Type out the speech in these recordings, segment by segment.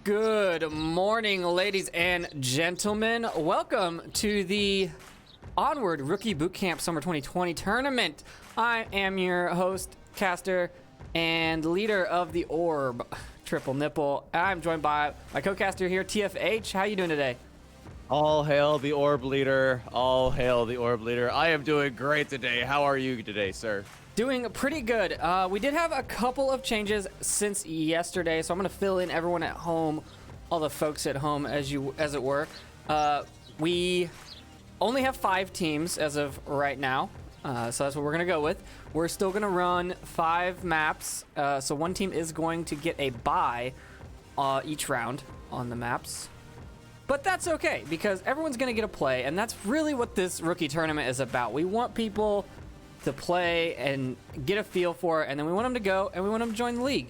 Good morning, ladies and gentlemen. Welcome to the Onward Rookie Bootcamp Summer 2020 tournament. I am your host, caster, and leader of the ORB, Triple Nipple. I'm joined by my co-caster here, TFH. How you doing today? All hail the orb leader. All hail the orb leader. I am doing great today. How are you today, sir? Doing pretty good. We did have a couple of changes since yesterday, so I'm going to fill in everyone at home, all the folks at home, as it were. We only have 5 teams as of right now, so that's what we're going to go with. We're still going to run 5 maps, so one team is going to get a bye each round on the maps. But that's okay, because everyone's going to get a play, and that's really what this rookie tournament is about. We want people to play and get a feel for it, and then we want them to go, and we want them to join the league.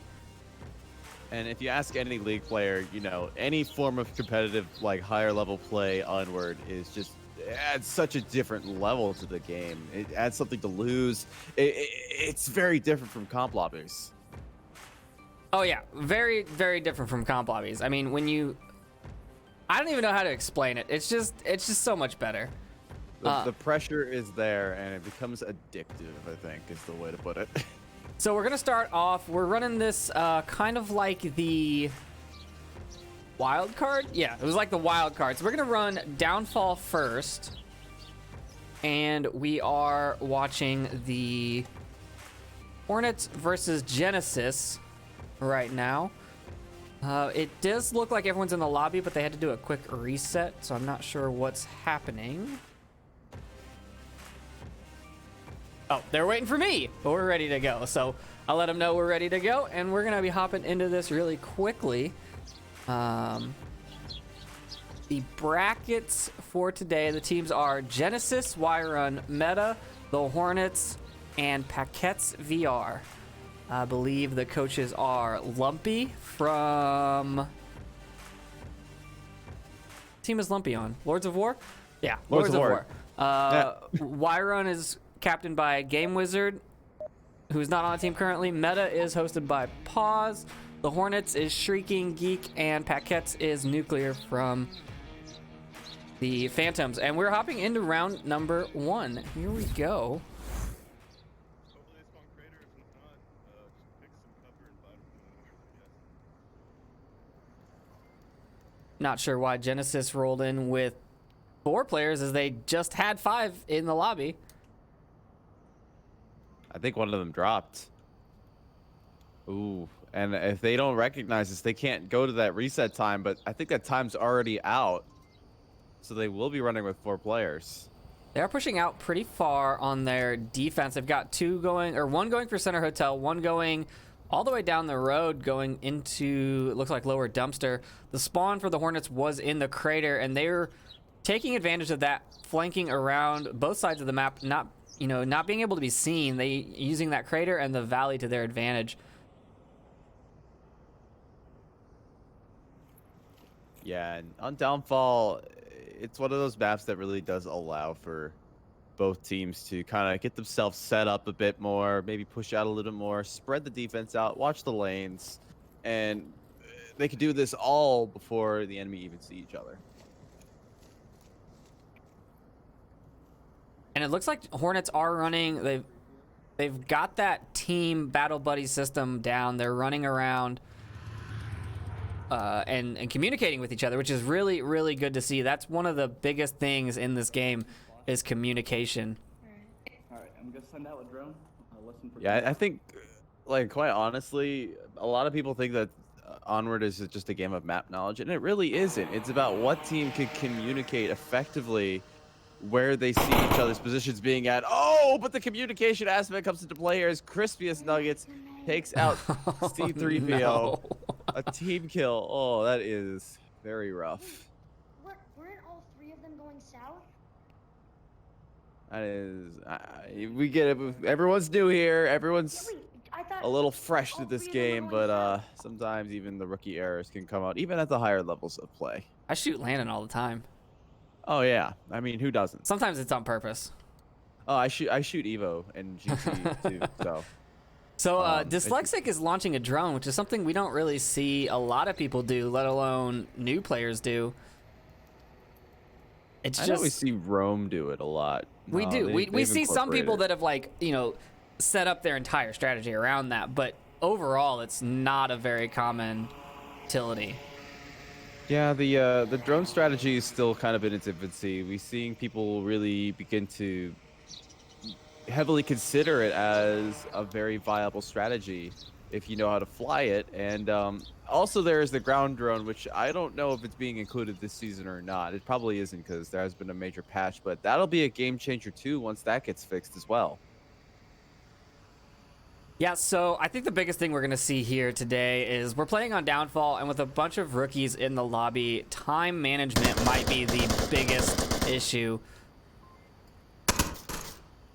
And if you ask any league player, you know, any form of competitive, like, higher level play onward is just adds such a different level to the game. It adds something to lose. It's very different from comp lobbies. Oh, yeah. Very, very different from comp lobbies. I mean, I don't even know how to explain it. It's just so much better. The pressure is there, and it becomes addictive, I think, is the way to put it. So we're going to start off. We're running this kind of like the wild card. Yeah, it was like the wild card. So we're going to run Downfall first. And we are watching the Hornets versus Genesis right now. It does look like everyone's in the lobby, but they had to do a quick reset, so I'm not sure what's happening. Oh, they're waiting for me, but we're ready to go. So I'll let them know we're ready to go, and we're going to be hopping into this really quickly. The brackets for today, the teams are Genesis, Y-Run, Meta, the Hornets, and Paquettes VR. I believe the coaches are Lumpy from... Team is Lumpy on? Lords of War? Yeah, Lords of War. Y-Run is captained by Game Wizard, who's not on the team currently. Meta is hosted by Pause. The Hornets is Shrieking Geek, and Paquettes is Nuclear from the Phantoms. And we're hopping into round number 1. Here we go. Not sure why Genesis rolled in with 4 players, as they just had 5 in the lobby. I think one of them dropped. Ooh, and if they don't recognize this, they can't go to that reset time, but I think that time's already out. So they will be running with 4 players. They're pushing out pretty far on their defense. They've got 2 going, or 1 going for Center Hotel, 1 going all the way down the road, going into, it looks like, Lower Dumpster. The spawn for the Hornets was in the crater, and they're taking advantage of that, flanking around both sides of the map, not being able to be seen. They using that crater and the valley to their advantage. Yeah, and on Downfall, it's one of those maps that really does allow for both teams to kind of get themselves set up a bit more, maybe push out a little more, spread the defense out, watch the lanes, and they could do this all before the enemy even see each other. And it looks like Hornets are running. They've got that team battle buddy system down. They're running around and communicating with each other, which is really, really good to see. That's one of the biggest things in this game is communication. All right, I'm gonna send out a drone. Listen for. Yeah, I think, like, quite honestly, a lot of people think that Onward is just a game of map knowledge, and it really isn't. It's about what team can communicate effectively where they see each other's positions being at. Oh, but the communication aspect comes into play here as Crispiest Nuggets takes out C3PO. No. A team kill. Oh, that is very rough. Weren't all 3 of them going south? That is, we get it. Everyone's new here. Everyone's I thought a little fresh to all this 3 of them game, were going but south. sometimes even the rookie errors can come out, even at the higher levels of play. I shoot Landon all the time. Oh yeah, I mean, who doesn't? Sometimes it's on purpose. Oh, I shoot Evo and GT too. So So Dyslexic is launching a drone, which is something we don't really see a lot of people do, let alone new players do. It's I just know we see Rome do it a lot. we do. We they've see some people incorporated that have like set up their entire strategy around that, but overall, it's not a very common utility. Yeah, the drone strategy is still kind of in its infancy. We're seeing people really begin to heavily consider it as a very viable strategy if you know how to fly it. And also there is the ground drone, which I don't know if it's being included this season or not. It probably isn't because there has been a major patch, but that'll be a game changer too once that gets fixed as well. Yeah, so I think the biggest thing we're going to see here today is we're playing on Downfall, and with a bunch of rookies in the lobby, time management might be the biggest issue.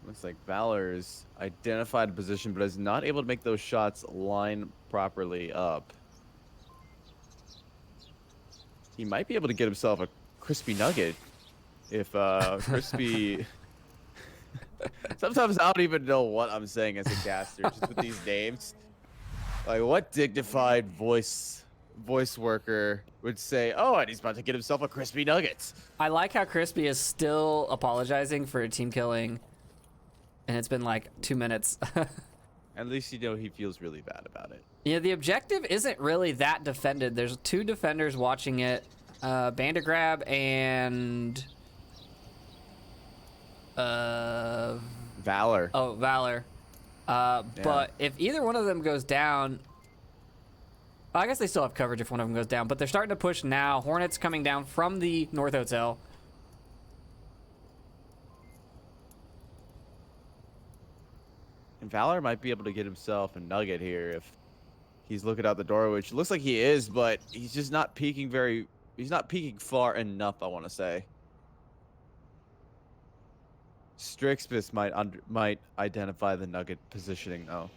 Looks like Valor's identified a position, but is not able to make those shots line properly up. He might be able to get himself a crispy nugget if crispy... Sometimes I don't even know what I'm saying as a caster, just with these names. Like, what dignified voice worker would say, oh, and he's about to get himself a crispy nuggets? I like how Crispy is still apologizing for a team killing, and it's been like 2 minutes. At least you know he feels really bad about it. Yeah, the objective isn't really that defended. There's 2 defenders watching it, Bandagrab and Valor. Oh, Valor. But if either one of them goes down, well, I guess they still have coverage if one of them goes down, but they're starting to push now. Hornets coming down from the North Hotel. And Valor might be able to get himself a nugget here if he's looking out the door, which looks like he is, but he's just not peeking he's not peeking far enough, I want to say. Strixbus might identify the nugget positioning though.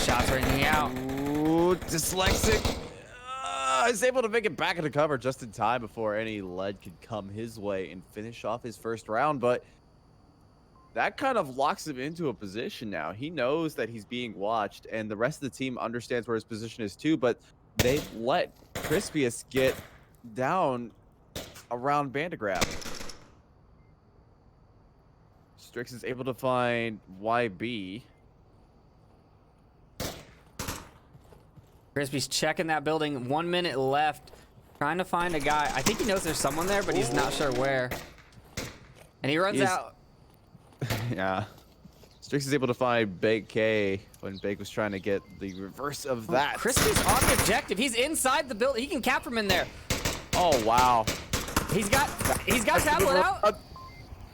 Shots ringing out. Ooh, Dyslexic is able to make it back into cover just in time before any lead could come his way and finish off his first round, but that kind of locks him into a position now. He knows that he's being watched, and the rest of the team understands where his position is too, but they let Crispius get down around Bandagrab. Strix is able to find YB. Crispy's checking that building. 1 minute left. Trying to find a guy. I think he knows there's someone there, but he's not sure where. And he runs out. Yeah. Strix is able to find Bake K when Bake was trying to get the reverse of that. Crispy's on the objective. He's inside the building. He can cap from in there. Oh, wow. He's got tablet out.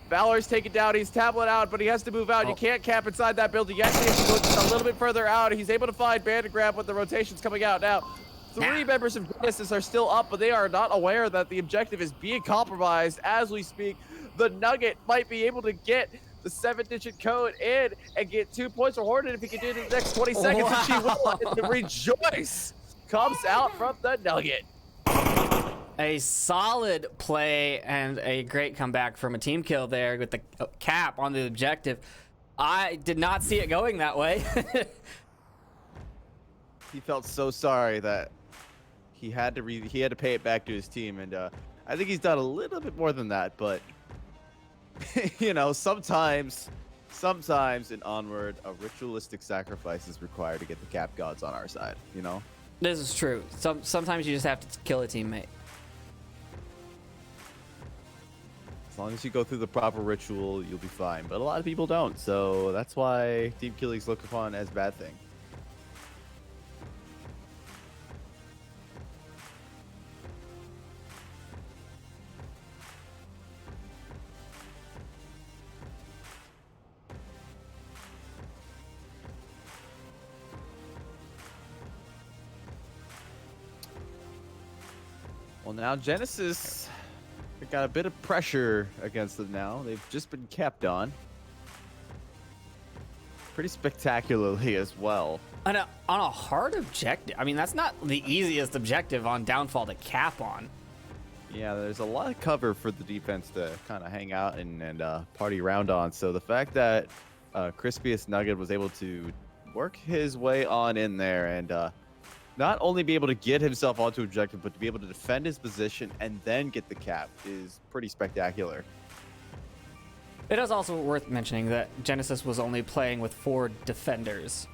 Valor's taken down. He's tablet out, but he has to move out. You can't cap inside that building. You actually have to go just a little bit further out. He's able to find Bandagrab with the rotations coming out now. 3 members of Genesis are still up, but they are not aware that the objective is being compromised as we speak. The Nugget might be able to get the 7-digit code in and get 2 points for Hornet if he can do it in the next 20 seconds. Wow. And she will. And the Rejoice comes out from the Nugget. A solid play and a great comeback from a team kill there with the cap on the objective. I did not see it going that way. He felt so sorry that he had to pay it back to his team, and I think he's done a little bit more than that. But you know, sometimes in Onward, a ritualistic sacrifice is required to get the cap gods on our side. You know, This is true. Sometimes you just have to kill a teammate. as long as you go through the proper ritual, you'll be fine. But a lot of people don't, so that's why team killing is looked upon as a bad thing. Well, now Genesis got a bit of pressure against them now. They've just been kept on. Pretty spectacularly as well. On a hard objective. I mean, that's not the easiest objective on Downfall to cap on. Yeah, there's a lot of cover for the defense to kind of hang out and party around on. So the fact that Crispiest Nugget was able to work his way on in there and not only be able to get himself onto objective, but to be able to defend his position and then get the cap is pretty spectacular. It is also worth mentioning that Genesis was only playing with 4 defenders,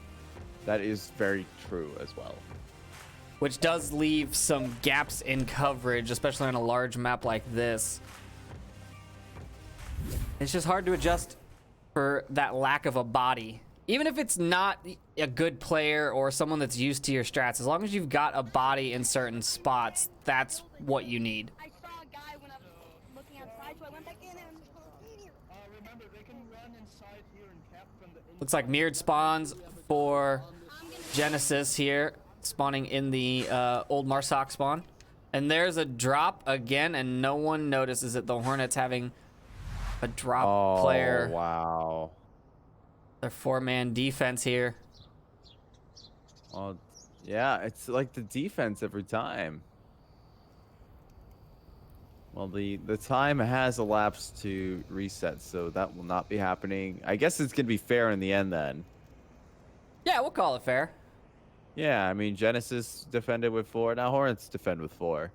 That is very true as well. which does leave some gaps in coverage, especially on a large map like this. It's just hard to adjust for that lack of a body. Even if it's not a good player or someone that's used to your strats, as long as you've got a body in certain spots, that's what you need. I saw a guy when I was looking outside, so I went back in and Remember, they can run inside here and cap from the Looks like mirrored spawns for Genesis here, spawning in the old Marsoc spawn. And there's a drop again, and no one notices it. The Hornets having a drop player. Wow. Their 4-man defense here. Well, yeah, it's like the defense every time. Well, the time has elapsed to reset, so that will not be happening. I guess it's gonna be fair in the end then. Yeah, we'll call it fair. Yeah, I mean Genesis defended with 4, now Hornets defend with 4.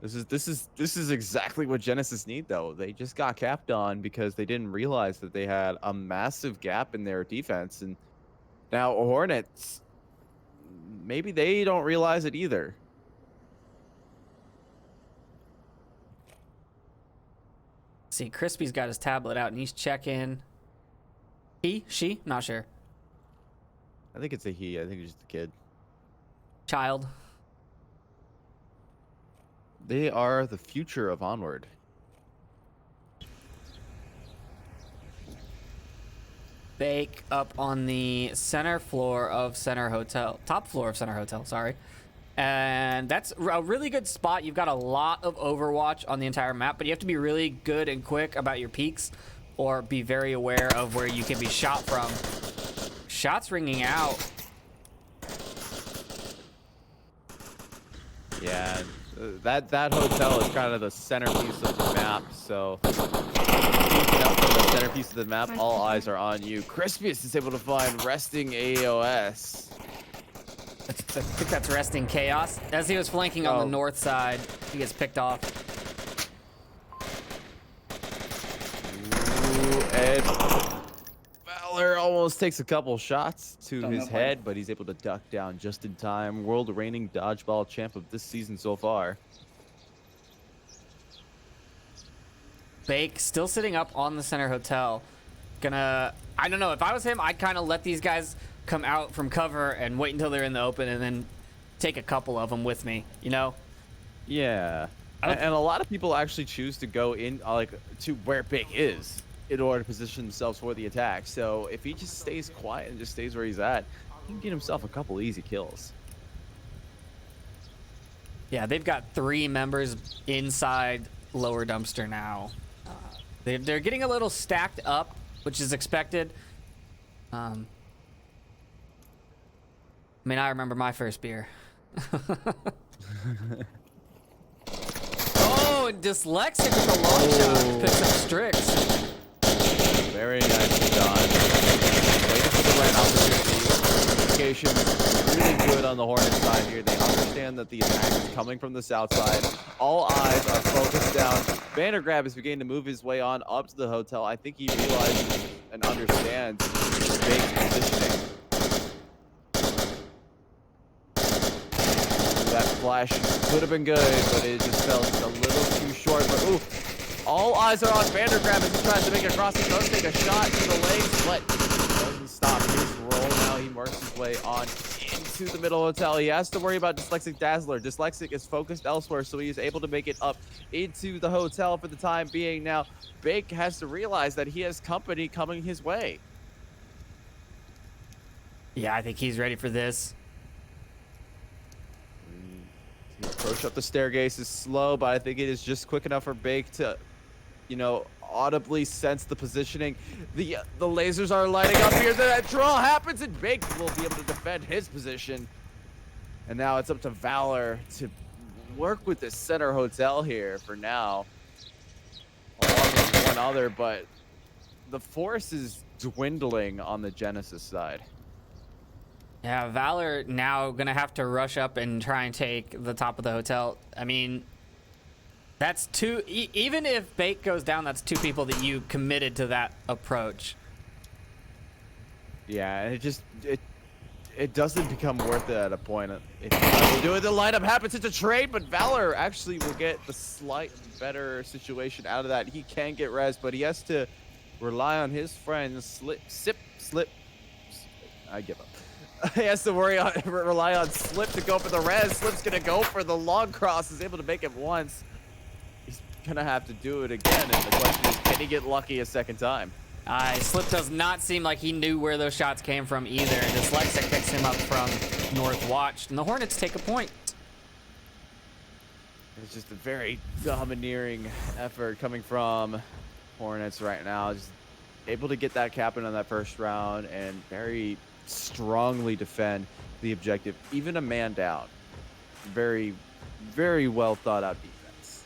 This is exactly what Genesis need though. They just got capped on because they didn't realize that they had a massive gap in their defense, and now Hornets, maybe they don't realize it either. See, Crispy's got his tablet out and he's checking. She? Not sure. I think it's a he. I think it's just a kid. Child. They are the future of Onward. Bake up on the center floor of Center Hotel. Top floor of Center Hotel, sorry. And that's a really good spot. You've got a lot of Overwatch on the entire map, but you have to be really good and quick about your peaks or be very aware of where you can be shot from. Shots ringing out. Yeah, that hotel is kind of the centerpiece of the map. So, peeking up from the centerpiece of the map, all eyes are on you. Crispiest is able to find resting AOS. I think that's resting Chaos. As he was flanking on the north side, he gets picked off. Ooh, and Valor almost takes a couple shots to Oh, his no head, but he's able to duck down just in time. World reigning dodgeball champ of this season so far. Bake still sitting up on the Center Hotel. I don't know, if I was him, I'd kind of let these guys come out from cover and wait until they're in the open and then take a couple of them with me, you know? Yeah, and a lot of people actually choose to go in to where Big is in order to position themselves for the attack. So if he just stays quiet and just stays where he's at, he can get himself a couple easy kills. Yeah, they've got 3 members inside lower dumpster now. They're getting a little stacked up, which is expected. I mean, I remember my first beer. Oh, and Dyslexic with a long shot picks up Strix. Very nicely done. Waiting for the right opportunity. Communication really good on the Hornet side here. They understand that the attack is coming from the south side. All eyes are focused down. Vandergrab is beginning to move his way on up to the hotel. I think he realizes and understands Bake's positioning. That flash could have been good, but it just fell just a little too short. But ooh, all eyes are on Vandergrab as he tries to make it across. He does take a shot to the legs, but doesn't stop his roll. Now he works his way on into the middle hotel. He has to worry about Dyslexic Dazzler. Dyslexic is focused elsewhere, so he is able to make it up into the hotel for the time being. Now, Bake has to realize that he has company coming his way. Yeah, I think he's ready for this. The approach up the staircase is slow, but I think it is just quick enough for Bake to, audibly sense the positioning. The lasers are lighting up here. That draw happens, and Bake will be able to defend his position. And now it's up to Valor to work with the center hotel here for now, along with one other, but the force is dwindling on the Genesis side. Yeah, Valor now gonna have to rush up and try and take the top of the hotel. I mean, that's two. Even if Bake goes down, that's two people that you committed to that approach. Yeah, and it doesn't become worth it at a point. We'll do it. The lineup happens. It's a trade, but Valor actually will get the slight better situation out of that. He can get res, but he has to rely on his friends. Slip. I give up. He has to rely on Slip to go for the res. Slip's gonna go for the long cross. Is able to make it once. He's gonna have to do it again, and the question is, can he get lucky a second time? Slip does not seem like he knew where those shots came from either. Dyslexic picks him up from North Watch, and the Hornets take a point. It's just a very domineering effort coming from Hornets right now. Just able to get that cap in on that first round and very strongly defend the objective, even a man down. Very, very well thought out defense.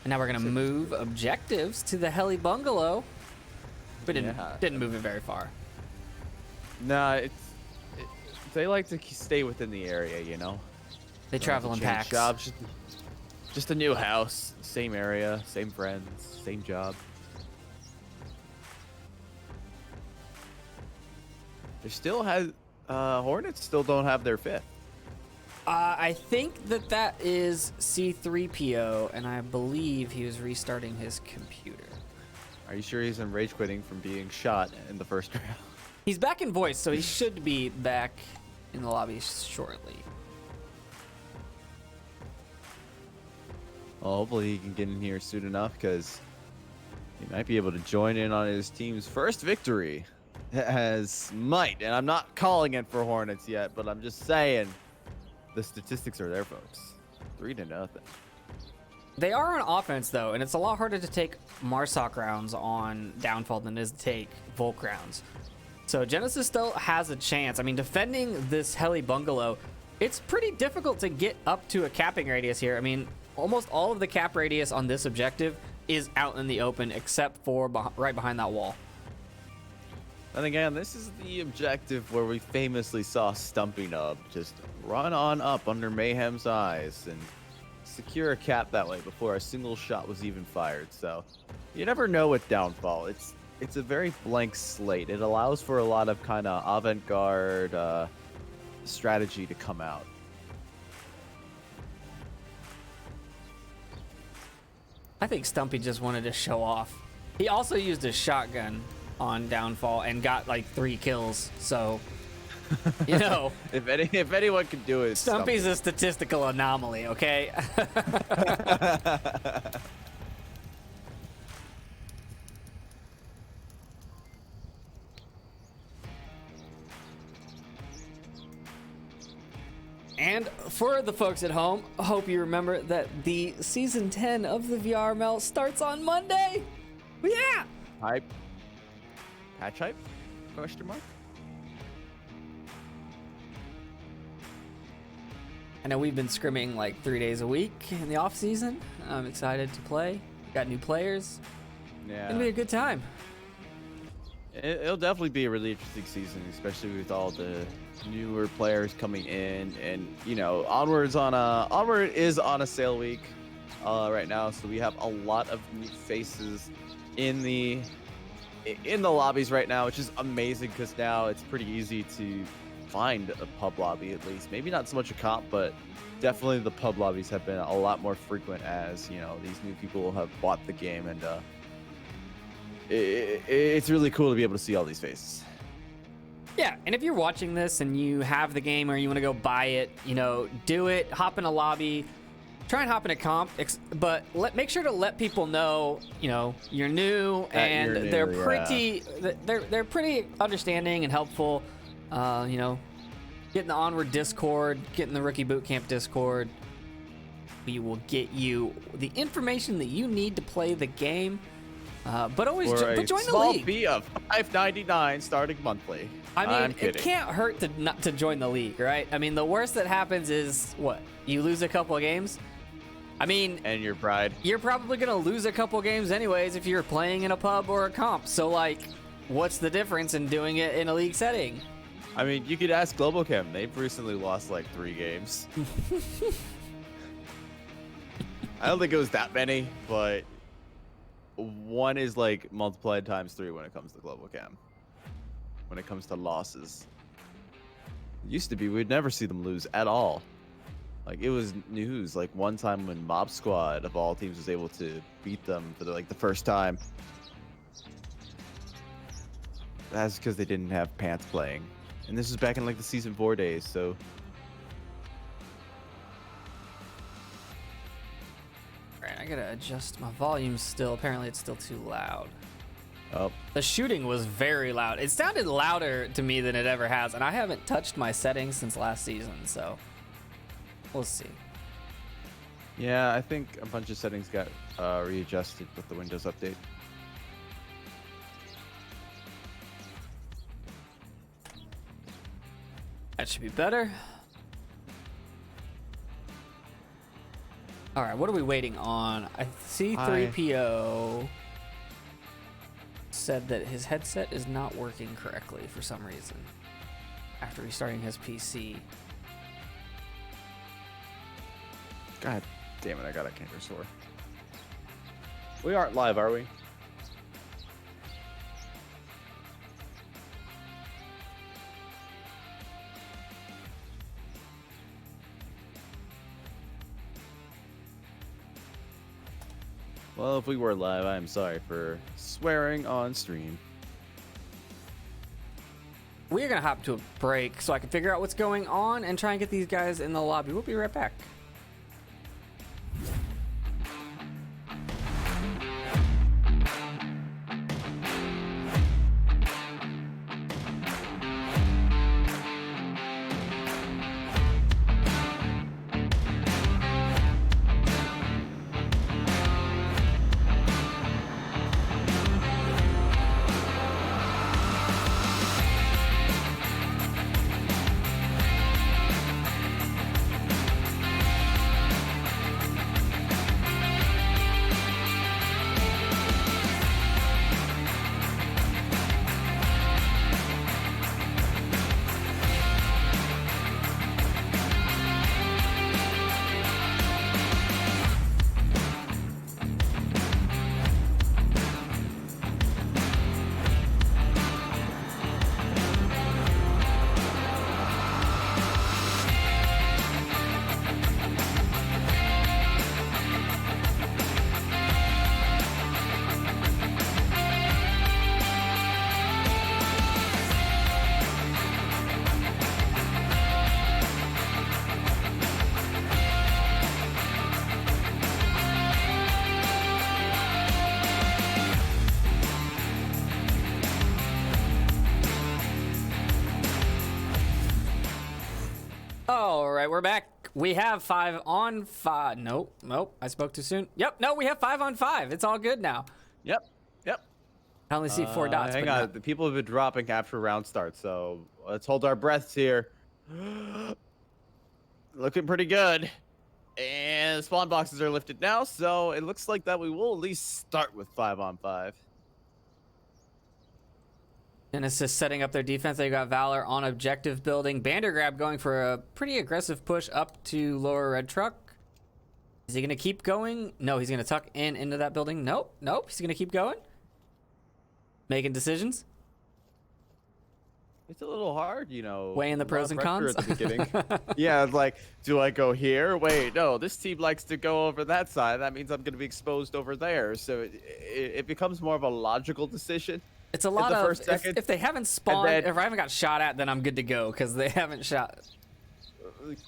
And now we're gonna move objectives to the Heli Bungalow. We didn't move it very far. Nah, they like to stay within the area, you know. They travel in packs. Jobs, just a new house, same area, same friends, same job. They still have Hornets still don't have their fifth. I think that is C3PO, and I believe he was restarting his computer. Are you sure he's in rage quitting from being shot in the first round? He's back in voice, so he should be back in the lobby shortly. Well, hopefully he can get in here soon enough, because he might be able to join in on his team's first victory as might. And I'm not calling it for Hornets yet, but I'm just saying the statistics are there, folks. 3-0. They are on offense, though, and it's a lot harder to take Marsoc rounds on Downfall than it is to take Volk rounds. So Genesis still has a chance. I mean, defending this Heli Bungalow, it's pretty difficult to get up to a capping radius here. I mean, almost all of the cap radius on this objective is out in the open, except for right behind that wall. And again, this is the objective where we famously saw Stumpy Nub just run on up under Mayhem's eyes and secure a cap that way before a single shot was even fired. So you never know with Downfall. It's a very blank slate. It allows for a lot of kind of avant-garde strategy to come out. I think Stumpy just wanted to show off. He also used a shotgun on Downfall and got like 3 kills. So, you know, if anyone can do it, Stumpy's a statistical anomaly, okay? And for the folks at home, I hope you remember that the Season 10 of the VRML starts on Monday. Yeah! Hype. Patch hype? Question mark? I know we've been scrimming like 3 days a week in the off season. I'm excited to play. Got new players. Yeah. It's gonna be a good time. It'll definitely be a really interesting season, especially with all the newer players coming in, and you know, Onward is on a sale week right now, so we have a lot of new faces in the lobbies right now, which is amazing because now it's pretty easy to find a pub lobby, at least. Maybe not so much a comp, but definitely the pub lobbies have been a lot more frequent as, you know, these new people have bought the game, and it's really cool to be able to see all these faces. Yeah, and if you're watching this and you have the game or you want to go buy it, you know, do it. Hop in a lobby, try and hop in a comp, but make sure to let people know, you know, you're new, and they're pretty understanding and helpful. You know, get in the Onward Discord, get in the Rookie Bootcamp Discord. We will get you the information that you need to play the game. But always For a join the small league. fee of $5.99 starting monthly. I mean, I'm it kidding. can't hurt to join the league, right? I mean, the worst that happens is what? You lose a couple of games. I mean, And your pride. you're probably gonna lose a couple games anyways if you're playing in a pub or a comp. So like, what's the difference in doing it in a league setting? I mean, you could ask Global Chem. They've recently lost like 3 games. I don't think it was that many, but one is like multiplied times 3 when it comes to Global Chem. When it comes to losses. It used to be we'd never see them lose at all. Like, it was news, like, one time when Mob Squad, of all teams, was able to beat them for, the first time. That's because they didn't have Pants playing. And this was back in, like, the Season 4 days, so... Alright, I gotta adjust my volume still. Apparently it's still too loud. Oh, The shooting was very loud. It sounded louder to me than it ever has, and I haven't touched my settings since last season, so... We'll see. yeah, I think a bunch of settings got readjusted with the Windows update. That should be better. All right, what are we waiting on? I see 3PO said that his headset is not working correctly for some reason after restarting his PC. God damn it, I got a canker sore. We aren't live, are we? Well, if we were live, I am sorry for swearing on stream. We're gonna hop to a break so I can figure out what's going on and try and get these guys in the lobby. We'll be right back. All right, we're back. We have 5 on 5. Nope, I spoke too soon. Yep, no, we have 5 on 5. It's all good now. Yep. I only see 4 dots. Hang but on, not- the people have been dropping after round start, so let's hold our breaths here. Looking pretty good. And spawn boxes are lifted now, so it looks like that we will at least start with 5 on 5. And it's just setting up their defense. They got Valor on objective building. Bandergrab going for a pretty aggressive push up to lower red truck. Is he going to keep going? No, he's going to tuck into that building. Nope. He's going to keep going. Making decisions. It's a little hard, you know. Weighing the a lot pros of and cons. pressure at the beginning. Yeah, it's like, do I go here? Wait, no, this team likes to go over that side. That means I'm going to be exposed over there. So it becomes more of a logical decision. It's a lot the of, first second, if they haven't spawned, then- if I haven't got shot at, then I'm good to go because they haven't shot.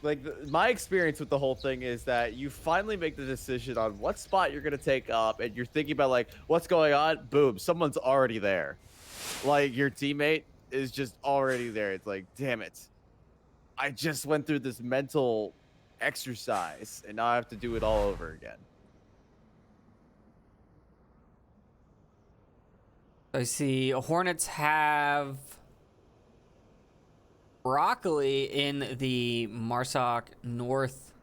Like my experience with the whole thing is that you finally make the decision on what spot you're going to take up, and you're thinking about like what's going on. Boom, someone's already there. Like your teammate is just already there. It's like, damn it, I just went through this mental exercise and now I have to do it all over again. I see Hornets have Broccoli in the Marsoc North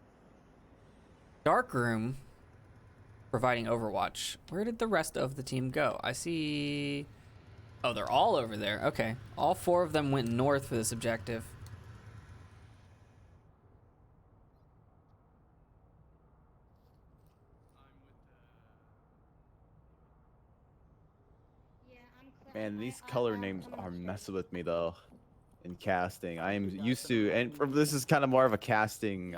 dark room, providing Overwatch. Where did the rest of the team go? I see... Oh, they're all over there. Okay. All 4 of them went north for this objective. Yeah, I'm clear. Man, these color names are messing with me though. In casting, I am used to, and this is kind of more of a casting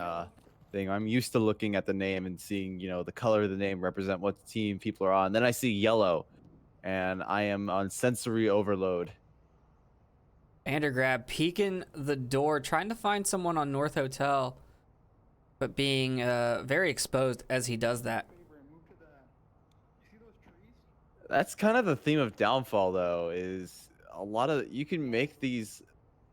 thing. I'm used to looking at the name and seeing, you know, the color of the name represent what team people are on. Then I see yellow, and I am on sensory overload. Vandergrab peeking the door, trying to find someone on North Hotel, but being very exposed as he does that. That's kind of the theme of Downfall, though, is a lot of, you can make these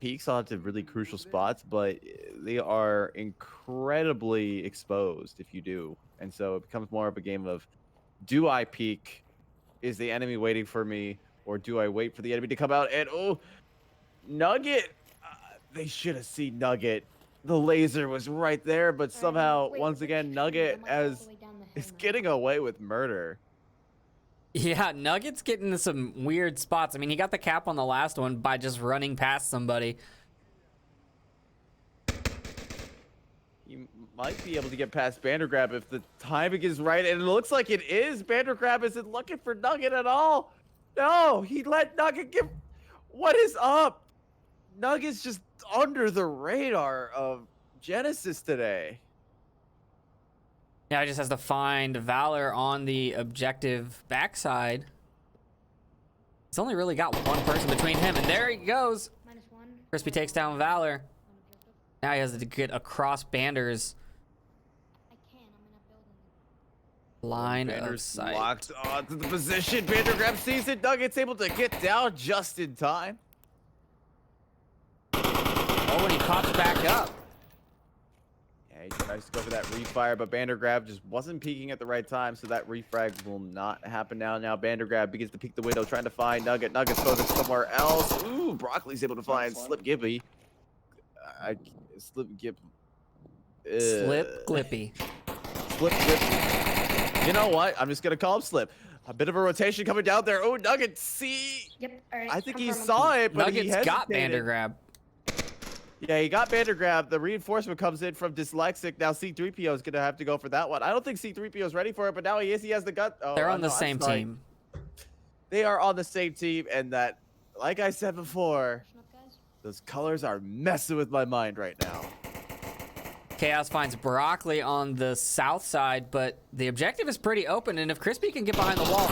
peaks onto really crucial spots, but they are incredibly exposed if you do. And so it becomes more of a game of, do I peek? Is the enemy waiting for me? Or do I wait for the enemy to come out? And oh, Nugget! They should have seen Nugget. The laser was right there, but somehow, once again, Nugget is getting away with murder. Yeah, Nugget's getting into some weird spots. I mean, he got the cap on the last one by just running past somebody. You might be able to get past Vandergrab if the timing is right, and it looks like it is. Vandergrab isn't looking for Nugget at all. No, he let Nugget get... What is up? Nugget's just under the radar of Genesis today. Yeah, he just has to find Valor on the objective backside. He's only really got one person between him, and there he goes. -1. Crispy takes down Valor. Now he has to get across Bander's I can. I'm in a building. line of Bander's sight. locked onto the position. Vandergrab sees it. Nugget's able to get down just in time. Oh, and he pops back up. Yeah, he tries to go for that refire, but Vandergrab just wasn't peeking at the right time, so that refrag will not happen now. Now Vandergrab begins to peek the window, trying to find Nugget. Nugget's focused somewhere else. Ooh, Broccoli's able to find Slip Gibby. Slip Gib. Slip Glippy. Slip Gibby. You know what? I'm just gonna call him Slip. A bit of a rotation coming down there. Oh, Nugget, see. Yep. All right. I think he confirm. saw it, but he Nuggets got hesitated. Vandergrab. Yeah, he got Vandergrab. The reinforcement comes in from Dyslexic. Now C3PO is going to have to go for that one. I don't think C3PO is ready for it, but now he is. He has the gut. Oh, They're on no, the I'm same sorry. team. They are on the same team, and that, like I said before, Pushing up, guys. those colors are messing with my mind right now. Chaos finds Broccoli on the south side, but the objective is pretty open, and if Crispy can get behind the wall,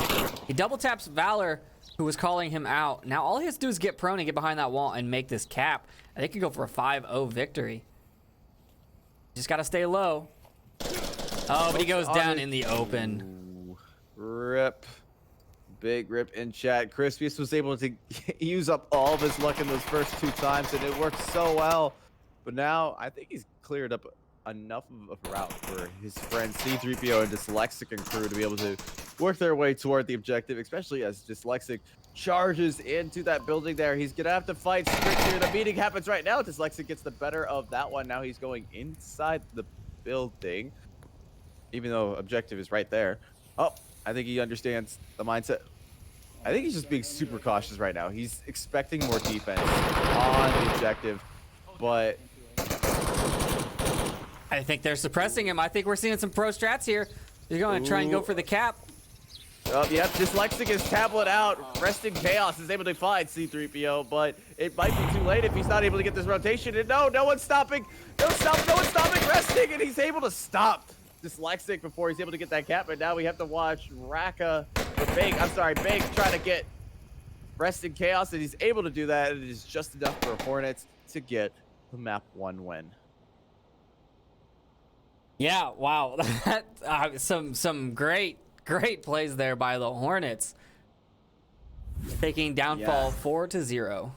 he double taps Valor, who was calling him out. Now all he has to do is get prone and get behind that wall and make this cap, and they could go for a 5-0 victory. Just gotta stay low. Oh, but he goes down in the open. Ooh, rip. Big rip in chat. Crispius was able to use up all of his luck in those first 2 times, and it worked so well. But now I think he's cleared up enough of a route for his friends C3PO and Dyslexic and crew to be able to work their way toward the objective, especially as Dyslexic charges into that building there. He's gonna have to fight Strict here. The meeting happens right now. Dyslexic gets the better of that one. Now he's going inside the building, even though objective is right there. Oh, I think he understands the mindset. I think he's just being super cautious right now. He's expecting more defense on the objective, but I think they're suppressing him. I think we're seeing some pro strats here. They're going to try and go for the cap. oh, yep, Dyslexic is tablet out. Resting Chaos is able to find C3PO, but it might be too late if he's not able to get this rotation. And no one's stopping. No one's stopping Resting, and he's able to stop Dyslexic before he's able to get that cap. And now we have to watch Big trying to get Resting Chaos, and he's able to do that. And it is just enough for Hornets to get the map 1 win. Yeah, wow. Some great plays there by the Hornets. Taking downfall 4-0.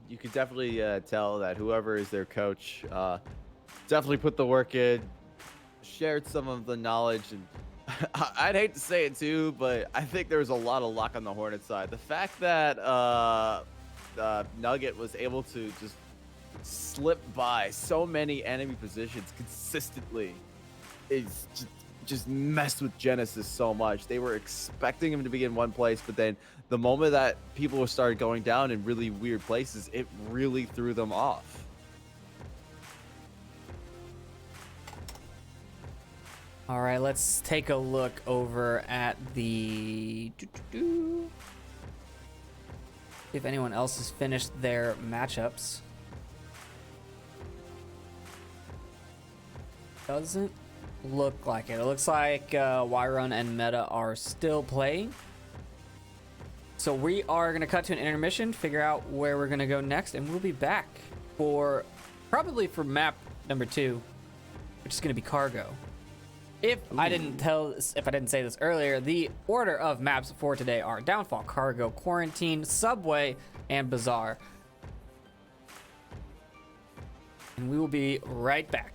You could definitely tell that whoever is their coach definitely put the work in, shared some of the knowledge, and I'd hate to say it too, but I think there's a lot of luck on the Hornet side. The fact that Nugget was able to just slip by so many enemy positions consistently is just messed with Genesis so much. They were expecting him to be in one place, but then the moment that people started going down in really weird places, it really threw them off. All right, let's take a look over at the if anyone else has finished their matchups. Doesn't look like it. It looks like Yrun and Meta are still playing. So we are gonna cut to an intermission, figure out where we're gonna go next, and we'll be back for probably for map number 2, which is gonna be cargo. If I didn't say this earlier, the order of maps for today are Downfall, Cargo, Quarantine, Subway, and Bazaar. And we will be right back.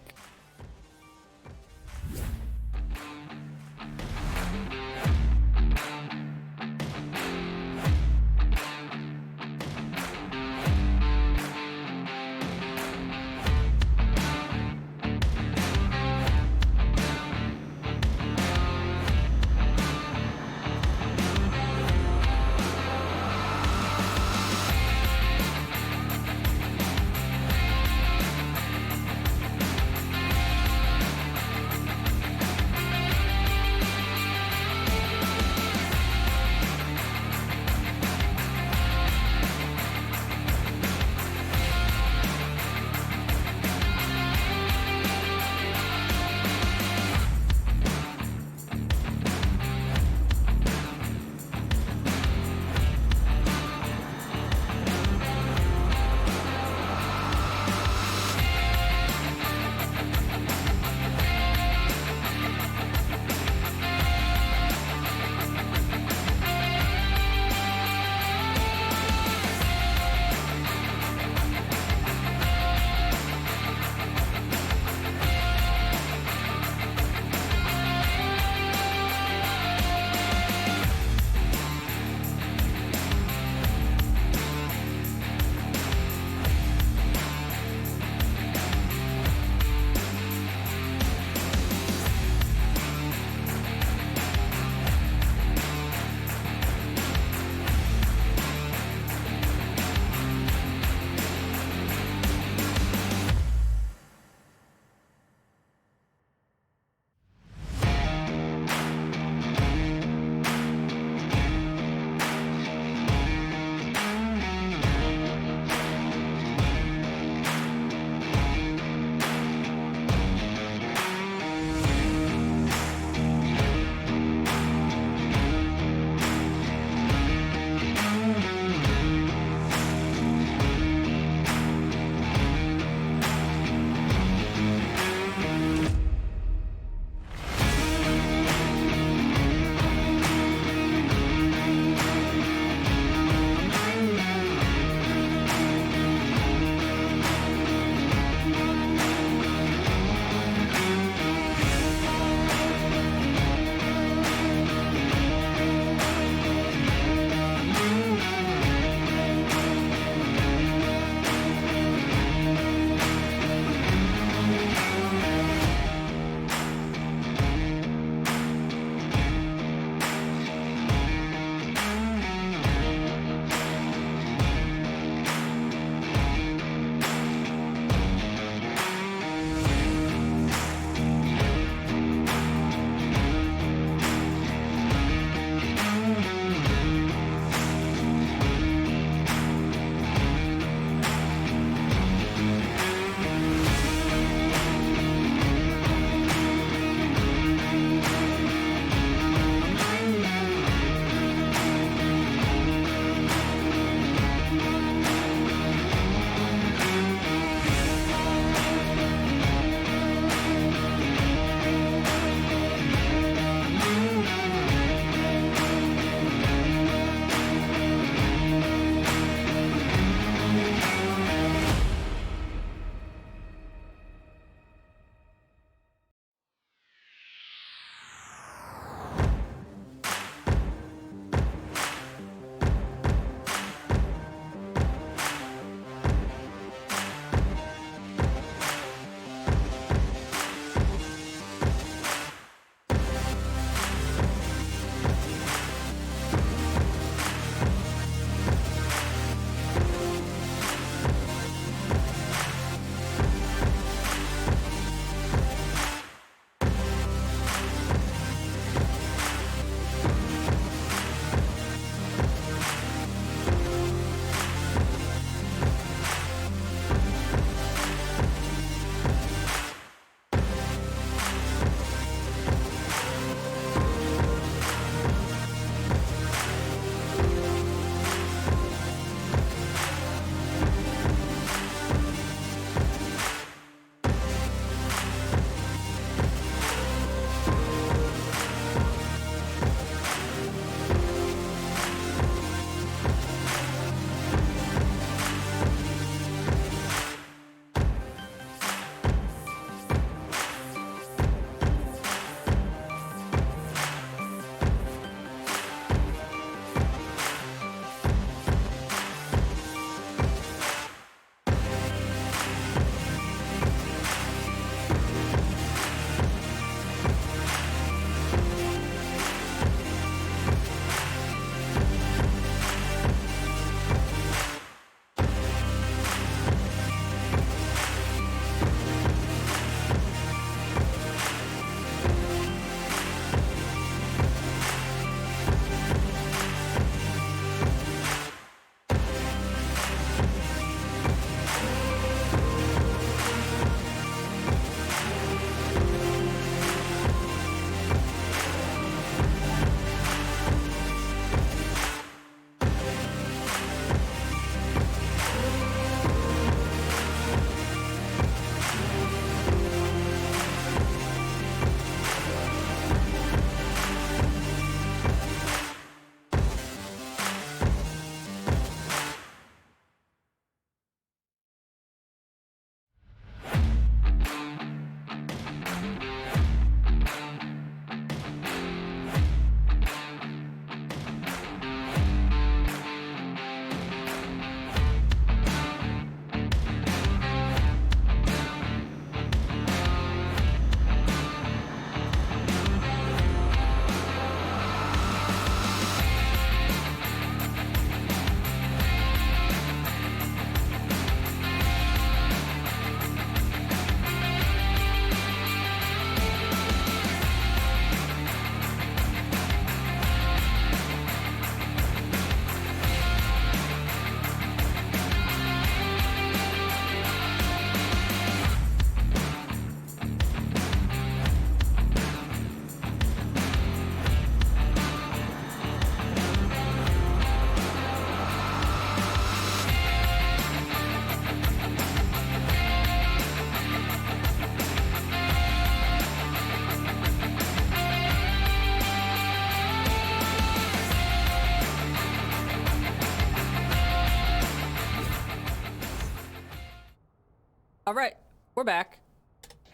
We're back.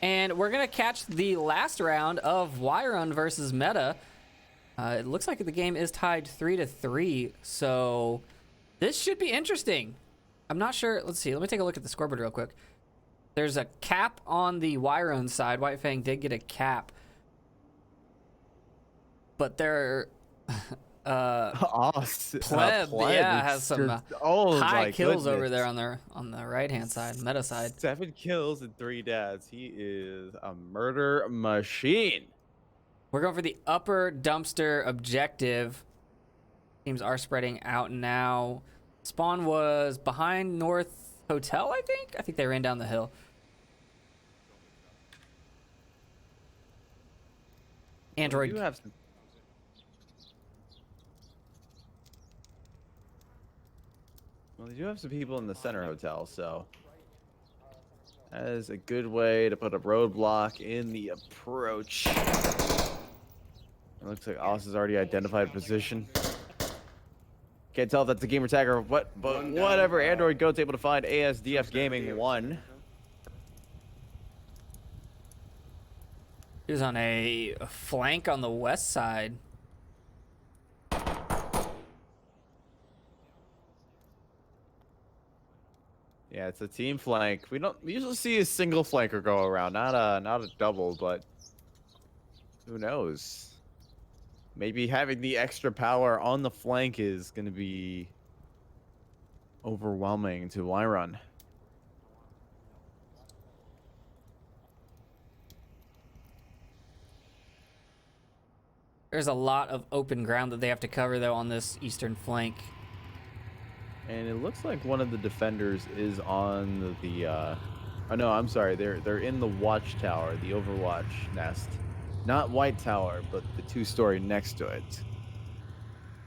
And we're going to catch the last round of Wyron versus Meta. It looks like the game is tied 3-3, so this should be interesting. I'm not sure. Let's see. Let me take a look at the scoreboard real quick. There's a cap on the Wyron side. White Fang did get a cap. But they're... Pleb, yeah, has some high kills over there on the right hand side, Meta side. 7 kills and 3 deaths. He is a murder machine. We're going for the upper dumpster objective. Teams are spreading out now. Spawn was behind North Hotel, I think. I think they ran down the hill. Android. You have some. Well, they do have some people in the center hotel, so that is a good way to put a roadblock in the approach. It looks like Oz has already identified a position. Can't tell if that's a gamer tag or what, but whatever. Android Goat's able to find ASDF Gaming 1. He was on a flank on the west side. Yeah, it's a team flank. We don't usually see a single flanker go around, not a double, but who knows? Maybe having the extra power on the flank is going to be overwhelming to Wyron. There's a lot of open ground that they have to cover, though, on this eastern flank. And it looks like one of the defenders is on the oh no, I'm sorry. They're in the watchtower, the Overwatch nest. Not White Tower, but the 2-story next to it.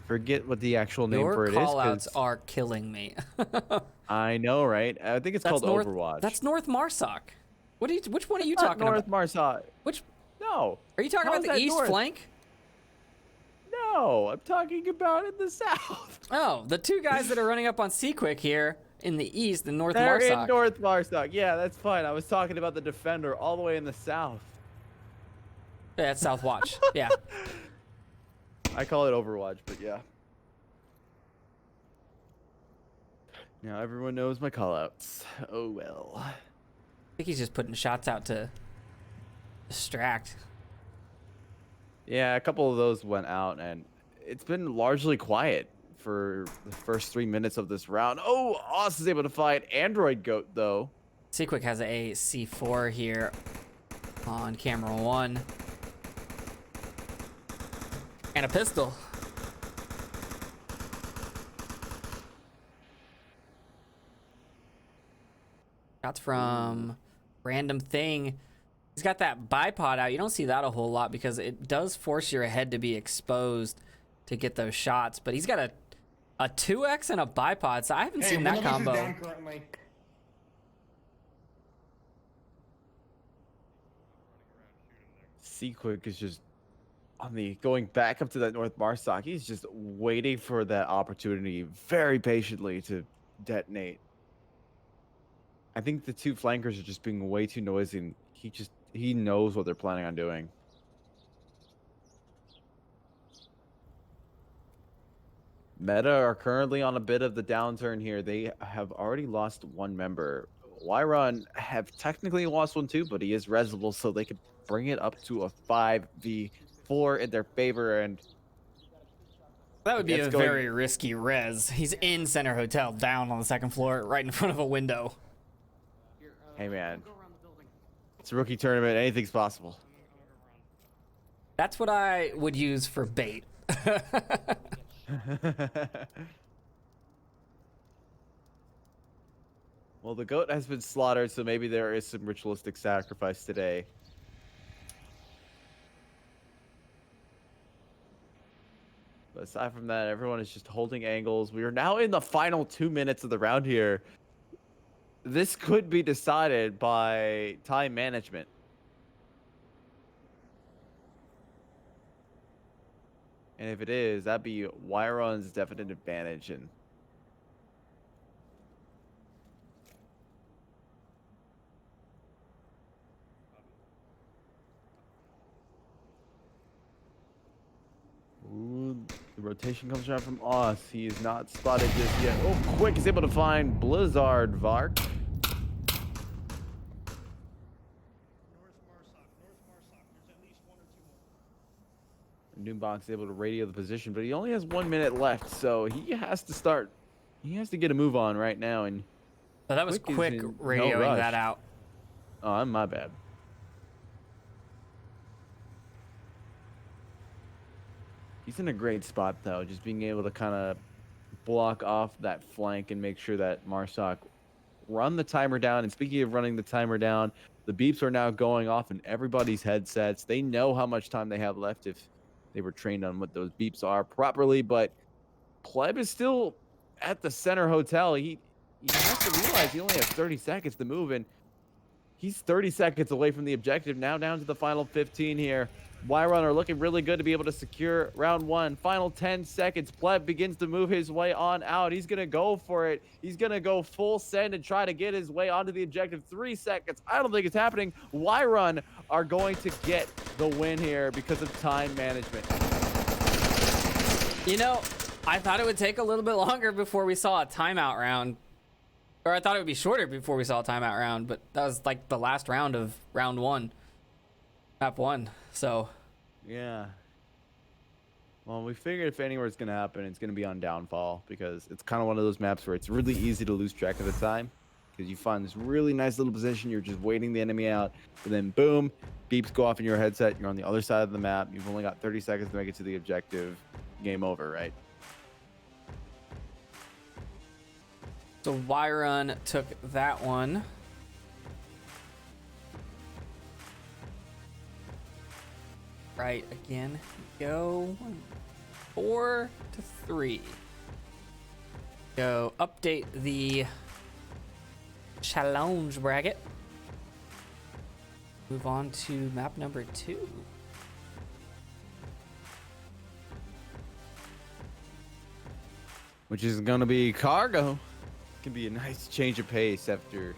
Forget what the actual name for it is. Your callouts are killing me. I know, right? I think it's called Overwatch. That's North Marsoc. Which one are you talking North about? Marsoc. Which? No. Are you talking How about is the that east north? flank? No, I'm talking about in the south. Oh, the two guys that are running up on Seaquick here in the east, in North They're Marsoc. in North Marsoc. Yeah, that's fine. I was talking about the defender all the way in the south. Yeah, that's South Watch. Yeah. I call it Overwatch, but yeah. Now everyone knows my callouts. Oh well. I think he's just putting shots out to distract. Yeah, a couple of those went out, and it's been largely quiet for the first 3 minutes of this round. Oh, Oz is able to find Android Goat, though. Seaquick has a C4 here on camera 1. And a pistol. Shots from Random Thing. He's got that bipod out. You don't see that a whole lot because it does force your head to be exposed to get those shots. But he's got a 2x and a bipod, so I haven't seen that combo. Seaquick is just on the going back up to that North Marsoc. He's just waiting for that opportunity very patiently to detonate. I think the two flankers are just being way too noisy, and he knows what they're planning on doing. Meta are currently on a bit of the downturn here. They have already lost one member. Wyron have technically lost one too, but he is resable, so they could bring it up to a 5v4 in their favor. And that would be a very risky res. He's in Center Hotel, down on the second floor, right in front of a window. Hey man, it's a rookie tournament. Anything's possible. That's what I would use for bait. Well, the goat has been slaughtered, so maybe there is some ritualistic sacrifice today. But aside from that, everyone is just holding angles. We are now in the final 2 minutes of the round here. This could be decided by time management. And if it is, that'd be Wyron's definite advantage. And rotation comes around from Oz. He is not spotted just yet. Oh, quick. He's able to find Blizzard Vark. Noonbox is able to radio the position, but he only has 1 minute left, so he has to start. He has to get a move on right now. And So that was Quick is quick in no radioing rush. that out. oh, my bad. He's in a great spot though, just being able to kind of block off that flank and make sure that Marsoc run the timer down. And speaking of running the timer down, the beeps are now going off in everybody's headsets. They know how much time they have left if they were trained on what those beeps are properly, but Pleb is still at the center hotel. He has to realize he only has 30 seconds to move, and he's 30 seconds away from the objective. Now down to the final 15 here. Wyron are looking really good to be able to secure round one. Final 10 seconds. Pleb begins to move his way on out. He's going to go for it. He's going to go full send and try to get his way onto the objective. 3 seconds. I don't think it's happening. Wyron are going to get the win here because of time management. You know, I thought it would take a little bit longer before we saw a timeout round. Or I thought it would be shorter before we saw a timeout round, but that was like the last round of round one. Map 1. So Yeah. Well, we figured if anywhere it's going to happen, it's going to be on Downfall, because it's kind of one of those maps where it's really easy to lose track of the time, because you find this really nice little position. You're just waiting the enemy out, and then boom, beeps go off in your headset. You're on the other side of the map. You've only got 30 seconds to make it to the objective. Game over, right? So Wyron took that one. Right, again, go 4 to 3. Go update the challenge bracket. Move on to map number 2. Which is going to be cargo. Can be a nice change of pace after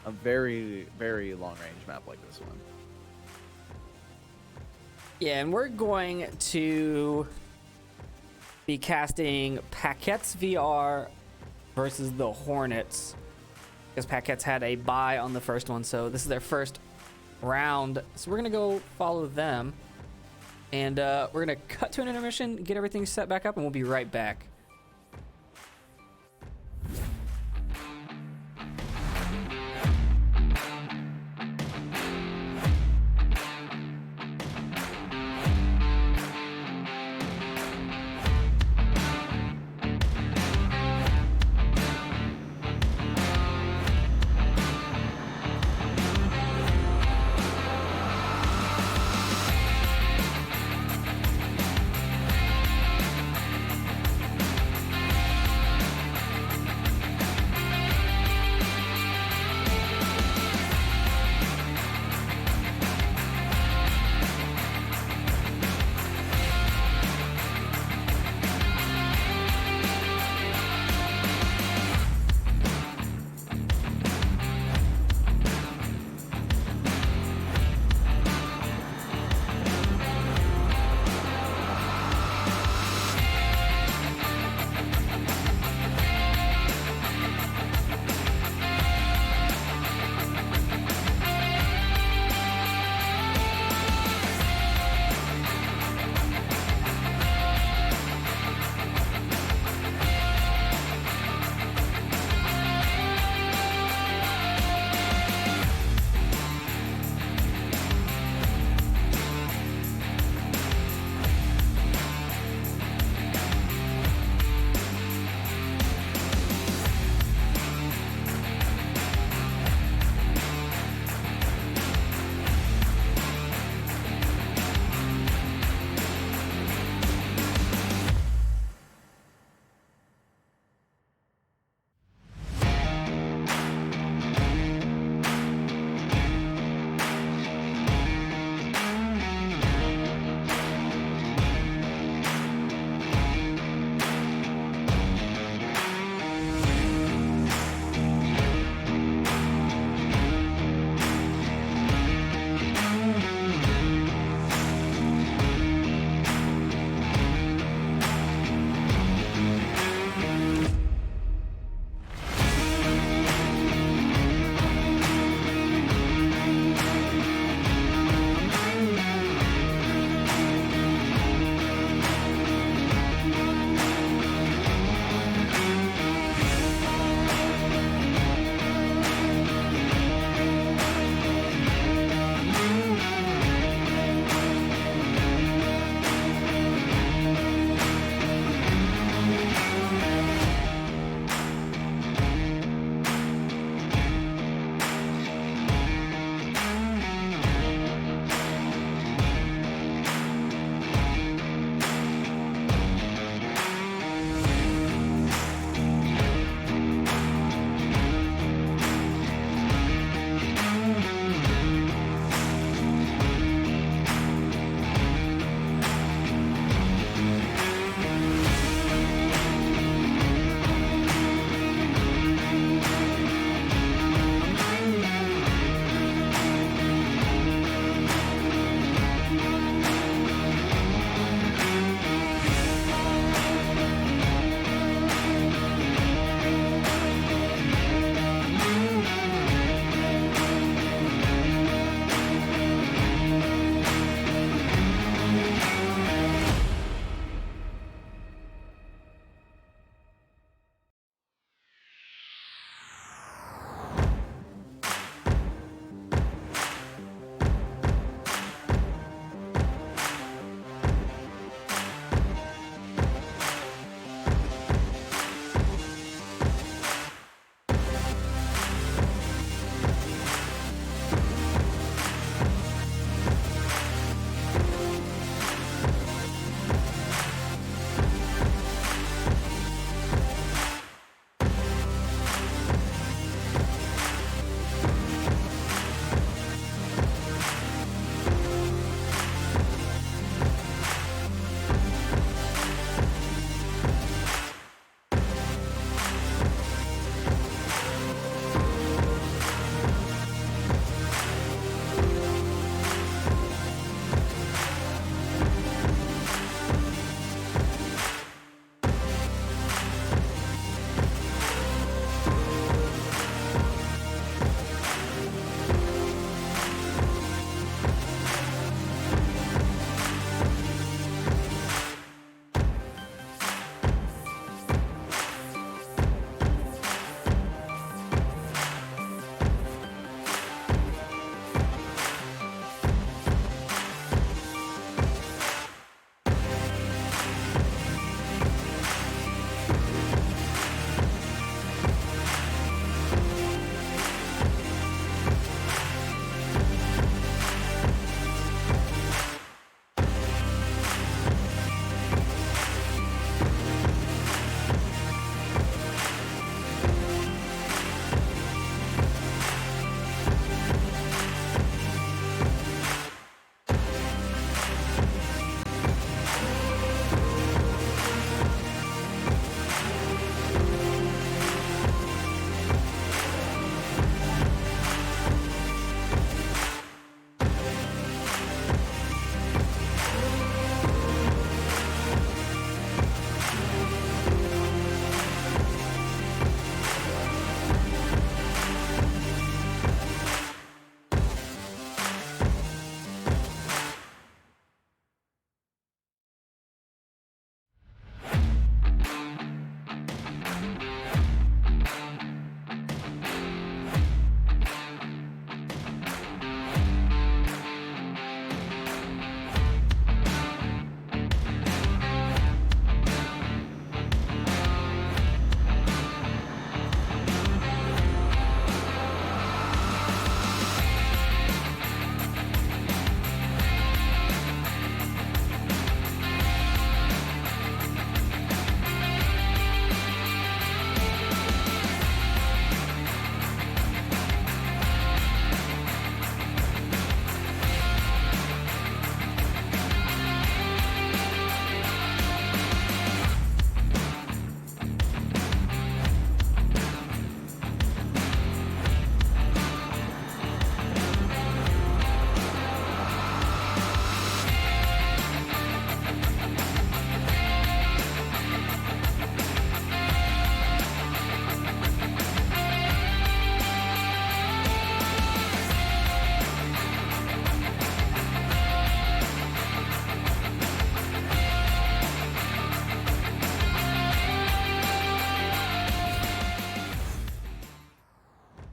a very, very long range map like this one. Yeah, and we're going to be casting Paquette's VR versus the Hornets, because Paquette's had a bye on the first one, so this is their first round. So we're gonna go follow them, and we're gonna cut to an intermission, get everything set back up, and we'll be right back.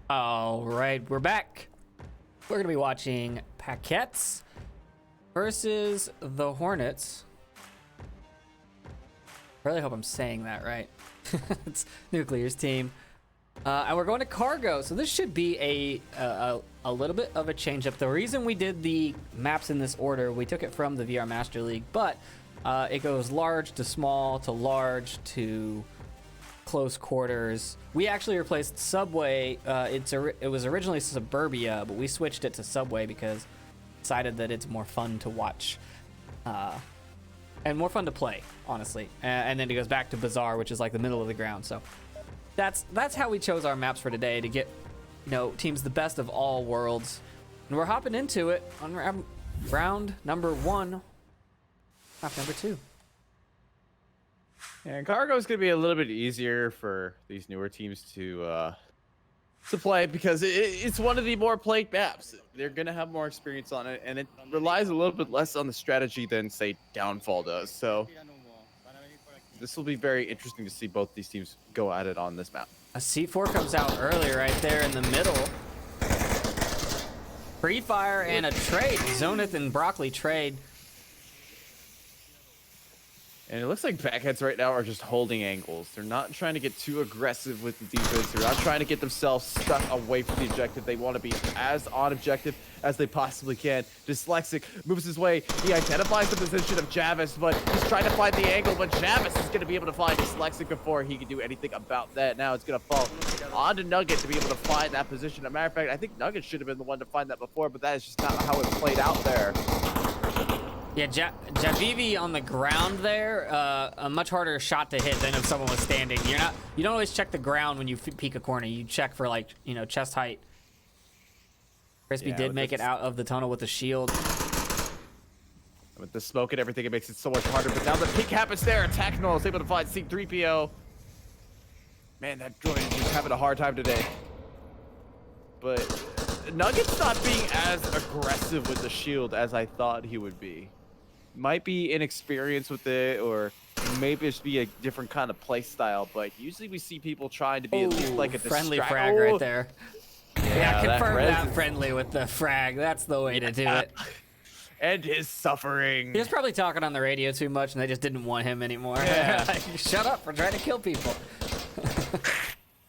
All right, we're back. We're gonna be watching Paquettes versus the Hornets. I really hope I'm saying that right. It's Nuclear's team. And we're going to Cargo, so this should be a little bit of a change up. The reason we did the maps in this order, we took it from the VR Master League, but it goes large to small to large to close quarters. We actually replaced Subway. It was originally Suburbia, but we switched it to Subway because decided that it's more fun to watch and more fun to play, honestly. And then it goes back to Bazaar, which is like the middle of the ground. So that's how we chose our maps for today, to get, you know, teams the best of all worlds. And we're hopping into it on round number 1, half number 2. And Cargo is going to be a little bit easier for these newer teams to play because it's one of the more played maps. They're going to have more experience on it, and it relies a little bit less on the strategy than, say, Downfall does. So this will be very interesting to see both these teams go at it on this map. A C4 comes out early right there in the middle. Free fire and a trade. Zoneth and Broccoli trade. And it looks like Backheads right now are just holding angles. They're not trying to get too aggressive with the defense. They're not trying to get themselves stuck away from the objective. They want to be as on objective as they possibly can. Dyslexic moves his way. He identifies the position of Javis, but he's trying to find the angle. But Javis is going to be able to find Dyslexic before he can do anything about that. Now it's going to fall on to Nugget to be able to find that position. As a matter of fact, I think Nugget should have been the one to find that before, but that is just not how it played out there. Yeah, Javivi on the ground there, a much harder shot to hit than if someone was standing. You don't always check the ground when you peek a corner. You check for, like, you know, chest height. Crispy did make it out of the tunnel with the shield. With the smoke and everything, it makes it so much harder. But now the peek happens there. Techno is able to find C3PO. Man, that droid is just having a hard time today. But Nugget's not being as aggressive with the shield as I thought he would be. Might be inexperienced with it, or maybe it's be a different kind of play style, but usually we see people trying to be at least like a friendly frag right there. Yeah, confirm that friendly with the frag. That's the way to do it. And his suffering. He was probably talking on the radio too much, and they just didn't want him anymore. Yeah. Like, shut up, we're trying to kill people.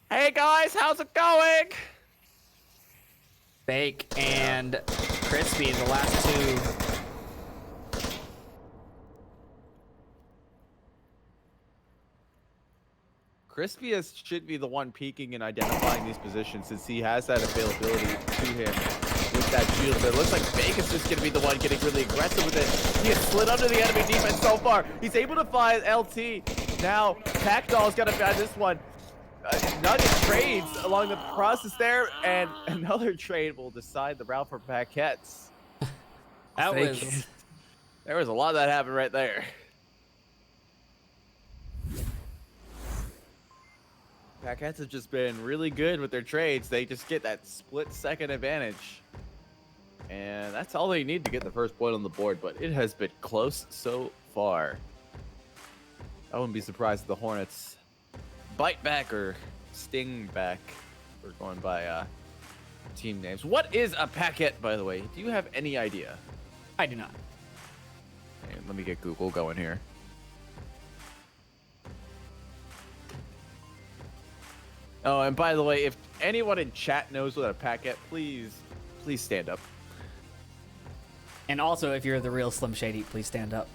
Hey guys, how's it going? Bake and Crispy, the last two. Crispy should be the one peeking and identifying these positions, since he has that availability to him with that shield. But it looks like Vegas is going to be the one getting really aggressive with it. He has slid under the enemy defense so far. He's able to find LT. Now, Packdoll's got to find this one. Nugget trades along the process there, and another trade will decide the route for Paquettes. There was a lot that happened right there. Paquettes have just been really good with their trades. They just get that split-second advantage. And that's all they need to get the first point on the board, but it has been close so far. I wouldn't be surprised if the Hornets bite back or sting back. We're going by team names. What is a Paquette, by the way? Do you have any idea? I do not. Okay, let me get Google going here. Oh, and by the way, if anyone in chat knows what a Paquette, please stand up. And also, if you're the real Slim Shady, please stand up.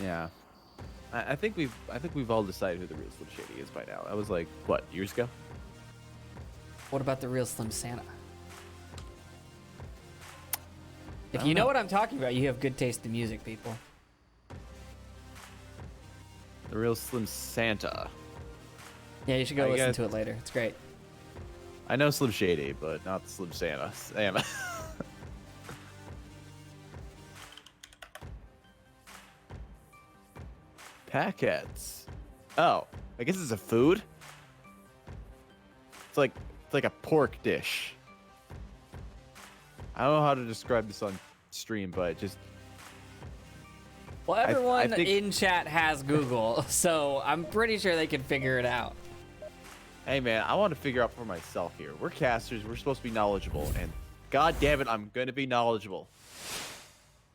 Yeah, I think we've all decided who the real Slim Shady is by now. That was like what, years ago? What about the real Slim Santa? If you know what I'm talking about, you have good taste in music, people. The real Slim Santa. Yeah, you should go listen to it later. It's great. I know Slim Shady, but not the Slim Santa. Santa. Paquettes. Oh, I guess it's a food. It's like a pork dish. I don't know how to describe this on stream, but just. Well, everyone in chat has Google, so I'm pretty sure they can figure it out. Hey man, I want to figure out for myself here. We're casters. We're supposed to be knowledgeable, and god damn it, I'm gonna be knowledgeable.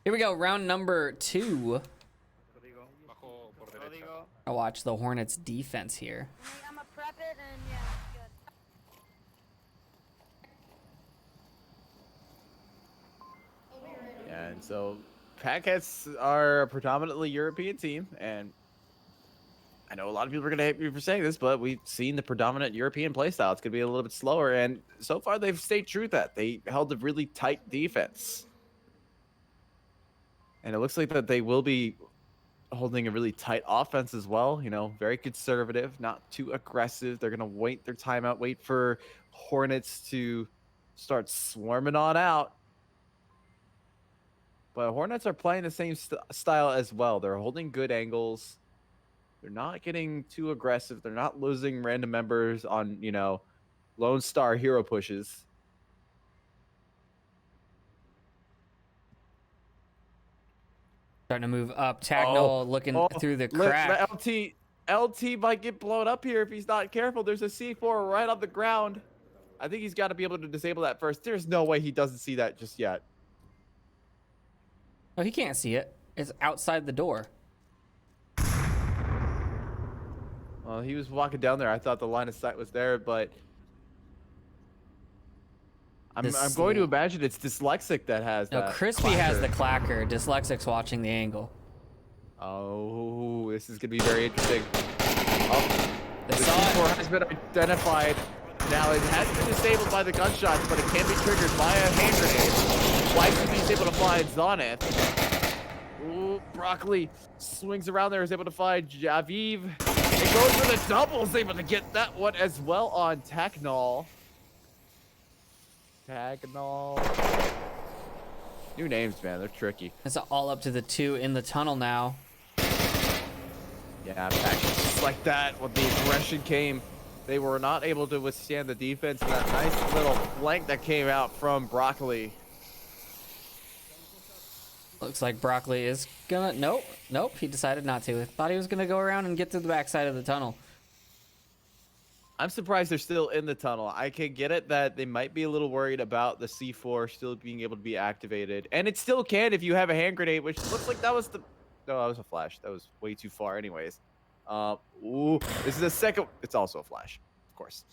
Here we go, round number 2. I watch the Hornets defense here. I'm gonna prep it and yeah, good. Yeah, and so Packets are a predominantly European team, and I know a lot of people are gonna hate me for saying this, but we've seen the predominant European playstyle. It's gonna be a little bit slower, and so far they've stayed true to that. They held a really tight defense. And it looks like that they will be holding a really tight offense as well. You know, very conservative, not too aggressive. They're going to wait their timeout, wait for Hornets to start swarming on out. But Hornets are playing the same style as well. They're holding good angles. They're not getting too aggressive. They're not losing random members on, you know, Lone Star hero pushes. Starting to move up. Tagnol looking through the crack. LT might get blown up here if he's not careful. There's a C4 right on the ground. I think he's got to be able to disable that first. There's no way he doesn't see that just yet. Oh, he can't see it. It's outside the door. Well, he was walking down there. I thought the line of sight was there, but I'm going to imagine it's Dyslexic that has no, that. Crispy has the clacker. Dyslexic's watching the angle. Oh, this is going to be very interesting. Oh, They the saw C4 it. has been identified. Now, it has been disabled by the gunshots, but it can be triggered by a hand grenade. Flight is able to find Zoneth. Ooh, Broccoli swings around there, is able to find Javiv. It goes for the doubles, able to get that one as well on Tagnol. New names, man. They're tricky. It's all up to the 2 in the tunnel now. Yeah, Packets just like that. When the aggression came, they were not able to withstand the defense and that nice little flank that came out from Broccoli. Looks like Broccoli is gonna... Nope. He decided not to. Thought he was gonna go around and get to the backside of the tunnel. I'm surprised they're still in the tunnel. I can get it that they might be a little worried about the C4 still being able to be activated. And it still can if you have a hand grenade, which looks like that was the... No, that was a flash. That was way too far anyways. Ooh, this is a second... It's also a flash, of course.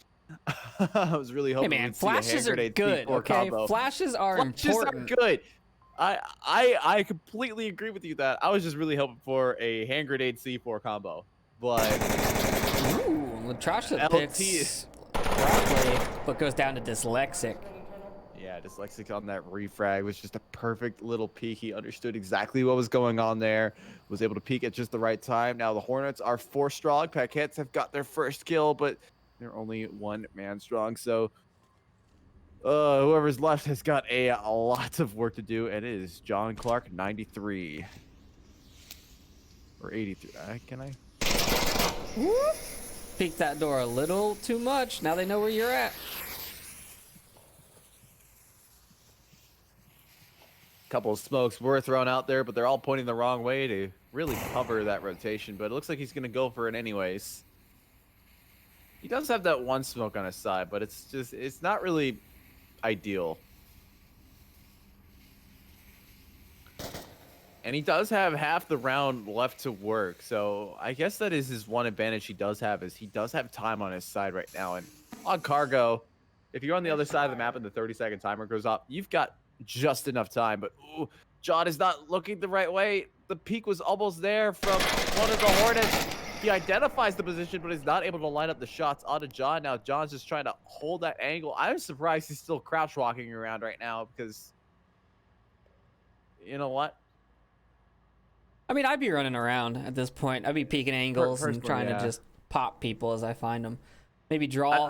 I was really hoping Hey man, we'd see a hand flashes are grenade good, C4 okay? combo. Flashes are Flashes important. are good. I completely agree with you that I was just really hoping for a hand grenade C4 combo. But... Ooh, Latrasha picks Broccoli, but goes down to Dyslexic. Yeah, Dyslexic on that refrag was just a perfect little peek. He understood exactly what was going on there, was able to peek at just the right time. Now the Hornets are 4 strong. Paquettes have got their first kill, but they're only 1 man strong. So whoever's left has got a lot of work to do, and it is John Clark, 93. Or 83. Can I? Peeked that door a little too much. Now they know where you're at. Couple of smokes were thrown out there, but they're all pointing the wrong way to really cover that rotation. But it looks like he's going to go for it anyways. He does have that 1 smoke on his side, but it's not really ideal. And he does have half the round left to work. So I guess that is his one advantage he does have, is he does have time on his side right now. And on Cargo, if you're on the other side of the map and the 30-second timer goes up, you've got just enough time. But ooh, John is not looking the right way. The peak was almost there from one of the Hornets. He identifies the position, but is not able to line up the shots onto John. Now John's just trying to hold that angle. I'm surprised he's still crouch walking around right now, because you know what? I mean, I'd be running around at this point. I'd be peeking angles and trying to just pop people as I find them. Maybe draw.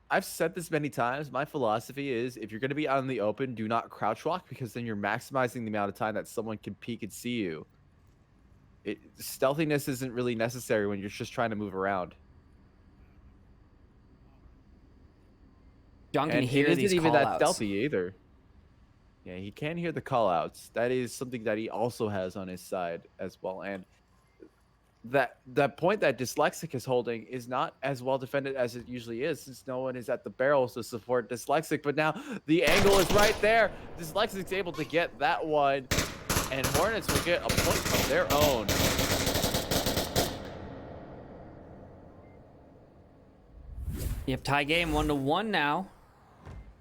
I've said this many times. My philosophy is, if you're going to be out in the open, do not crouch walk, because then you're maximizing the amount of time that someone can peek and see you. Stealthiness isn't really necessary when you're just trying to move around. John can And hear it these isn't even that call-outs. stealthy either. Yeah, he can hear the call-outs. That is something that he also has on his side as well. And that point that Dyslexic is holding is not as well defended as it usually is, since no one is at the barrels to support Dyslexic. But now the angle is right there. Dyslexic's able to get that one, and Hornets will get a point of their own. Yep, tie game 1-1 now.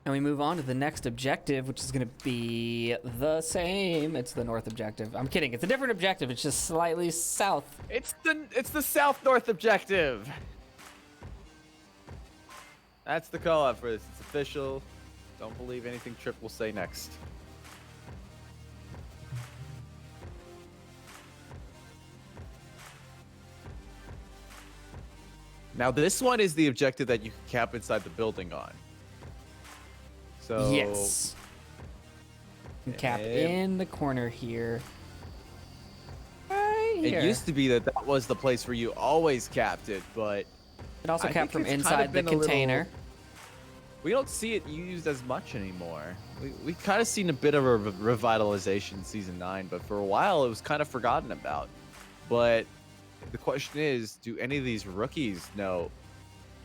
And we move on to the next objective, which is going to be the same. It's the north objective. I'm kidding. It's a different objective. It's just slightly south. It's the south-north objective. That's the call-out for this. It's official. Don't believe anything Trip will say next. Now, this one is the objective that you can cap inside the building on. So Yes. Cap in the corner here. Right here. it used to be that was the place where you always capped it, but It also I cap think from it's kind of inside the been a little- container. we don't see it used as much anymore. We kind of seen a bit of a revitalization in Season 9, but for a while it was kind of forgotten about. But the question is, do any of these rookies know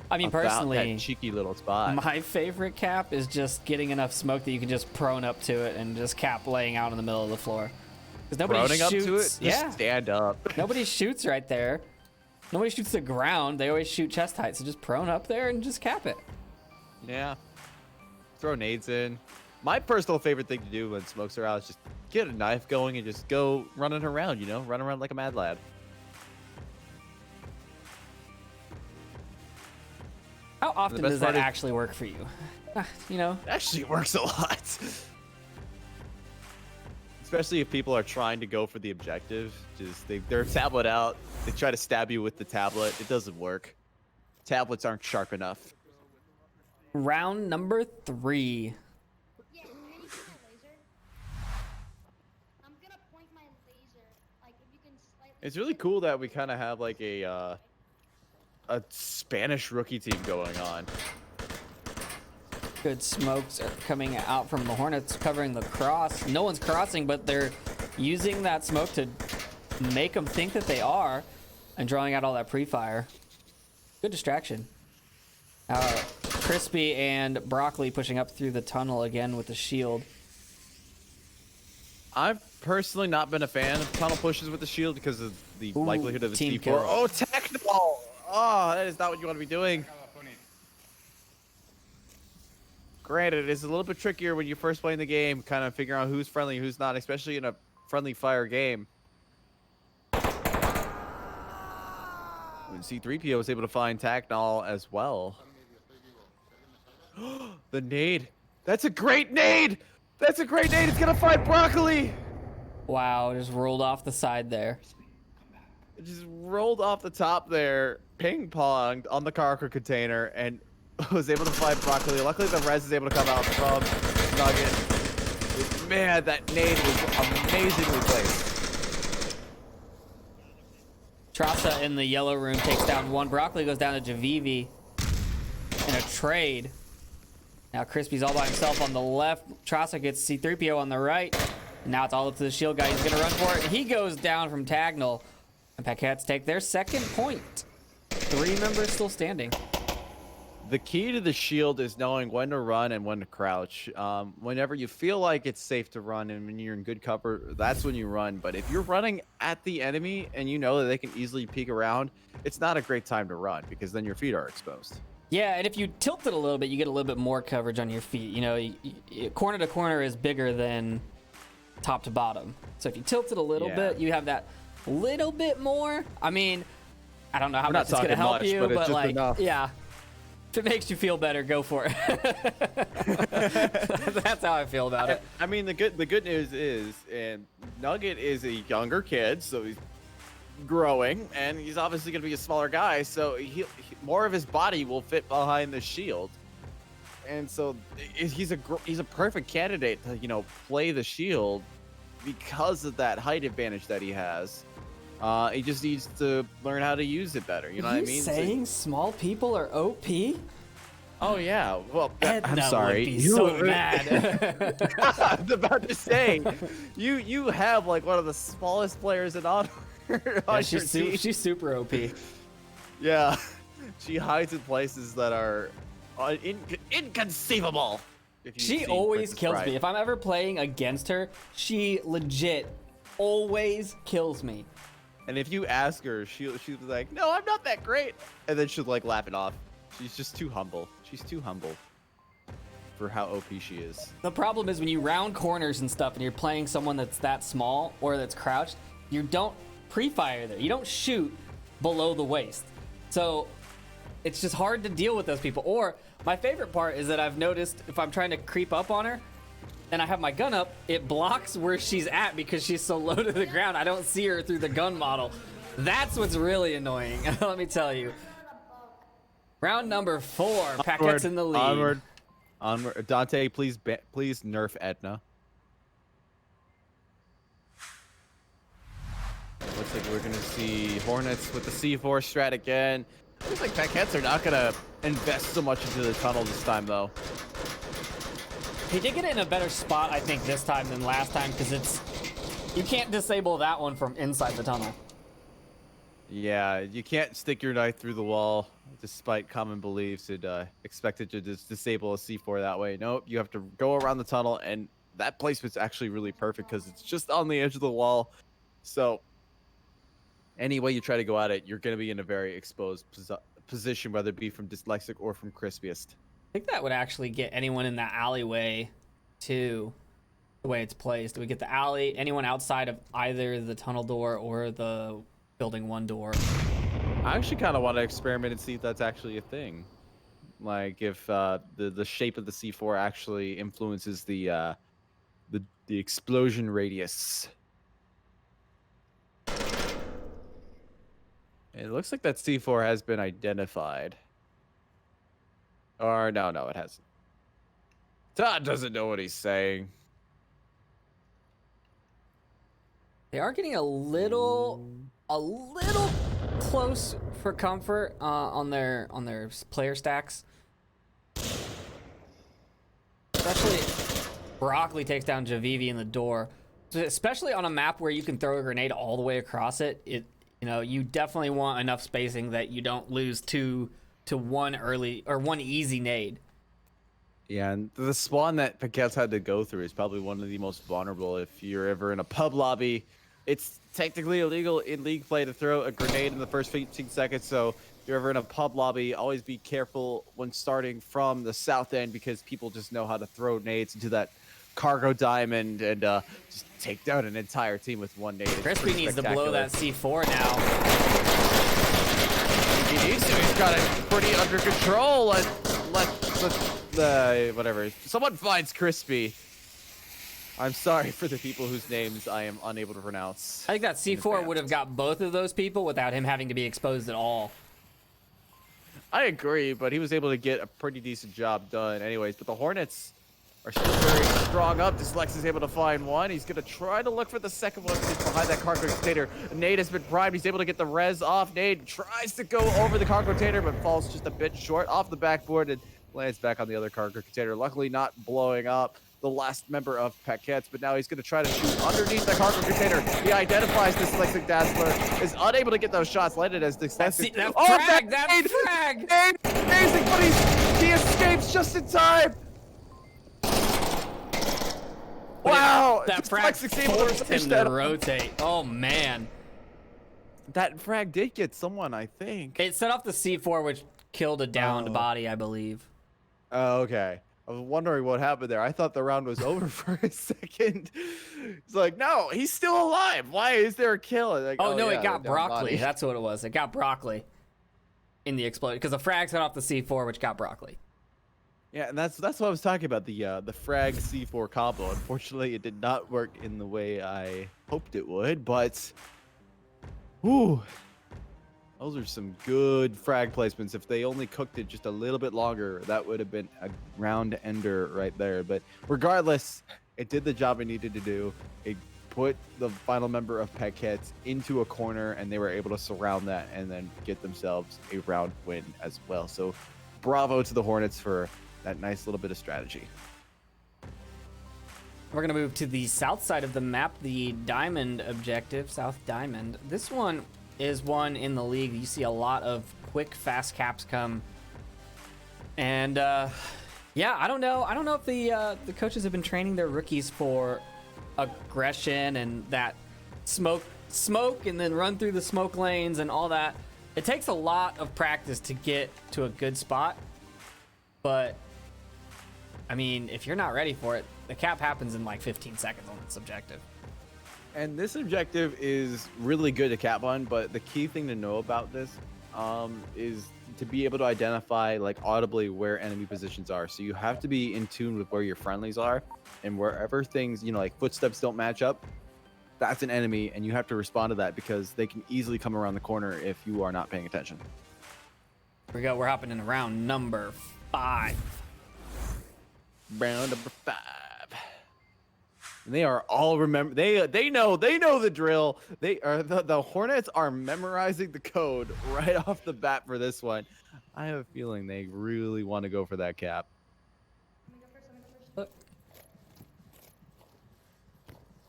I mean, about personally, that cheeky little spot? my favorite cap is just getting enough smoke that you can just prone up to it and just cap laying out in the middle of the floor. Because nobody Running up shoots. to it, just Yeah. stand up. Nobody shoots right there. Nobody shoots the ground. They always shoot chest height. So just prone up there and just cap it. Yeah. Throw nades in. My personal favorite thing to do when smokes are out is just get a knife going and just go running around, you know? Run around like a mad lad. How often best does that part is- actually work for you? You know? It actually works a lot. Especially if people are trying to go for the objective. Just their tablet out. They try to stab you with the tablet. It doesn't work. Tablets aren't sharp enough. Round number 3. Yeah, can you shoot a laser? I'm gonna point my laser. Like, if you can slightly. It's really cool that we kind of have like a Spanish rookie team going on. Good smokes are coming out from the Hornets covering the cross. No one's crossing, but they're using that smoke to make them think that they are and drawing out all that pre-fire. Good distraction. Crispy and Broccoli pushing up through the tunnel again with the shield. I've personally not been a fan of tunnel pushes with the shield because of the Ooh, likelihood of a team C4. kill. Oh, technical! Oh, that is not what you want to be doing. Granted, it is a little bit trickier when you first play in the game, kind of figuring out who's friendly, who's not, especially in a friendly fire game. When C3PO was able to find Tacnol as well. The nade. That's a great nade! That's a great nade! It's gonna find Broccoli! Wow, just rolled off the side there. It just rolled off the top there, ping-ponged on the cargo container, and was able to find Broccoli. Luckily, the res is able to come out from Nugget. Man, that nade was amazingly placed. Trasa in the yellow room takes down one. Broccoli goes down to Javivi in a trade. Now Crispy's all by himself on the left. Trasa gets C3PO on the right. And now it's all up to the shield guy. He's going to run for it. He goes down from Tagnell. And Paquettes take their second point. 3 members still standing. The key to the shield is knowing when to run and when to crouch. Whenever you feel like it's safe to run and when you're in good cover, that's when you run. But if you're running at the enemy and you know that they can easily peek around, it's not a great time to run because then your feet are exposed. Yeah, and if you tilt it a little bit, you get a little bit more coverage on your feet. You know, corner to corner is bigger than top to bottom. So if you tilt it a little Yeah. bit, you have that little bit more. I mean, I don't know how We're much not it's going to talking help much, you, but it's but just like, enough. yeah. If it makes you feel better, go for it. That's how I feel about it. I mean, the good news is, and Nugget is a younger kid, so he's growing, and he's obviously going to be a smaller guy, so more of his body will fit behind the shield, and so he's a perfect candidate to play the shield because of that height advantage that he has. He just needs to learn how to use it better. You know what I mean? Saying small people are OP? Oh yeah. Well, I'm Edna sorry. would be so mad. I was about to say, you have like one of the smallest players in Onward. on she's, your team. she's super OP. Yeah, she hides in places that are inconceivable. If you've She seen always Princess kills Bride. me. If I'm ever playing against her, she legit always kills me. And if you ask her, she'll be like, "No, I'm not that great," and then she'll like laugh it off. She's just too humble. She's too humble for how OP she is. The problem is when you round corners and stuff and you're playing someone that's that small or that's crouched, you don't pre-fire there. You don't shoot below the waist. So it's just hard to deal with those people. Or my favorite part is that I've noticed if I'm trying to creep up on her and I have my gun up, it blocks where she's at because she's so low to the ground. I don't see her through the gun model. That's what's really annoying. Let me tell you. Round number 4. Paquette's in the lead. Onward. Dante, please nerf Edna. Looks like we're gonna see Hornets with the C4 strat again. Looks like Paquettes are not gonna invest so much into the tunnel this time, though. He did get it in a better spot, I think, this time than last time, because you can't disable that one from inside the tunnel. Yeah, you can't stick your knife through the wall, despite common beliefs, and expect it to just disable a C4 that way. Nope, you have to go around the tunnel, and that placement's actually really perfect because it's just on the edge of the wall. So any way you try to go at it, you're going to be in a very exposed position, whether it be from Dyslexic or from Crispiest. I think that would actually get anyone in that alleyway to the way it's placed. We get the alley, anyone outside of either the tunnel door or the building 1 door. I actually kind of want to experiment and see if that's actually a thing. Like if the shape of the C4 actually influences the explosion radius. It looks like that C4 has been identified. Or no, it hasn't. Todd doesn't know what he's saying. They are getting a little close for comfort on their player stacks. Especially Broccoli takes down Javivi in the door. So especially on a map where you can throw a grenade all the way across it, you definitely want enough spacing that you don't lose 2 to 1 early or 1 easy nade. Yeah, and the spawn that Paquette's had to go through is probably one of the most vulnerable. If you're ever in a pub lobby, it's technically illegal in league play to throw a grenade in the first 15 seconds. So if you're ever in a pub lobby, always be careful when starting from the south end because people just know how to throw nades into that cargo diamond and just take down an entire team with 1 nade. Crispy needs to blow that C4 now. He needs to. He's got it pretty under control. Whatever. Someone finds Crispy. I'm sorry for the people whose names I am unable to pronounce. I think that C4 would have got both of those people without him having to be exposed at all. I agree, but he was able to get a pretty decent job done anyways. But the Hornets are still very strong up. Dyslex is able to find one. He's going to try to look for the second one behind that cargo container. Nade has been primed. He's able to get the res off. Nade tries to go over the cargo container, but falls just a bit short off the backboard and lands back on the other cargo container. Luckily not blowing up the last member of Paquette's, but now he's going to try to shoot underneath the cargo container. He identifies Dyslexic Dazzler, is unable to get those shots, landed as Dyslexic. That frag! Nade! Amazing, but he escapes just in time! Wow! That frag forced him to rotate. Oh, man. That frag did get someone, I think. It set off the C4, which killed a downed body, I believe. Oh, okay. I was wondering what happened there. I thought the round was over for a second. It's like, no, he's still alive. Why is there a kill? Like, no, yeah, it got Broccoli. body. That's what it was. It got Broccoli in the explosion because the frag set off the C4, which got Broccoli. Yeah, and that's what I was talking about, the frag C4 combo. Unfortunately, it did not work in the way I hoped it would, but whew, those are some good frag placements. If they only cooked it just a little bit longer, that would have been a round ender right there. But regardless, it did the job it needed to do. It put the final member of Paquette into a corner, and they were able to surround that and then get themselves a round win as well. So bravo to the Hornets for that nice little bit of strategy. We're gonna move to the south side of the map, the Diamond objective, South Diamond. This one is one in the league. You see a lot of quick, fast caps come. And yeah, I don't know. I don't know if the coaches have been training their rookies for aggression and that smoke, and then run through the smoke lanes and all that. It takes a lot of practice to get to a good spot, but I mean, if you're not ready for it, the cap happens in like 15 seconds on this objective. And this objective is really good to cap on, but the key thing to know about this is to be able to identify like audibly where enemy positions are. So you have to be in tune with where your friendlies are, and wherever things, you know, like footsteps don't match up, that's an enemy, and you have to respond to that because they can easily come around the corner if you are not paying attention. Here we go. We're hopping in round number 5. Round number 5. And they are all they know the drill. They are the Hornets are memorizing the code right off the bat for this one. I have a feeling they really want to go for that cap.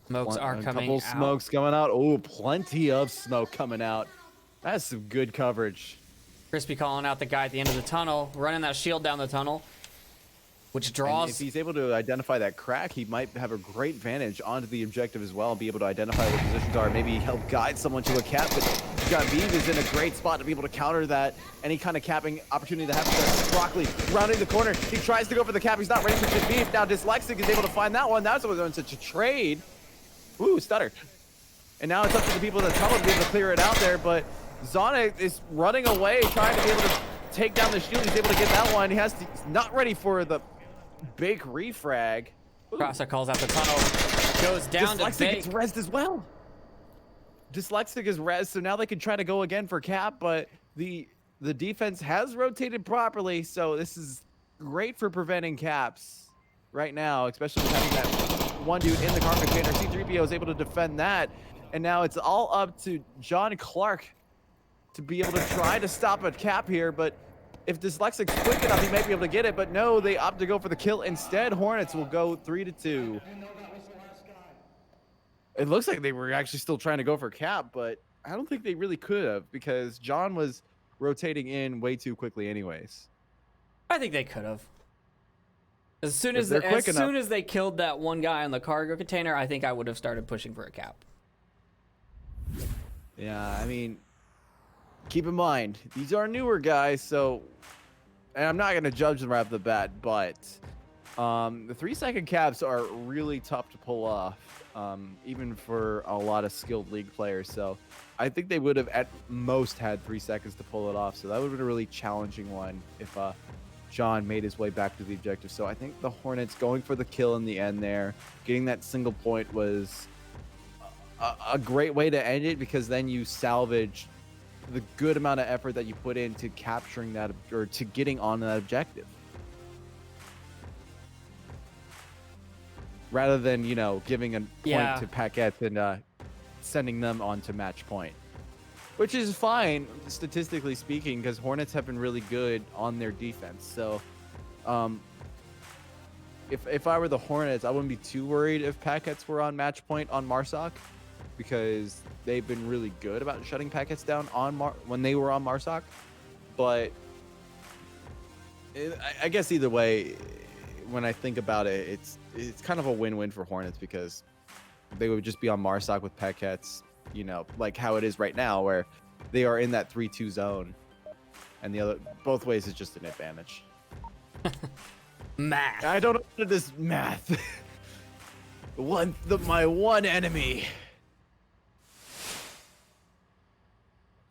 Smokes are coming couple out. smokes coming out. Oh, plenty of smoke coming out. That's some good coverage. Crispy calling out the guy at the end of the tunnel, running that shield down the tunnel, which And draws. if he's able to identify that crack, he might have a great advantage onto the objective as well, and be able to identify where positions are, maybe help guide someone to a cap. But Gaviv is in a great spot to be able to counter that, any kind of capping opportunity that happens. Broccoli rounding the corner. He tries to go for the cap. He's not ready for Gaviv. Now Dyslexic is able to find that one. That's what was on such a trade. Ooh, stutter. And now it's up to the people in the tunnel to be able to clear it out there, but Zonic is running away, trying to be able to take down the shield. He's able to get that one. He's not ready for the big refrag. Crosser calls out the tunnel, goes down Dyslexic to Bake. gets rezzed as well. Dyslexic is rezzed, so now they can try to go again for cap, but the defense has rotated properly, so this is great for preventing caps right now, especially with having that one dude in the car container. C3PO is able to defend that, and now it's all up to John Clark to be able to try to stop a cap here, but if Dyslexic's quick enough, he might be able to get it, but no, they opt to go for the kill instead. Hornets will go 3-2. It looks like they were actually still trying to go for cap, but I don't think they really could have because John was rotating in way too quickly anyways. I think they could have. As soon If as they're quick soon enough. as they killed that one guy on the cargo container, I think I would have started pushing for a cap. Yeah, I mean, keep in mind, these are newer guys, so, and I'm not going to judge them right off the bat, but the 3-second caps are really tough to pull off, even for a lot of skilled league players. So I think they would have at most had 3 seconds to pull it off. So that would have been a really challenging one if John made his way back to the objective. So I think the Hornets going for the kill in the end there, getting that single point was a great way to end it, because then you salvage the good amount of effort that you put into capturing that, or to getting on that objective, rather than, you know, giving a point to Paquette and sending them on to match point, which is fine statistically speaking, because Hornets have been really good on their defense. So if I were the Hornets, I wouldn't be too worried if Paquettes were on match point on Marsoc, because they've been really good about shutting Paquettes down on when they were on Marsoc. But I guess either way, when I think about it, it's kind of a win-win for Hornets, because they would just be on Marsoc with Paquettes, you know, like how it is right now, where they are in that 3-2 zone, and the other both ways is just an advantage. Math. I don't know this math. My one enemy.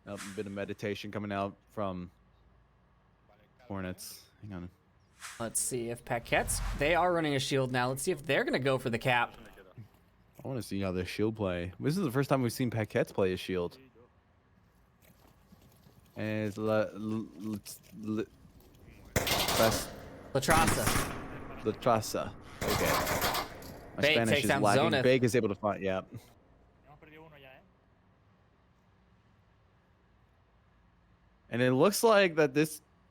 A bit of meditation coming out from Hornets. Hang on. Let's see if Paquettes, they are running a shield now. Let's see if they're going to go for the cap. I want to see how their shield play. This is the first time we've seen Paquettes play a shield. And it's Latrasa. Latrasa. Okay. My Bake Spanish takes is down lagging. Zoneth. Bake is able to find, yeah. And it looks like that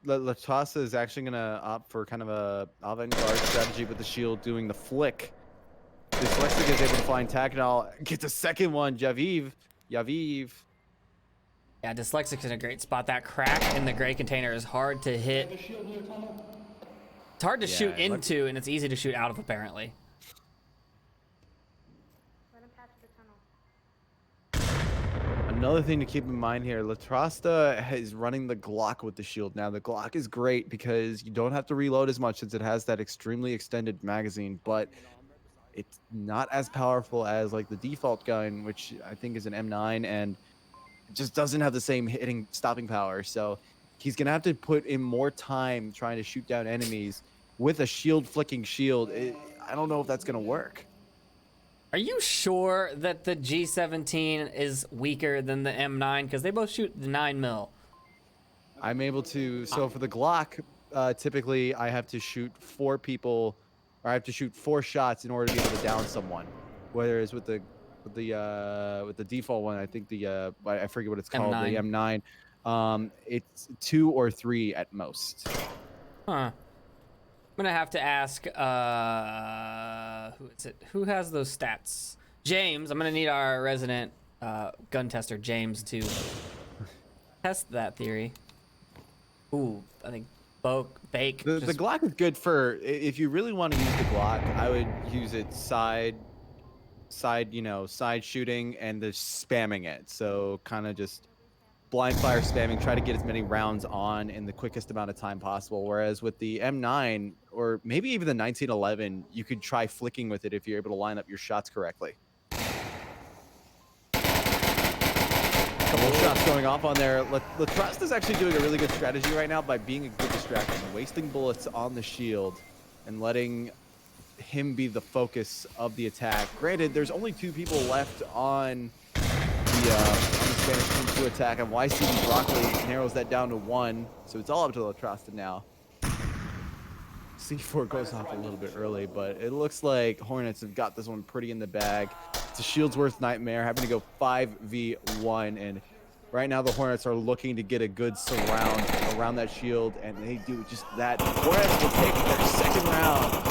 Latrasa is actually going to opt for kind of a avant-garde strategy with the shield, doing the flick Dyslexic is able to find Takenal. Gets a second one. Yaviv. Yeah, Dyslexic's in a great spot. That crack in the gray container is hard to hit. It's hard to shoot into, and it's easy to shoot out of, apparently. Let him pass the tunnel. Another thing to keep in mind here, Latrasta is running the Glock with the shield now. The Glock is great because you don't have to reload as much since it has that extremely extended magazine, but it's not as powerful as like the default gun, which I think is an M9, and it just doesn't have the same stopping power. So he's gonna have to put in more time trying to shoot down enemies with a flicking shield. I don't know if that's gonna work. Are you sure that the G17 is weaker than the M9? Because they both shoot the 9mm. I'm able to, so for the Glock, typically I have to shoot 4 people, or I have to shoot 4 shots in order to be able to down someone. Whereas with the default one, I think I forget what it's called, M9. the M9, it's 2 or 3 at most. Huh. I'm gonna have to ask, who is it? Who has those stats? James. I'm gonna need our resident gun tester, James, to test that theory. Ooh, I think Bake. The Glock is good for, if you really want to use the Glock, I would use it side shooting and just spamming it. So kind of just blind fire spamming, try to get as many rounds on in the quickest amount of time possible. Whereas with the M9 or maybe even the 1911, you could try flicking with it if you're able to line up your shots correctly. Couple of shots going off on there. Latrust is actually doing a really good strategy right now by being a good distraction, wasting bullets on the shield and letting him be the focus of the attack. Granted, there's only 2 people left on the Spanish team to attack, and YCB Broccoli narrows that down to 1, so it's all up to Latrasta now. C4 goes off a little bit early, but it looks like Hornets have got this one pretty in the bag. It's a Shieldsworth nightmare, having to go 5v1, and right now the Hornets are looking to get a good surround around that shield, and they do just that. Hornets will take their second round.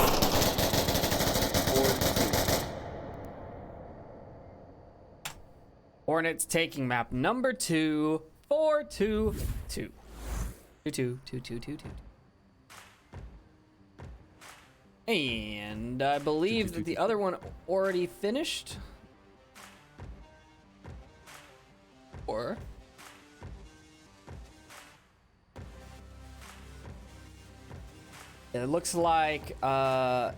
Hornets taking map number 2, 4-2-2. 2-2-2-2-2-2. And I believe that the other one already finished. Or it looks like Y-Run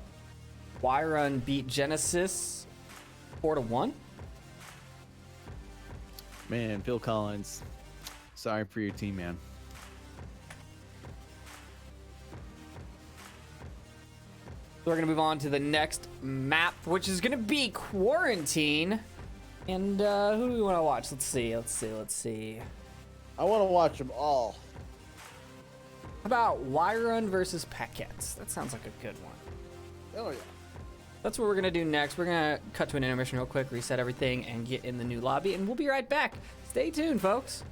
beat Genesis 4-1. Man, Phil Collins, sorry for your team, man. So we're gonna move on to the next map, which is gonna be Quarantine. And who do we want to watch? Let's see. I want to watch them all. How about Y-Run versus Paquettes? That sounds like a good one. Oh yeah. That's what we're gonna do next. We're gonna cut to an intermission real quick, reset everything, and get in the new lobby, and we'll be right back. Stay tuned, folks.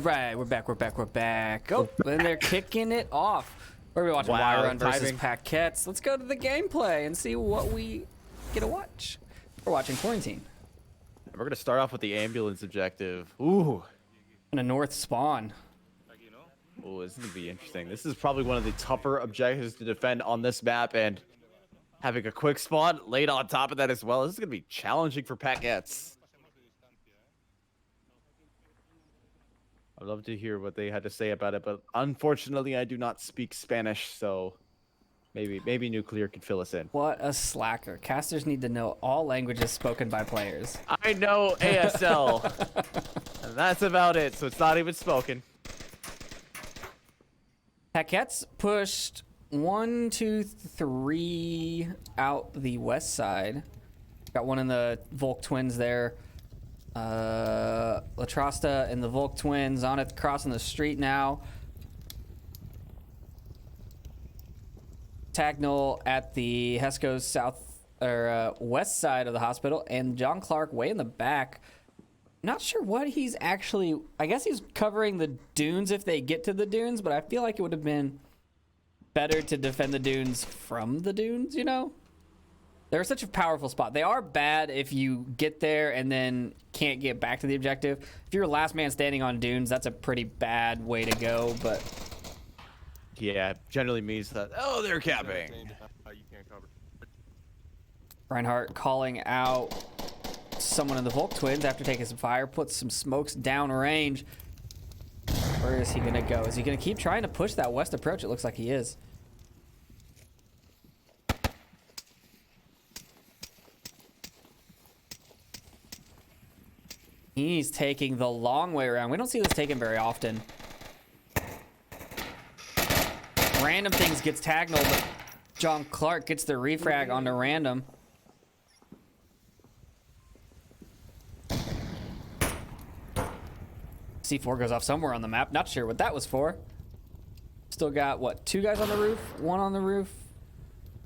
right, we're back. Oh, and they're kicking it off. We're watching Wow, Run versus timing. Paquettes. Let's go to the gameplay and see what we get to watch. We're watching Quarantine. We're going to start off with the ambulance objective. Ooh. And a north spawn. Oh, this is going to be interesting. This is probably one of the tougher objectives to defend on this map, and having a quick spawn laid on top of that as well. This is going to be challenging for Paquettes. I'd love to hear what they had to say about it, but unfortunately, I do not speak Spanish, so maybe Nuclear could fill us in. What a slacker. Casters need to know all languages spoken by players. I know ASL, and that's about it, so it's not even spoken. Paquettes pushed 1, 2, 3 out the west side. Got one in the Volk twins there. Latrosta and the Volk twins on it, crossing the street now. Tagnell at the Hesco's west side of the hospital, and John Clark way in the back. Not sure what he's actually. I guess he's covering the dunes if they get to the dunes, but I feel like it would have been better to defend the dunes from the dunes, you know? They're such a powerful spot. They are bad if you get there and then can't get back to the objective. If you're last man standing on dunes, that's a pretty bad way to go, but Yeah, generally means that, oh, they're capping. Reinhardt calling out someone in the Volk twins after taking some fire, puts some smokes down range. Where is he gonna go? Is he gonna keep trying to push that west approach? It looks like he is. He's taking the long way around. We don't see this taken very often. Random things gets Tagnell, but John Clark gets the refrag onto random. C4 goes off somewhere on the map. Not sure what that was for. Still got, what, 2 guys on the roof? 1 on the roof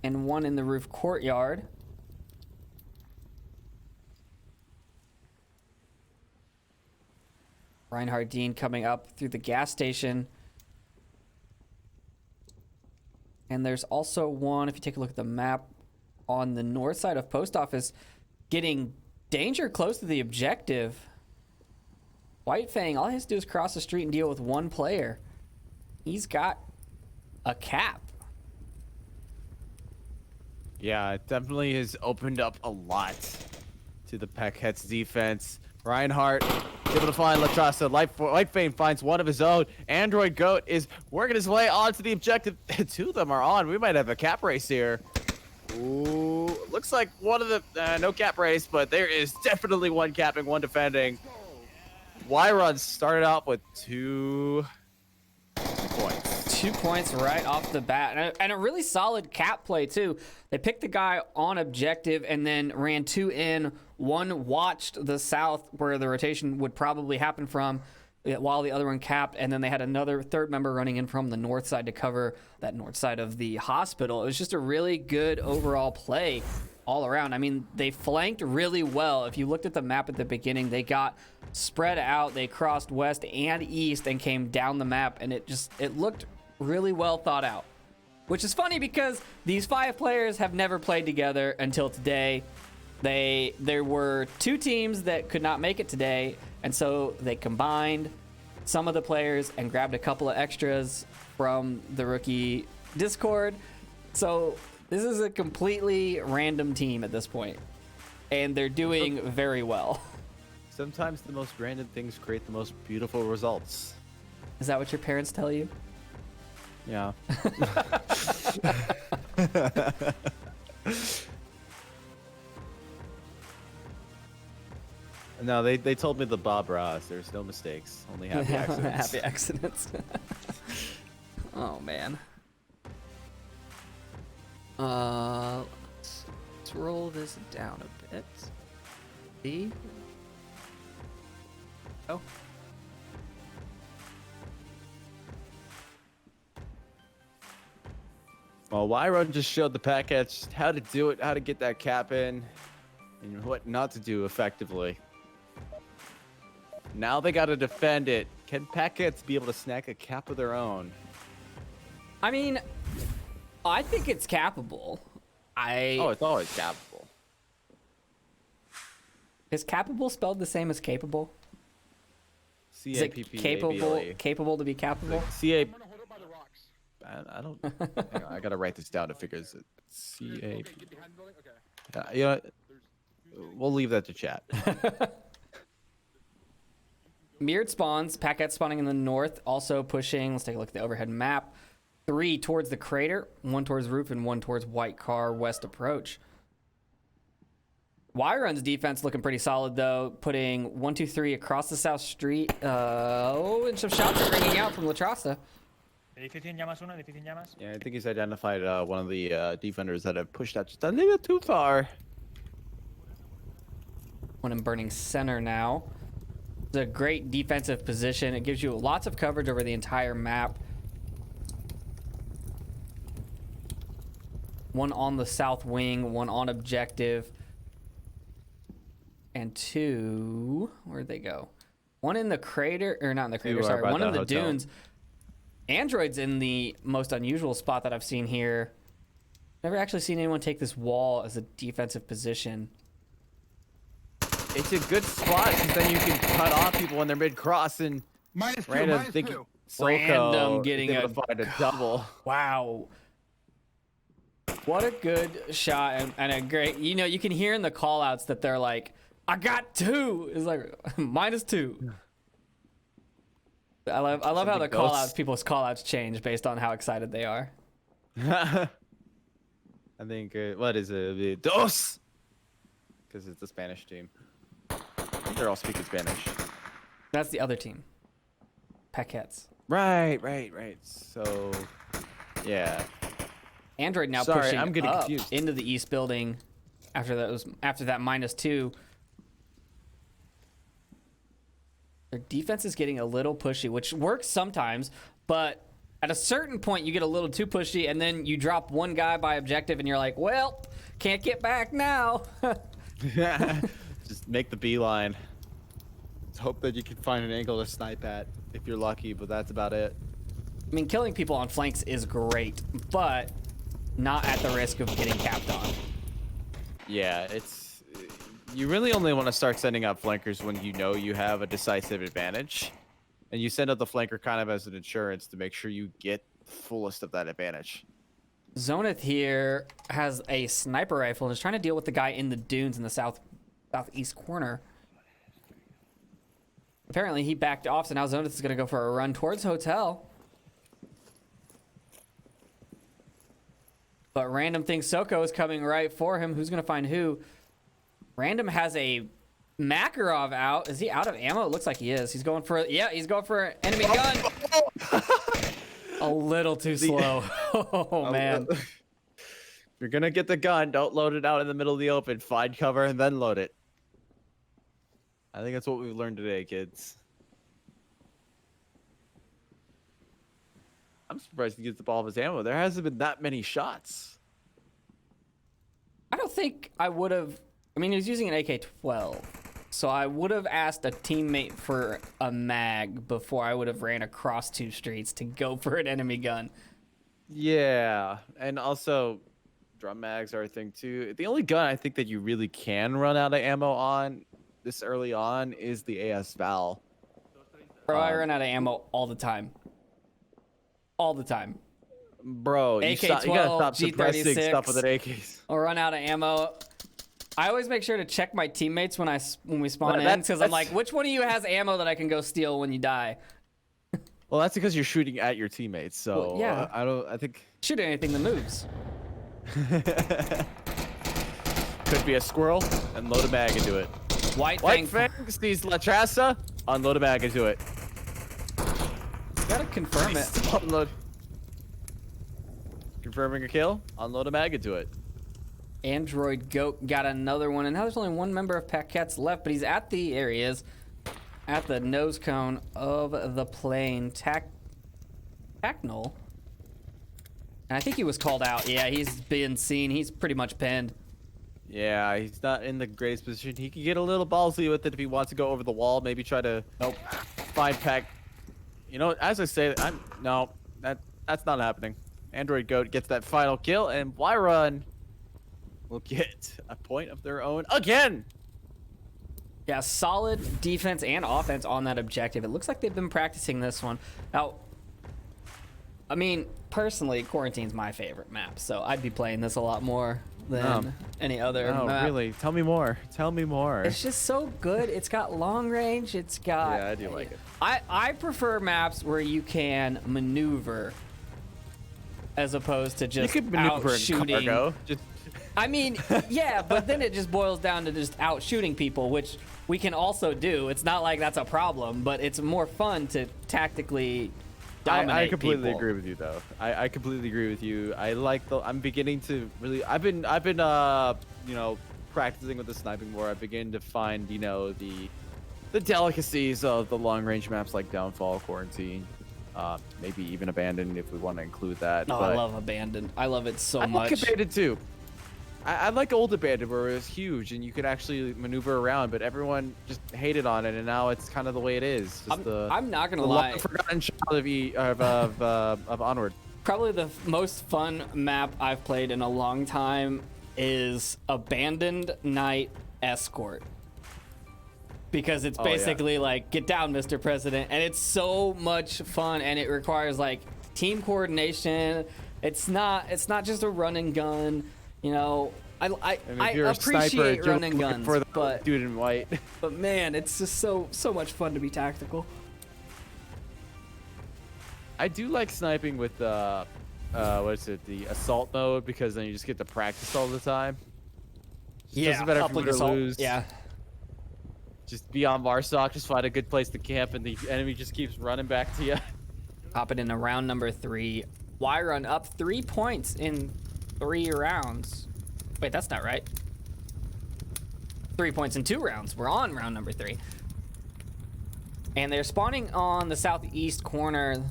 and 1 in the roof courtyard. Reinhardt Dean coming up through the gas station. And there's also one, if you take a look at the map, on the north side of Post Office, getting danger close to the objective. White Fang, all he has to do is cross the street and deal with 1 player. He's got a cap. Yeah, it definitely has opened up a lot to the Paquettes defense. Reinhardt able to find Latrasa. White Fang finds one of his own. Android Goat is working his way onto the objective. 2 of them are on. We might have a cap race here. Ooh, looks like one of the no cap race, but there is definitely 1 capping, 1 defending. Y-Run started out with 2 points. 2 points right off the bat. And a really solid cap play, too. They picked the guy on objective and then ran 2 in. 1 watched the south where the rotation would probably happen from while the other one capped. And then they had another 3rd member running in from the north side to cover that north side of the hospital. It was just a really good overall play all around. I mean, they flanked really well. If you looked at the map at the beginning, they got spread out. They crossed west and east and came down the map, and it looked really well thought out. Which is funny because these 5 players have never played together until today. There were 2 teams that could not make it today, and so they combined some of the players and grabbed a couple of extras from the rookie Discord. So this is a completely random team at this point, and they're doing very well. Sometimes the most random things create the most beautiful results. Is that what your parents tell you? Yeah. No, they told me the Bob Ross. There's no mistakes, only happy accidents. Happy accidents. Oh man. Let's roll this down a bit. See? Oh. Well, Y-Run just showed the Paquettes how to do it, how to get that cap in, and what not to do effectively. Now they got to defend it Can Packets be able to snack a cap of their own? I mean, I think it's capable. Oh, it's always capable. Is capable spelled the same as capable? Is it C-A-P-P-A-B-L-E. capable to be capable? C-A... I don't... Hang on, I gotta write this down to figure this. C-A... You know what? We'll leave that to chat. Mirrored spawns, Packet spawning in the north, also pushing. Let's take a look at the overhead map. 3 towards the crater, 1 towards roof, and 1 towards white car west approach. Y-Run's defense looking pretty solid though, putting 1, 2, 3 across the south street. And some shots are ringing out from La Traza. Yeah, I think he's identified one of the defenders that have pushed out just a little too far. One in burning center now. It's a great defensive position. It gives you lots of coverage over the entire map. One on the south wing, 1 on objective. And 2, where'd they go? 1 in the crater, or not in the crater, sorry, 1 in the dunes. Android's in the most unusual spot that I've seen here. Never actually seen anyone take this wall as a defensive position. It's a good spot because then you can cut off people when they're mid-cross and random thinking Random getting able to find a double. Wow. What a good shot and a great, you know, you can hear in the call-outs that they're like, I got 2. It's like, -2. I love how the call-outs, people's call-outs change based on how excited they are. I think, what is it? Dos! Because it's a Spanish team. I think they're all speaking Spanish. That's the other team. Paquettes. Right. So, yeah. Android now Sorry, pushing I'm getting up confused. into the east building after that -2. Their defense is getting a little pushy, which works sometimes, but at a certain point you get a little too pushy and then you drop 1 guy by objective and you're like, well, can't get back now. Just make the beeline. Let's hope that you can find an angle to snipe at if you're lucky, but that's about it. I mean, killing people on flanks is great, but not at the risk of getting capped on. Yeah, you really only want to start sending out flankers when you know you have a decisive advantage. And you send out the flanker kind of as an insurance to make sure you get the fullest of that advantage. Zoneth here has a sniper rifle and is trying to deal with the guy in the dunes in the southeast corner. Apparently he backed off, so now Zoneth is going to go for a run towards hotel. But Random thinks Soko is coming right for him. Who's going to find who? Random has a Makarov out. Is he out of ammo? It looks like he is. He's going for, he's going for an enemy gun. A little too slow. Oh, man. If you're going to get the gun, don't load it out in the middle of the open. Find cover and then load it. I think that's what we've learned today, kids. I'm surprised he gets all of his ammo. There hasn't been that many shots. I don't think I would have. I mean, he was using an AK-12, so I would have asked a teammate for a mag before I would have ran across 2 streets to go for an enemy gun. Yeah, and also drum mags are a thing too. The only gun I think that you really can run out of ammo on this early on is the AS Val. Bro, I run out of ammo all the time. All the time. Bro, you gotta stop suppressing G36. stuff with an AKs. I'll run out of ammo. I always make sure to check my teammates when we spawn in, because I'm like, which one of you has ammo that I can go steal when you die? Well, that's because you're shooting at your teammates. So Well, yeah. I think Shoot at anything that moves. could be a squirrel and load a mag into it. White White Fang. Fang sees La Traza, unload a mag into it. Gotta confirm it. Unload. Confirming a kill, unload a mag into it. Android Goat got another one, and now there's only 1 member of Paquettes left, but he's at the areas, at the nose cone of the plane. Tacknell. And I think he was called out. Yeah, he's been seen. He's pretty much pinned. Yeah, he's not in the greatest position. He can get a little ballsy with it if he wants to go over the wall. Maybe try to find Pack You know, as I say, that's not happening. Android Goat gets that final kill, and Y-Run will get a point of their own again. Yeah, solid defense and offense on that objective. It looks like they've been practicing this one. Now, I mean, personally, Quarantine's my favorite map, so I'd be playing this a lot more than any other map. Really? Tell me more. Tell me more. It's just so good. It's got long range. It's got... Yeah, I do like it. I prefer maps where you can maneuver as opposed to just You could maneuver out shooting. in cargo. Just I mean, yeah, but then it just boils down to just out shooting people, which we can also do. It's not like that's a problem, but it's more fun to tactically dominate I completely people. agree with you, though. I completely agree with you. I like the. I'm beginning to really. I've been you know, practicing with the sniping more. I begin to find, you know, the delicacies of the long range maps like Downfall, Quarantine, maybe even Abandoned if we want to include that. Oh, but I love Abandoned. I love it so I much. like Abandoned too. I like old Abandoned where it was huge and you could actually maneuver around, but everyone just hated on it, and now it's kind of the way it is. Just I'm not gonna the lie. forgotten child of Onward. Probably the most fun map I've played in a long time is Abandoned Night Escort. Because it's basically like, get down, Mr. President, and it's so much fun, and it requires like team coordination. It's not just a run and gun, you know. I appreciate run and guns, for the but dude in white. but man, it's just so much fun to be tactical. I do like sniping with what is it, the assault mode, because then you just get to practice all the time. Doesn't matter if you win or lose. Yeah. Just be on Varsock, just find a good place to camp, and the enemy just keeps running back to you. Hopping into round number 3. Y-Run up 3 points in 3 rounds. Wait, that's not right. 3 points in 2 rounds. We're on round number 3. And they're spawning on the southeast corner.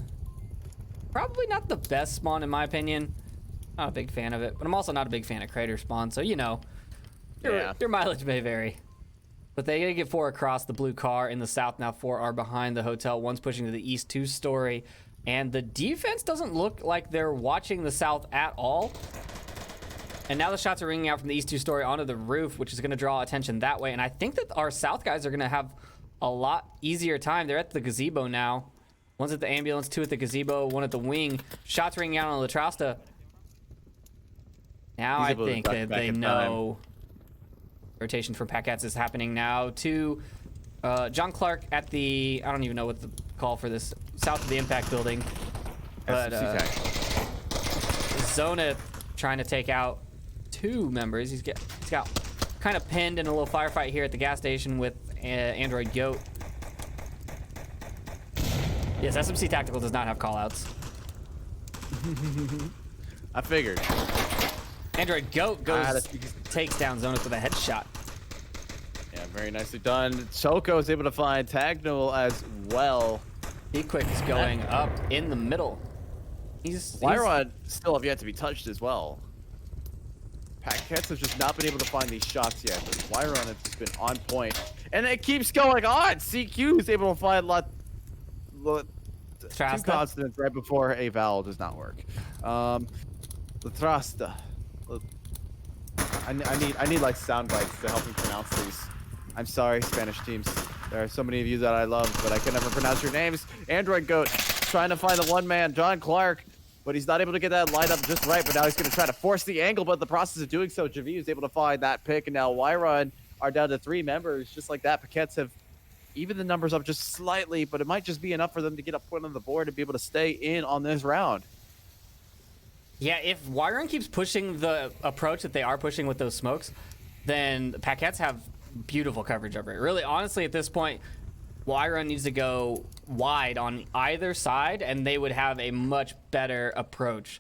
Probably not the best spawn in my opinion. Not a big fan of it, but I'm also not a big fan of crater spawn, so you know, your mileage may vary. But they gotta get 4 across the blue car in the south. Now 4 are behind the hotel. One's pushing to the east 2-story. And the defense doesn't look like they're watching the south at all. And now the shots are ringing out from the east 2-story onto the roof, which is gonna draw attention that way. And I think that our south guys are gonna have a lot easier time. They're at the gazebo now. One's at the ambulance, 2 at the gazebo, 1 at the wing. Shots ringing out on Latrasta. Now I think that they know. Rotation from Packets is happening now to John Clark at the, I don't even know what the call for this, south of the impact building. But Zona trying to take out 2 members. He's got kind of pinned in a little firefight here at the gas station with Android Goat. Yes, SMC Tactical does not have callouts. I figured. Android Goat takes down Zonus with a headshot. Yeah, very nicely done. Choco is able to find Tagnol as well. Quick's going up in the middle. Lyrod still have yet to be touched as well. Packets have just not been able to find these shots yet, but Lyron has just been on point. And it keeps going on! CQ is able to find two consonants right before a vowel does not work. Latrasta. I need like sound bites to help me pronounce these. I'm sorry, Spanish teams. There are so many of you that I love, but I can never pronounce your names. Android Goat trying to find the one man, John Clark, but he's not able to get that lined up just right. But now he's going to try to force the angle, but in the process of doing so, Javi is able to find that pick, and now Y-Run are down to 3 members. Just like that, Paquettes have even the numbers up just slightly, but it might just be enough for them to get a point on the board and be able to stay in on this round. Yeah, if Y-Run keeps pushing the approach that they are pushing with those smokes, then the Paquettes have beautiful coverage over it. Really, honestly, at this point, Y-Run needs to go wide on either side, and they would have a much better approach.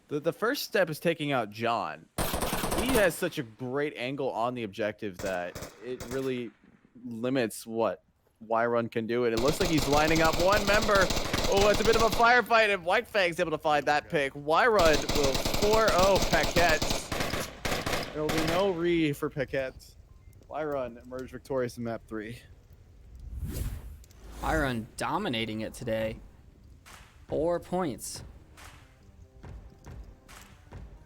The first step is taking out John. He has such a great angle on the objective that it really limits what Y-Run can do. And it looks like he's lining up one member. Oh, it's a bit of a firefight, and White Fang's able to find that pick. Y-Run will 4-0 Paquettes. There will be no re for Paquettes. Y-Run emerged victorious in map 3. Iron dominating it today. 4 points.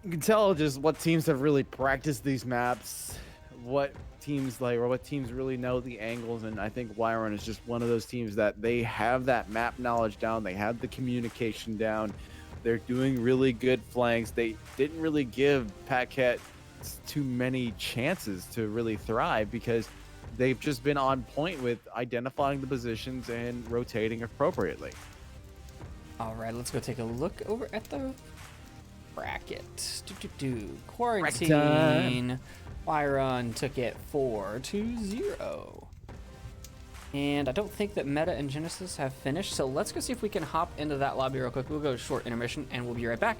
You can tell just what teams have really practiced these maps, what teams like, or what teams really know the angles. And I think Wyron is just one of those teams that they have that map knowledge down. They have the communication down. They're doing really good flanks. They didn't really give Paquette too many chances to really thrive because they've just been on point with identifying the positions and rotating appropriately. All right, let's go take a look over at the bracket. Quarantine. Byron took it 4-0. And I don't think that Meta and Genesis have finished, so let's go see if we can hop into that lobby real quick. We'll go to short intermission, and we'll be right back.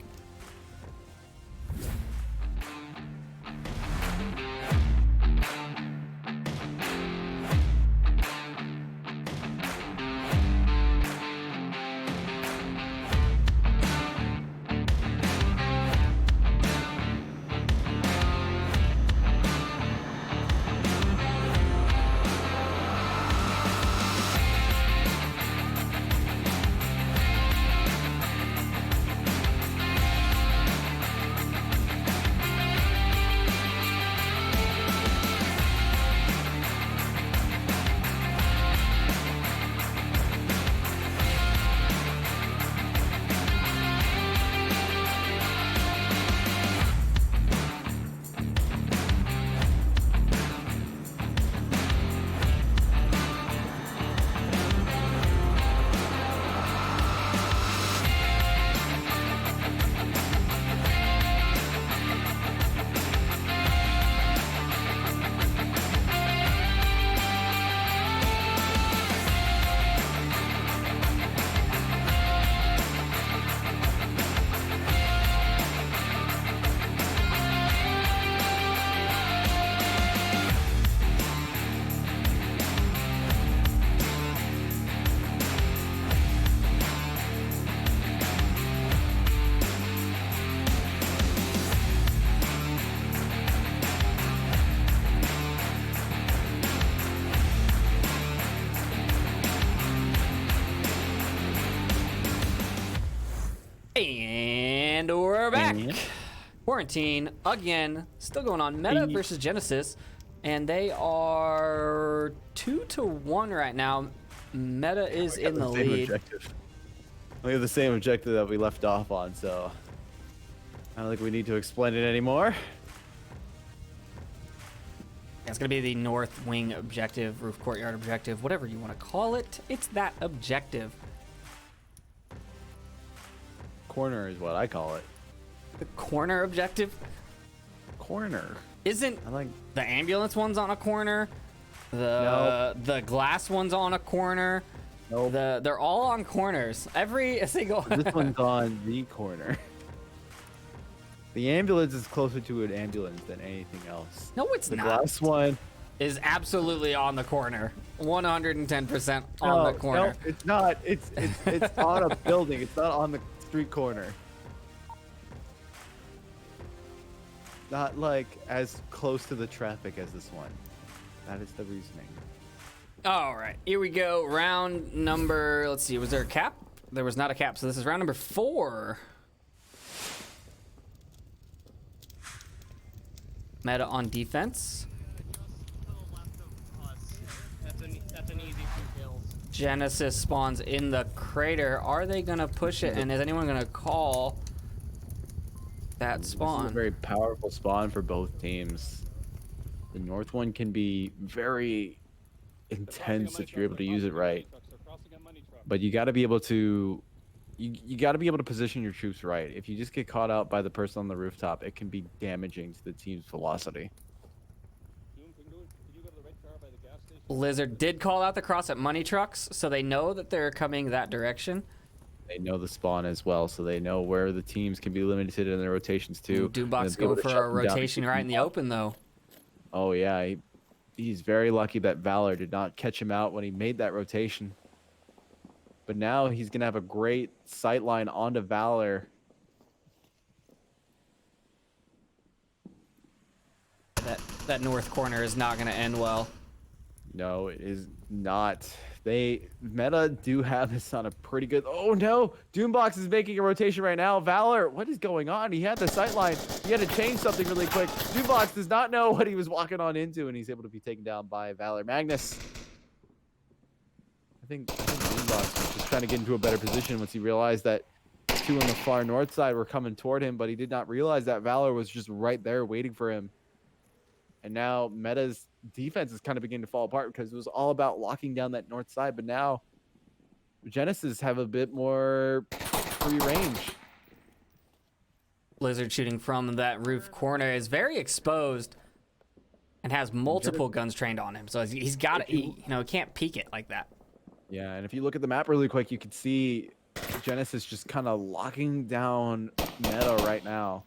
And we're back. Quarantine again, still going on. Meta versus Genesis, and they are 2-1 right now. Meta is in the lead. We have the same objective that we left off on, so I don't think we need to explain it anymore. Yeah, it's gonna be the North Wing objective, Roof Courtyard objective, whatever you want to call it. It's that objective. Corner is what I call it. The corner objective? Corner. Isn't I like the ambulance one's on a corner? The glass one's on a corner. Nope. They're all on corners. Every single. This one's on the corner. The ambulance is closer to an ambulance than anything else. No, it's the not. The glass one is absolutely on the corner. 110% on the corner. No, it's not. It's on a building. It's not on the street corner. Not like as close to the traffic as this one. That is the reasoning. All right, here we go. Round number, let's see, was there a cap? There was not a cap, so this is round number 4. Meta on defense. That's an easy 2 kills. Genesis spawns in the crater. Are they gonna push it, and is anyone gonna call that spawn? This is a very powerful spawn for both teams. The north one can be very intense if you're able to use it right, but you got to be able to you got to be able to position your troops right. If you just get caught out by the person on the rooftop, it can be damaging to the team's velocity. Lizard did call out the cross at money trucks, so they know that they're coming that direction. They know the spawn as well, so they know where the teams can be limited in their rotations too. Dubok's going for a rotation right in the open though. Oh yeah, he's very lucky that Valor did not catch him out when he made that rotation. But now he's going to have a great sight line onto Valor. That north corner is not going to end well. No, it is not. Meta do have this on a pretty good. Oh no, Doombox is making a rotation right now. Valor, what is going on? He had the sight line. He had to change something really quick. Doombox does not know what he was walking on into, and he's able to be taken down by Valor. Magnus, I think Doombox was just trying to get into a better position once he realized that two on the far north side were coming toward him, but he did not realize that Valor was just right there waiting for him. And now Meta's defense is kind of beginning to fall apart because it was all about locking down that north side. But now Genesis have a bit more free range. Blizzard shooting from that roof corner is very exposed and has multiple guns trained on him. So he's got it. He can't peek it like that. Yeah, and if you look at the map really quick, you can see Genesis just kind of locking down Meta right now.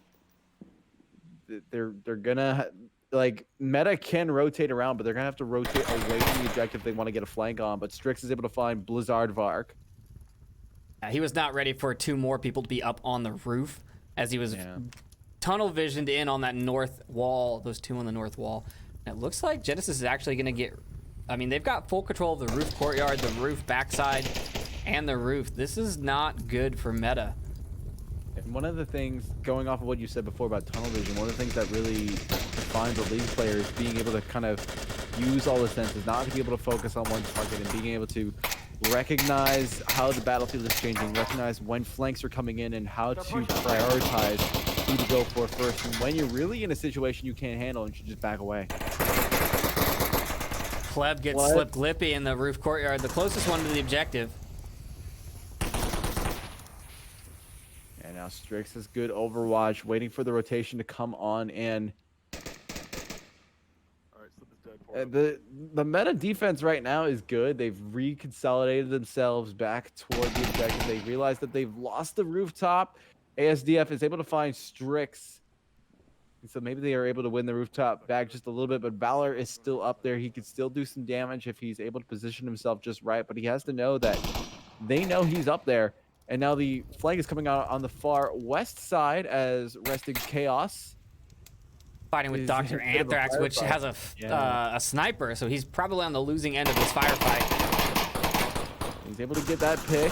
They're gonna like Meta can rotate around, but they're gonna have to rotate away from the objective if they want to get a flank on. But Strix is able to find Blizzard Vark. He was not ready for two more people to be up on the roof as he was tunnel visioned in on that north wall. Those two on the north wall. And it looks like Genesis is actually gonna get. I mean, they've got full control of the roof courtyard, the roof backside, and the roof. This is not good for Meta. And one of the things, going off of what you said before about tunnel vision, one of the things that really defines a league player is being able to kind of use all the senses, not to be able to focus on one target, and being able to recognize how the battlefield is changing, recognize when flanks are coming in, and how to prioritize who to go for first. And when you're really in a situation you can't handle, you should just back away. Pleb gets slipped lippy in the roof courtyard, the closest one to the objective. And now Strix is good overwatch, waiting for the rotation to come on in. The Meta defense right now is good. They've reconsolidated themselves back toward the objective. They realize that they've lost the rooftop. ASDF is able to find Strix. And so maybe they are able to win the rooftop back just a little bit, but Valor is still up there. He could still do some damage if he's able to position himself just right, but he has to know that they know he's up there. And now the flank is coming out on the far west side as Rested Chaos Fighting with Dr. Anthrax, which has a sniper, so he's probably on the losing end of this firefight. He's able to get that pick.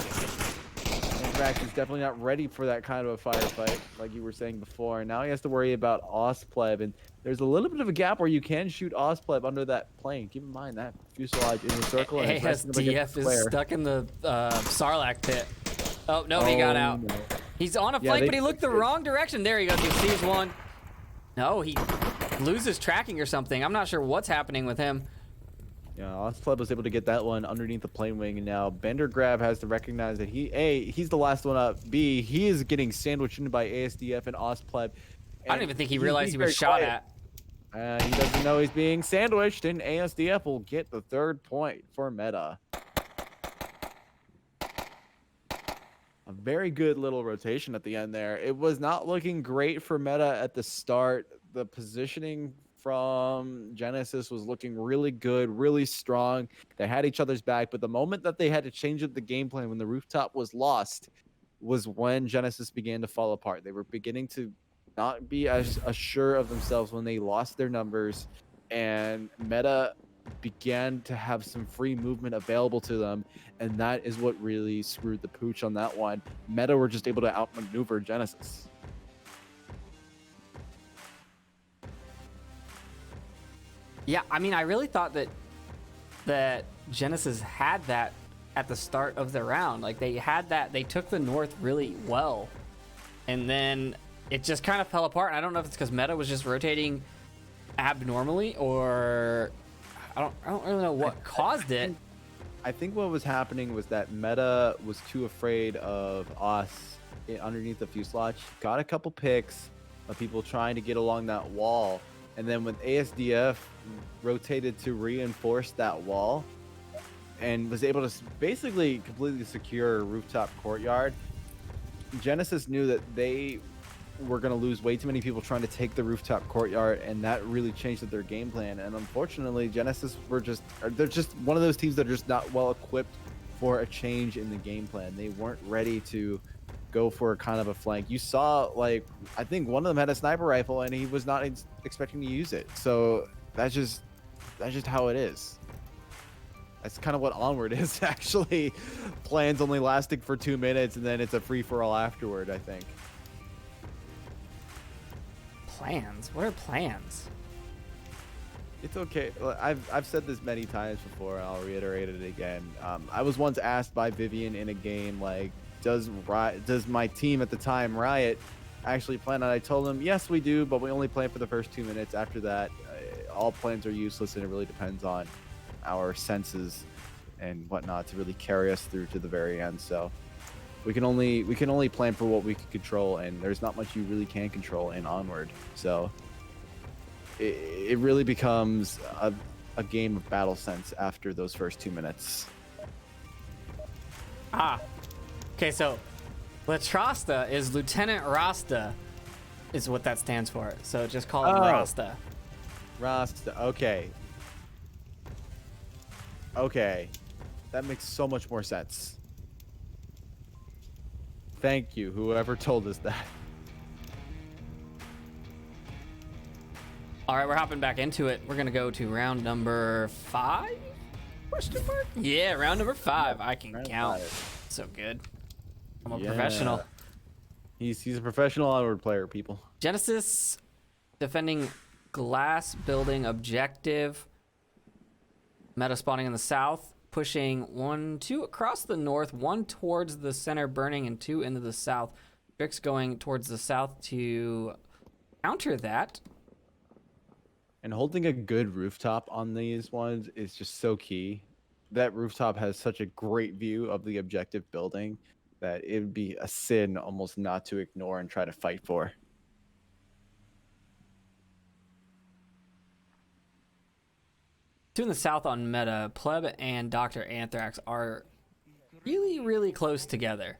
Anthrax is definitely not ready for that kind of a firefight, like you were saying before. And now he has to worry about Ospleb, and there's a little bit of a gap where you can shoot Ospleb under that plane. Keep in mind that fuselage in the circle. ASDF is stuck in the Sarlacc pit. Oh, no, he got out. No. He's on a flank, but he looked the wrong direction. There he goes. He sees one. No, he loses tracking or something. I'm not sure what's happening with him. Yeah, Ospleb was able to get that one underneath the plane wing, and now Bender Grab has to recognize that he's the last one up. B, he is getting sandwiched in by ASDF and Ospleb. I don't even think he realized he was shot at. He doesn't know he's being sandwiched, and ASDF will get the third point for Meta. A very good little rotation at the end there. It was not looking great for Meta at the start. The positioning from Genesis was looking really good, really strong. They had each other's back, but the moment that they had to change up the game plan when the rooftop was lost was when Genesis began to fall apart. They were beginning to not be as sure of themselves when they lost their numbers, and Meta began to have some free movement available to them, and that is what really screwed the pooch on that one. Meta were just able to outmaneuver Genesis. Yeah, I mean, I really thought that Genesis had that at the start of the round. Like, they had that, they took the north really well, and then it just kind of fell apart. I don't know if it's because Meta was just rotating abnormally, or I don't really know what caused it. I think what was happening was that Meta was too afraid of us underneath the fuselage. Got a couple picks of people trying to get along that wall, and then when ASDF rotated to reinforce that wall and was able to basically completely secure a rooftop courtyard, Genesis knew that they were going to lose way too many people trying to take the rooftop courtyard, and that really changed their game plan. And unfortunately, Genesis they're just one of those teams that are just not well equipped for a change in the game plan. They weren't ready to go for a kind of a flank. You saw, like, I think one of them had a sniper rifle and he was not expecting to use it. So that's just how it is. That's kind of what Onward is, actually. Plans only lasting for 2 minutes, and then it's a free-for-all afterward, I think. Plans? What are plans? It's okay. I've said this many times before, and I'll reiterate it again. I was once asked by Vivian in a game, like, does my team at the time, Riot, actually plan on it? I told them, yes, we do, but we only plan for the first 2 minutes. After that, all plans are useless, and it really depends on our senses and whatnot to really carry us through to the very end. So we can only plan for what we can control, and there's not much you really can control in Onward. So it really becomes a game of battle sense after those first 2 minutes. Okay, so Latrosta is Lieutenant Rasta, is what that stands for. So just call him Rasta. Rasta, okay. Okay, that makes so much more sense. Thank you, whoever told us that. All right, we're hopping back into it. We're gonna go to round number 5? Question mark? Yeah, round number 5. I can Round count. 5. So good. I'm a Yeah. professional. He's a professional Onward player, people. Genesis defending glass building objective. Meta spawning in the south, pushing 1, 2 across the north, 1 towards the center, burning, and 2 into the south. Drix going towards the south to counter that. And holding a good rooftop on these ones is just so key. That rooftop has such a great view of the objective building that it would be a sin almost not to ignore and try to fight for. Two in the south on meta, Pleb and Dr. Anthrax are really, really close together.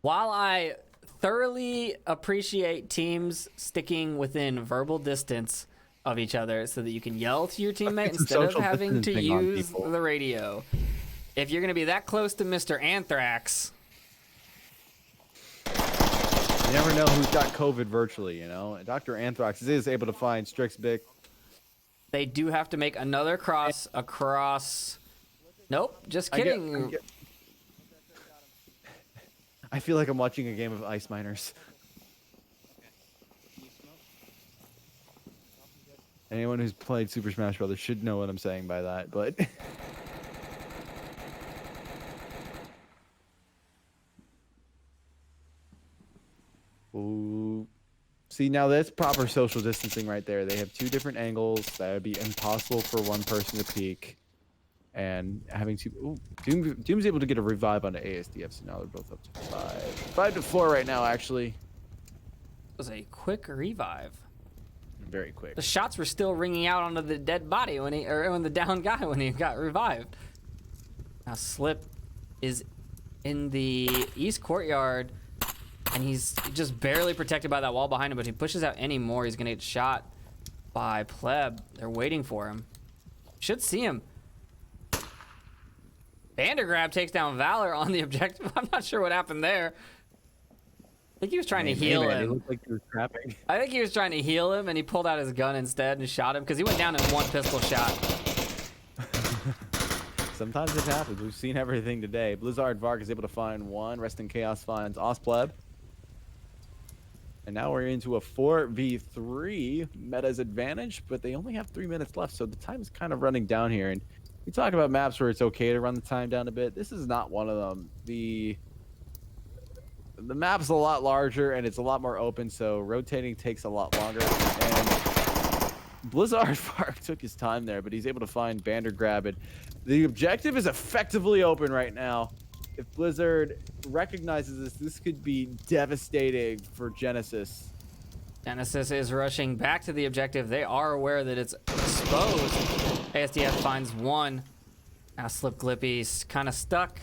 While I thoroughly appreciate teams sticking within verbal distance of each other so that you can yell to your teammate It's a instead of social having to distancing on use people. the radio. If you're going to be that close to Mr. Anthrax, You never know who's got COVID virtually, you know? And Dr. Anthrax is able to find Strixbic. they do have to make another cross across. Nope, just kidding. I feel like I'm watching a game of Ice Miners. Anyone who's played Super Smash Brothers should know what I'm saying by that, but ooh. See, now that's proper social distancing right there. They have 2 different angles. That would be impossible for one person to peek. And having to... Ooh, Doom's able to get a revive onto ASDF, so now they're both up to 5. 5 to 4 right now, actually. It was a quick revive. Very quick. The shots were still ringing out onto the dead body when on the down guy when he got revived. Now Slip is in the east courtyard, and he's just barely protected by that wall behind him, but if he pushes out any more, he's gonna get shot by Pleb. They're waiting for him. Should see him. Vandergrab takes down Valor on the objective. I'm not sure what happened there. I think he was trying to heal He him. looked like he was trapping. I think he was trying to heal him, and he pulled out his gun instead and shot him because he went down in 1 pistol shot. Sometimes it happens. We've seen everything today. Blizzard Varg is able to find 1. Rest in Chaos finds Ospleb. And now we're into a 4v3 meta's advantage, but they only have 3 minutes left, so the time is kind of running down here. And we talk about maps where it's okay to run the time down a bit. This is not one of them. The map's a lot larger and it's a lot more open, so rotating takes a lot longer. And Blizzard Varg took his time there, but he's able to find Vandergrab. And the objective is effectively open right now. If Blizzard recognizes this could be devastating for Genesis. Genesis is rushing back to the objective. They are aware that it's exposed. ASDF finds 1. Now Slip Glippy's kind of stuck.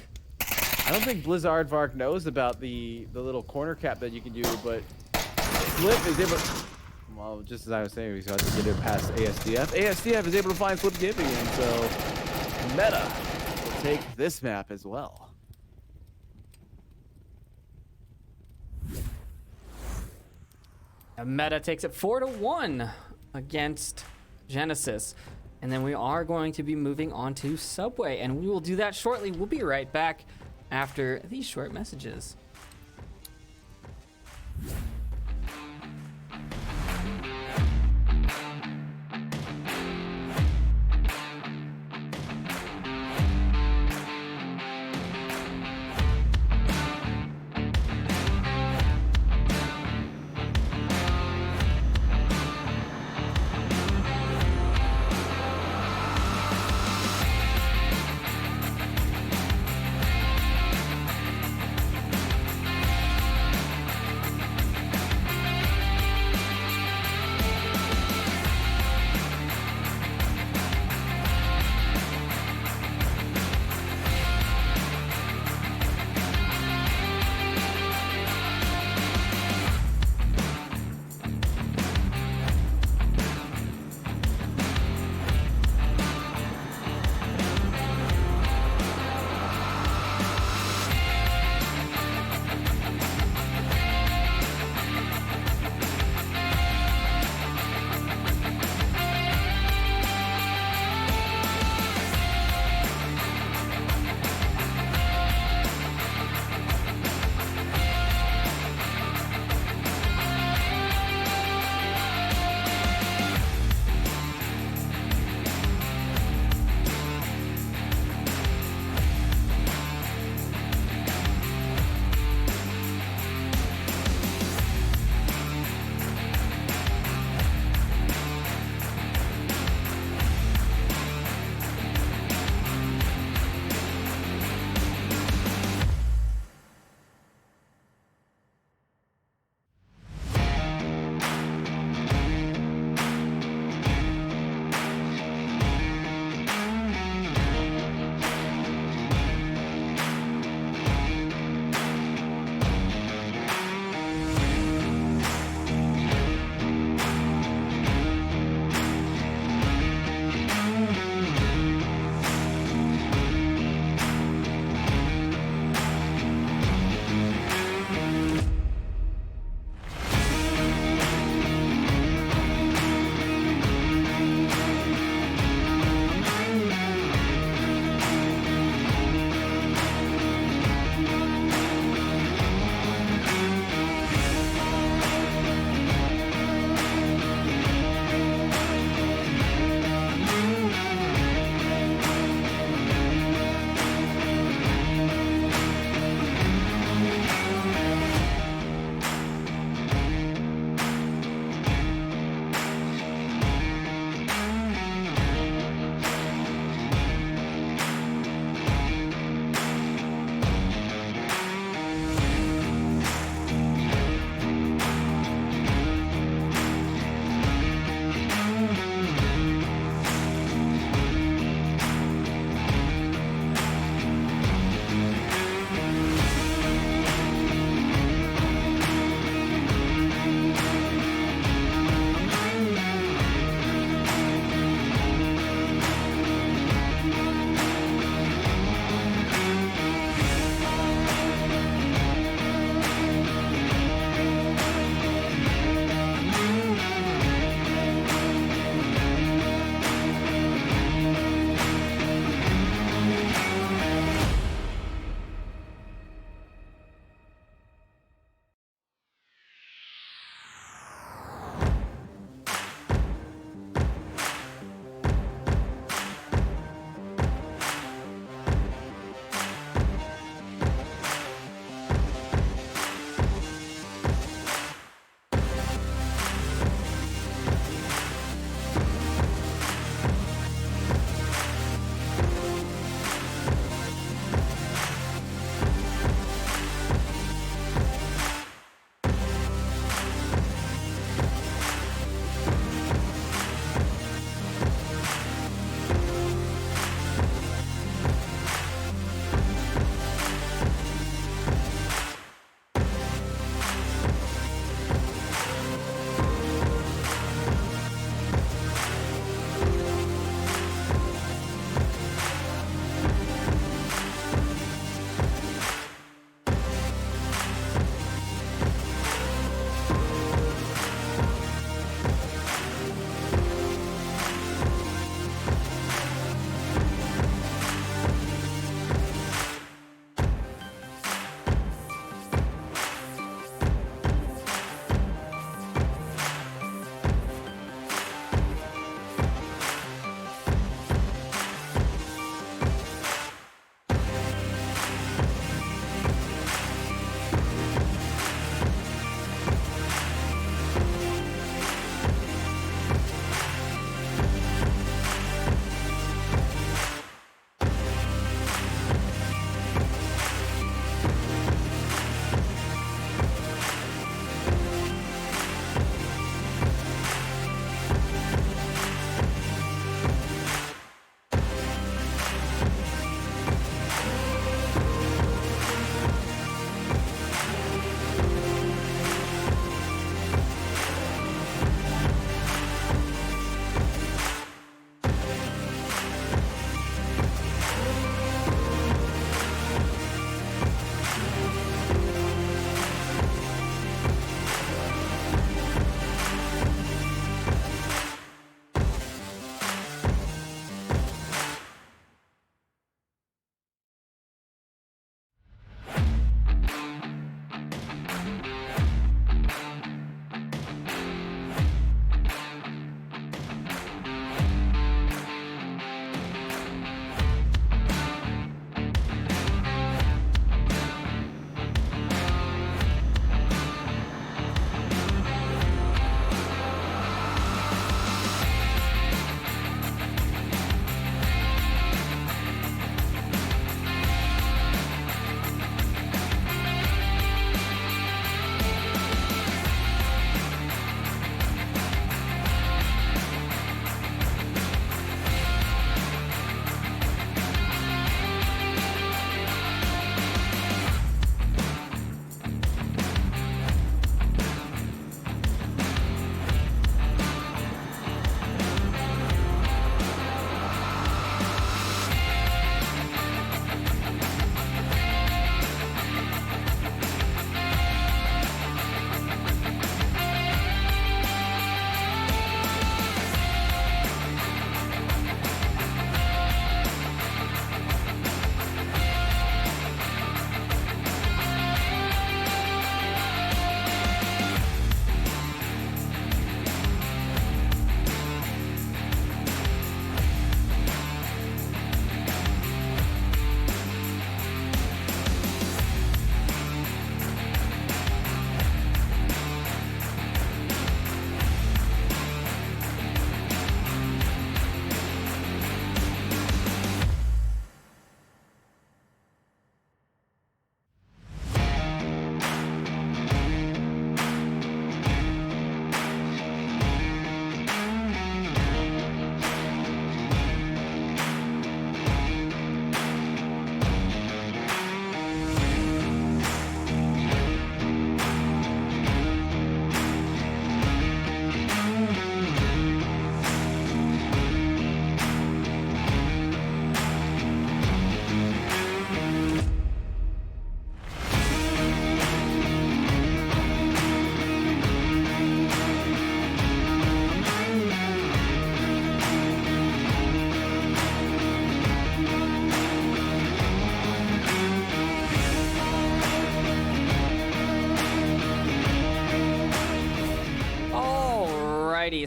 I don't think Blizzard Varg knows about the little corner cap that you can do, but Slip is able. Well, just as I was saying, he's about to get it past ASDF. ASDF is able to find Slip Glippy, and so Meta will take this map as well. And Meta takes it 4-1 against Genesis. and then we are going to be moving on to Subway, and we will do that shortly. We'll be right back after these short messages.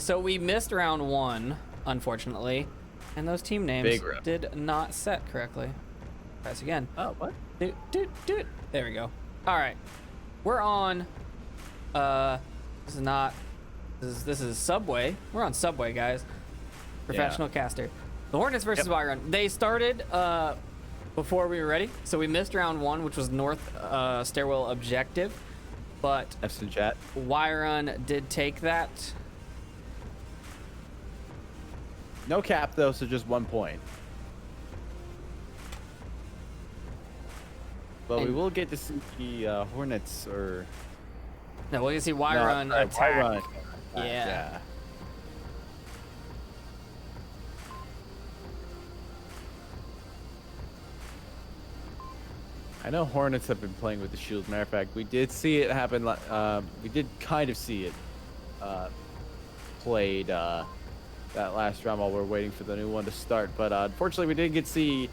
So we missed round 1, unfortunately, and those team names Big rip. did not set correctly. Press again. Oh, what? Doot, doot, doot. There we go. All right, we're on. This is not. This is Subway. We're on Subway, guys. Professional caster. The Hornets versus Wyron. They started before we were ready, so we missed round 1, which was North Stairwell Objective, but F's in chat. Wyron did take that. No cap though, so just 1 point. But we And- will get to see the Hornets or No, we're gonna see no, Wyron sorry, attack. Wyron. Yeah. I know Hornets have been playing with the shield. Matter of fact, we did see it happen. We did kind of see it played that last round while we are waiting for the new one to start. But unfortunately, we didn't get to see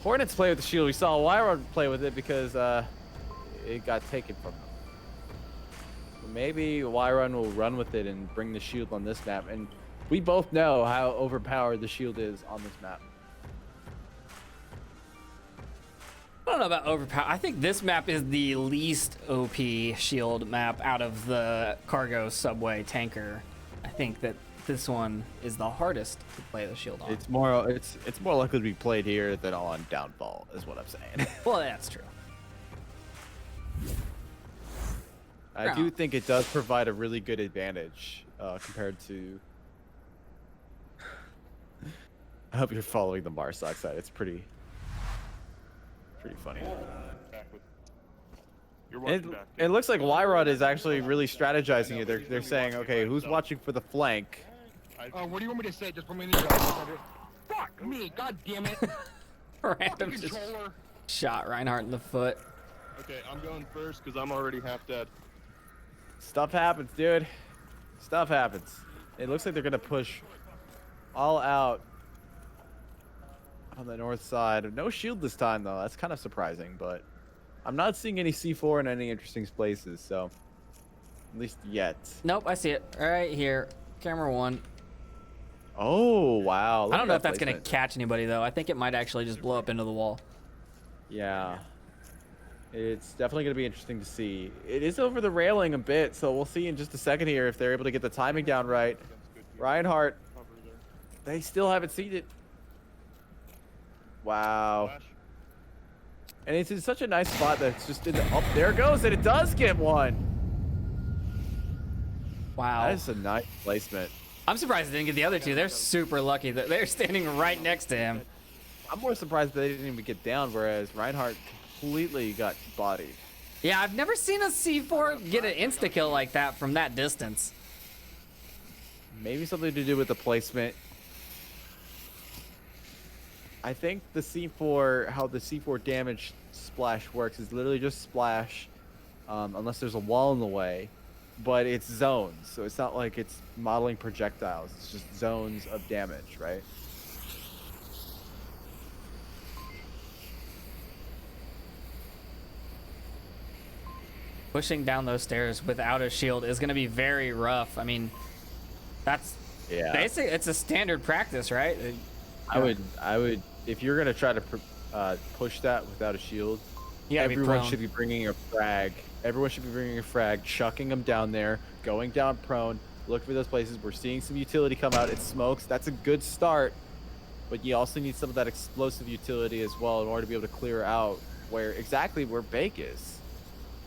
Hornets play with the shield. We saw Wyron play with it because it got taken from them. Maybe Wyron will run with it and bring the shield on this map. And we both know how overpowered the shield is on this map. I don't know about overpower. I think this map is the least OP shield map out of the cargo subway tanker. I think that this one is the hardest to play the shield on. It's more likely to be played here than on Downfall, is what I'm saying. Well, that's true. I do think it does provide a really good advantage compared to. I hope you're following the Marsoc side. It's pretty funny. It looks like Wyrod is actually really strategizing it. They're saying, okay, who's watching for the flank? What do you want me to say? Just put me in the Fuck me, god damn it. Random just Controller. shot Reinhardt in the foot. Okay, I'm going first because I'm already half dead. Stuff happens, dude. Stuff happens. It looks like they're gonna push all out on the north side. No shield this time, though. That's kind of surprising, but I'm not seeing any C4 in any interesting places, so at least yet. Nope, I see it right here. Camera 1. Oh, wow. Look I don't at know that if that's gonna placement. catch anybody though. I think it might actually just blow up into the wall. Yeah. It's definitely going to be interesting to see. It is over the railing a bit, so we'll see in just a second here if they're able to get the timing down right. Reinhardt, they still haven't seen it. Wow. And it's in such a nice spot that it's just in the... Oh, there it goes, and it does get one. Wow. That is a nice placement. I'm surprised they didn't get the other two. They're super lucky that they're standing right next to him. I'm more surprised they didn't even get down, whereas Reinhardt completely got bodied. Yeah, I've never seen a C4 get an insta-kill like that from that distance. Maybe something to do with the placement. I think the C4, how the C4 damage splash works is literally just splash, unless there's a wall in the way, but it's zones. So it's not like it's modeling projectiles. It's just zones of damage, right? Pushing down those stairs without a shield is going to be very rough. I mean, that's basically, it's a standard practice, right? I would, if you're gonna try to push that without a shield, everyone should be bringing a frag. Everyone should be bringing a frag, chucking them down there, going down prone. Look for those places. We're seeing some utility come out. It smokes. That's a good start, but you also need some of that explosive utility as well in order to be able to clear out exactly where Bake is.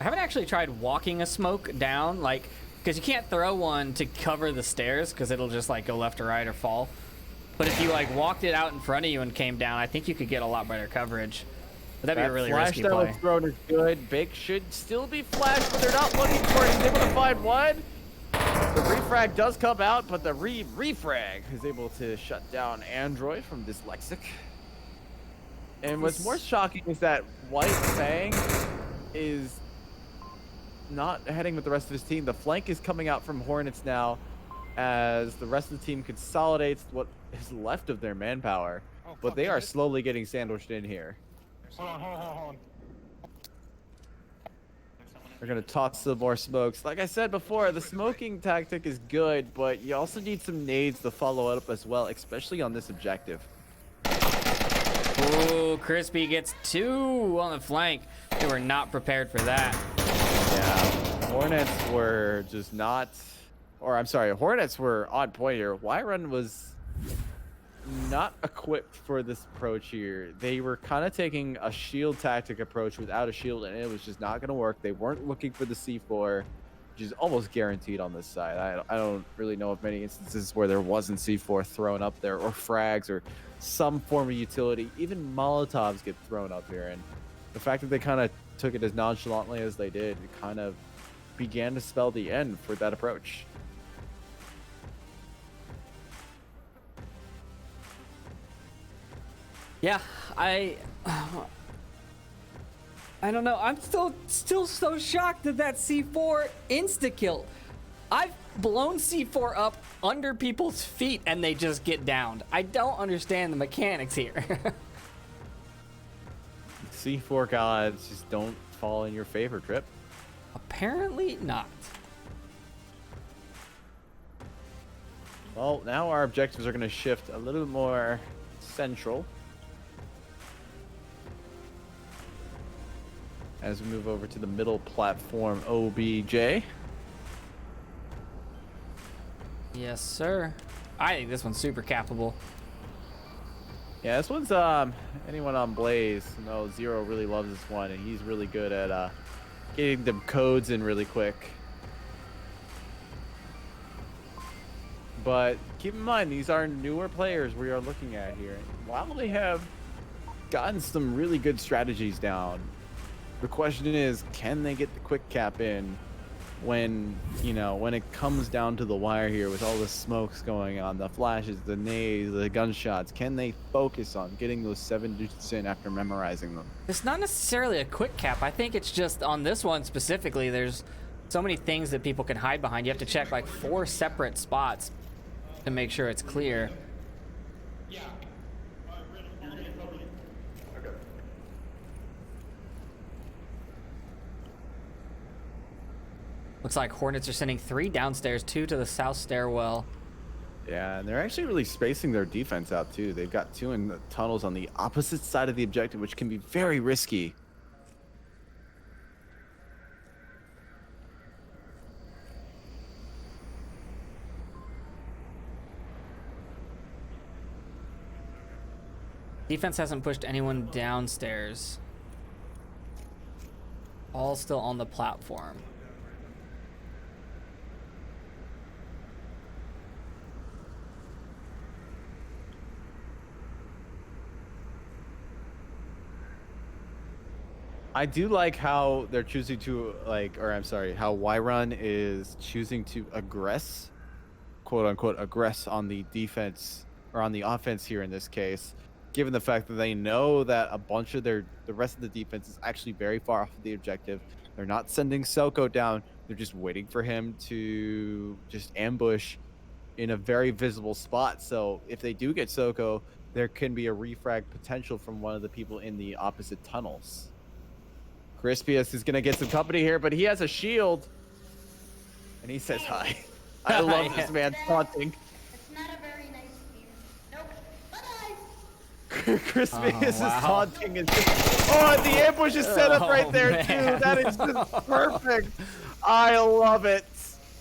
I haven't actually tried walking a smoke down, like, because you can't throw one to cover the stairs because it'll just like go left or right or fall. But if you like walked it out in front of you and came down, I think you could get a lot better coverage. But that'd be a really risky Flash that play. was thrown is good. Bake should still be flashed, but they're not looking for it. He's able to find one. The refrag does come out, but the refrag is able to shut down Android from Dyslexic. And what's more shocking is that White Fang is not heading with the rest of his team. The flank is coming out from Hornets now as the rest of the team consolidates what is left of their manpower. But they are slowly getting sandwiched in here. Hold on. They're gonna toss some more smokes. Like I said before, the smoking tactic is good, but you also need some nades to follow it up as well, especially on this objective. Ooh, Crispy gets 2 on the flank. They were not prepared for that. Yeah, Hornets were just not, or I'm sorry, Hornets were on point here. Wyron was not equipped for this approach here. They were kind of taking a shield tactic approach without a shield, and it was just not going to work. They weren't looking for the C4, which is almost guaranteed on this side. I don't really know of many instances where there wasn't C4 thrown up there, or frags, or some form of utility. Even Molotovs get thrown up here, and the fact that they kind of took it as nonchalantly as they did, it kind of began to spell the end for that approach. Yeah, I don't know. I'm still so shocked that C4 insta-kill. I've blown C4 up under people's feet and they just get downed. I don't understand the mechanics here. C4 gods just don't fall in your favor, Trip. Apparently not. Well, now our objectives are going to shift a little bit more central as we move over to the middle platform, OBJ. Yes, sir. I think this one's super capable. Yeah, this one's anyone on Blaze knows Zero really loves this one, and he's really good at getting them codes in really quick. But keep in mind, these are newer players we are looking at here. While they have gotten some really good strategies down, the question is, can they get the quick cap in when, you know, when it comes down to the wire here with all the smokes going on, the flashes, the nades, the gunshots? Can they focus on getting those 7 digits in after memorizing them? It's not necessarily a quick cap. I think it's just on this one specifically, there's so many things that people can hide behind. You have to check like 4 separate spots to make sure it's clear. Looks like Hornets are sending 3 downstairs, 2 to the south stairwell. Yeah, and they're actually really spacing their defense out too. They've got 2 in the tunnels on the opposite side of the objective, which can be very risky. Defense hasn't pushed anyone downstairs. All still on the platform. I do like how they're choosing to how Wyron is choosing to aggress, quote unquote, aggress on the defense, or on the offense here in this case, given the fact that they know that a bunch of the rest of the defense is actually very far off of the objective. They're not sending Selko down. They're just waiting for him to just ambush in a very visible spot. So if they do get Selko, there can be a refrag potential from one of the people in the opposite tunnels. Crispius is going to get some company here, but he has a shield. And he says hi. I love this man taunting. It's not a very nice view. Nope. Bye-bye. Crispius is taunting. And just, the ambush is set up right there, too. That is just perfect. I love it.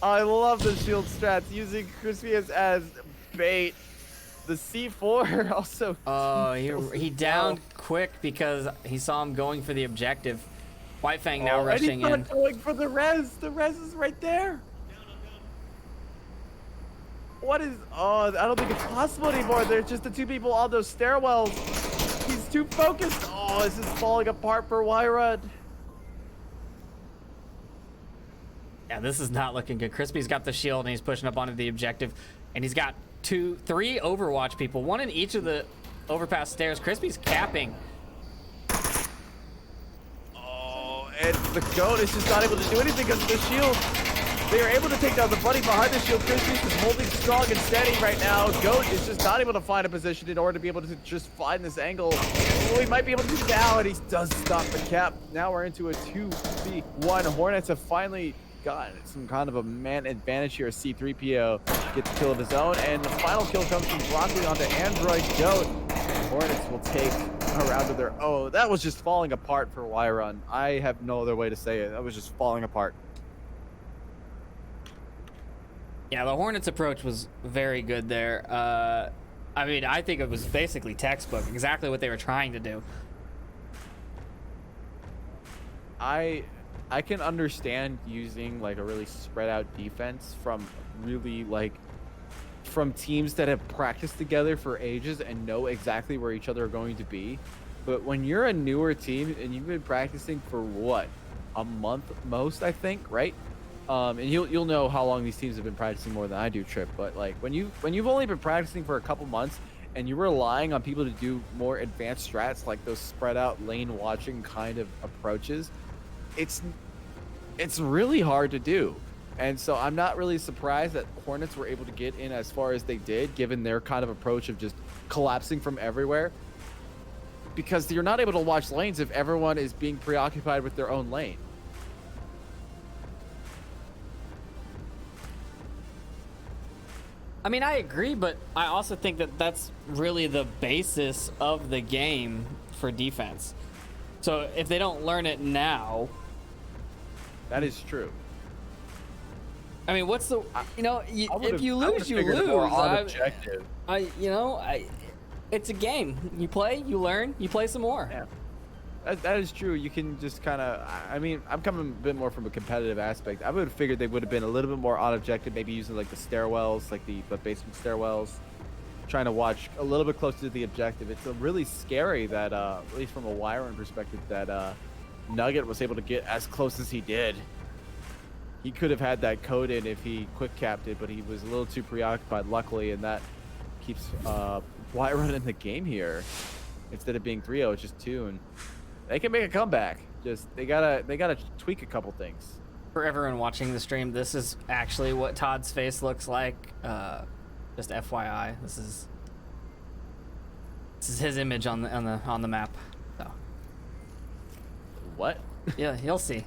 I love the shield strats, using Crispius as bait. The C4 also. Oh, he downed quick because he saw him going for the objective. White Fang now rushing in. And he's not going for the res. The res is right there. What is... Oh, I don't think it's possible anymore. There's just the 2 people on those stairwells. He's too focused. Oh, this is falling apart for Wyrud. Yeah, this is not looking good. Crispy's got the shield and he's pushing up onto the objective. And he's got 3 Overwatch people. 1 in each of the overpass stairs. Crispy's capping. And the goat is just not able to do anything because of the shield. They are able to take down the buddy behind the shield. Crispius is holding strong and steady right now. Goat is just not able to find a position in order to be able to just find this angle. Oh, he might be able to do it now, and he does stop the cap. Now we're into a 2v1. Hornets have finally gotten some kind of a man advantage here. C3PO gets a kill of his own, and the final kill comes from Broccoli onto Android Goat. Hornets will take a round of their own. That was just falling apart for Y-Run. I have no other way to say it. That was just falling apart. Yeah, the Hornets' approach was very good there. I mean, I think it was basically textbook, exactly what they were trying to do. I can understand using like a really spread out defense from from teams that have practiced together for ages and know exactly where each other are going to be. But when you're a newer team and you've been practicing for what, a month most, I think, right? And you'll know how long these teams have been practicing more than I do, Trip. But like when you've only been practicing for a couple months and you're relying on people to do more advanced strats like those spread out lane watching kind of approaches, it's really hard to do. And so I'm not really surprised that Hornets were able to get in as far as they did, given their kind of approach of just collapsing from everywhere. Because you're not able to watch lanes if everyone is being preoccupied with their own lane. I mean, I agree, but I also think that that's really the basis of the game for defense. So if they don't learn it now... That is true. I mean, what's the... if you I lose, would've you figured lose. more on objective. It's a game. You play, you learn, you play some more. Yeah. That is true. You can just kind of, I mean, I'm coming a bit more from a competitive aspect. I would have figured they would have been a little bit more on objective, maybe using like the stairwells, like the basement stairwells, trying to watch a little bit closer to the objective. It's really scary that, at least from a wiring perspective, that Nugget was able to get as close as he did. He could have had that code in if he quick capped it, but he was a little too preoccupied, luckily, and that keeps Wiron in the game here. Instead of being 3-0, it's just 2, and they can make a comeback. Just they gotta tweak a couple things. For everyone watching the stream, this is actually what Todd's face looks like. Just FYI, this is his image on the map. So. What? Yeah, you'll see.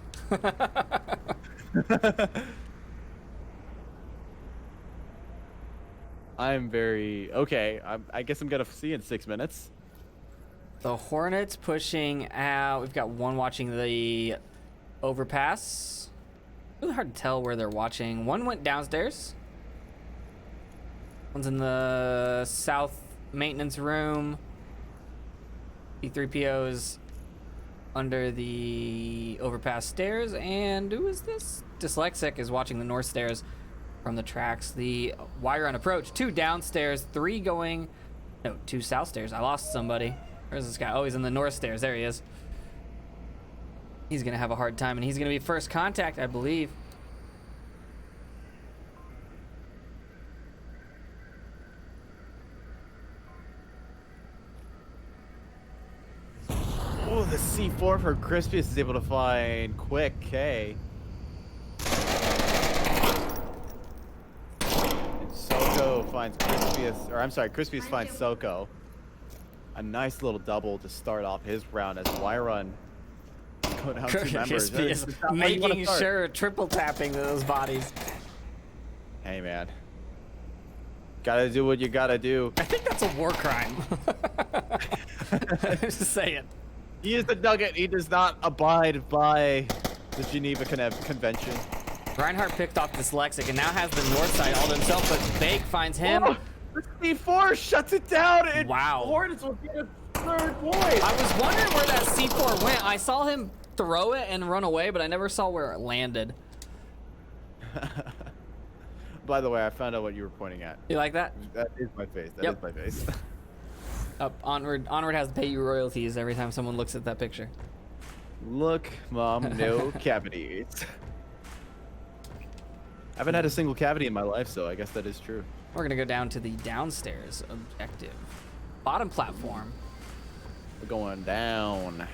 I'm very okay. I guess I'm gonna see in 6 minutes. The Hornets pushing out. We've got one watching the overpass. It's really hard to tell where they're watching. One went downstairs. One's in the south maintenance room. C3PO's under the overpass stairs. And who is this? Dyslexic is watching the north stairs from the tracks. The wire on approach. 2 downstairs, 3 going. No, 2 south stairs. I lost somebody. Where's this guy? Oh, he's in the north stairs. There he is. He's going to have a hard time, and he's going to be first contact, I believe. Oh, the C4 for Crispius is able to find quick K. And Soko finds Crispius, or I'm sorry, Crispius finds Soko. A nice little double to start off his round as Y-Run go down 2 members. Crispius making sure triple tapping those bodies. Hey man, gotta do what you gotta do. I think that's a war crime. Just saying. He is the Nugget. He does not abide by the Geneva Convention. Reinhardt picked off Dyslexic and now has the north side all to himself, but Bake finds him. Oh, the C4 shuts it down, and wow. Hornets will get a 3rd point. I was wondering where that C4 went. I saw him throw it and run away, but I never saw where it landed. By the way, I found out what you were pointing at. You like that? That is my face. That is my face. Onward has to pay you royalties every time someone looks at that picture. Look, Mom, no cavities. I haven't had a single cavity in my life, so I guess that is true. We're gonna go down to the downstairs objective. Bottom platform. We're going down.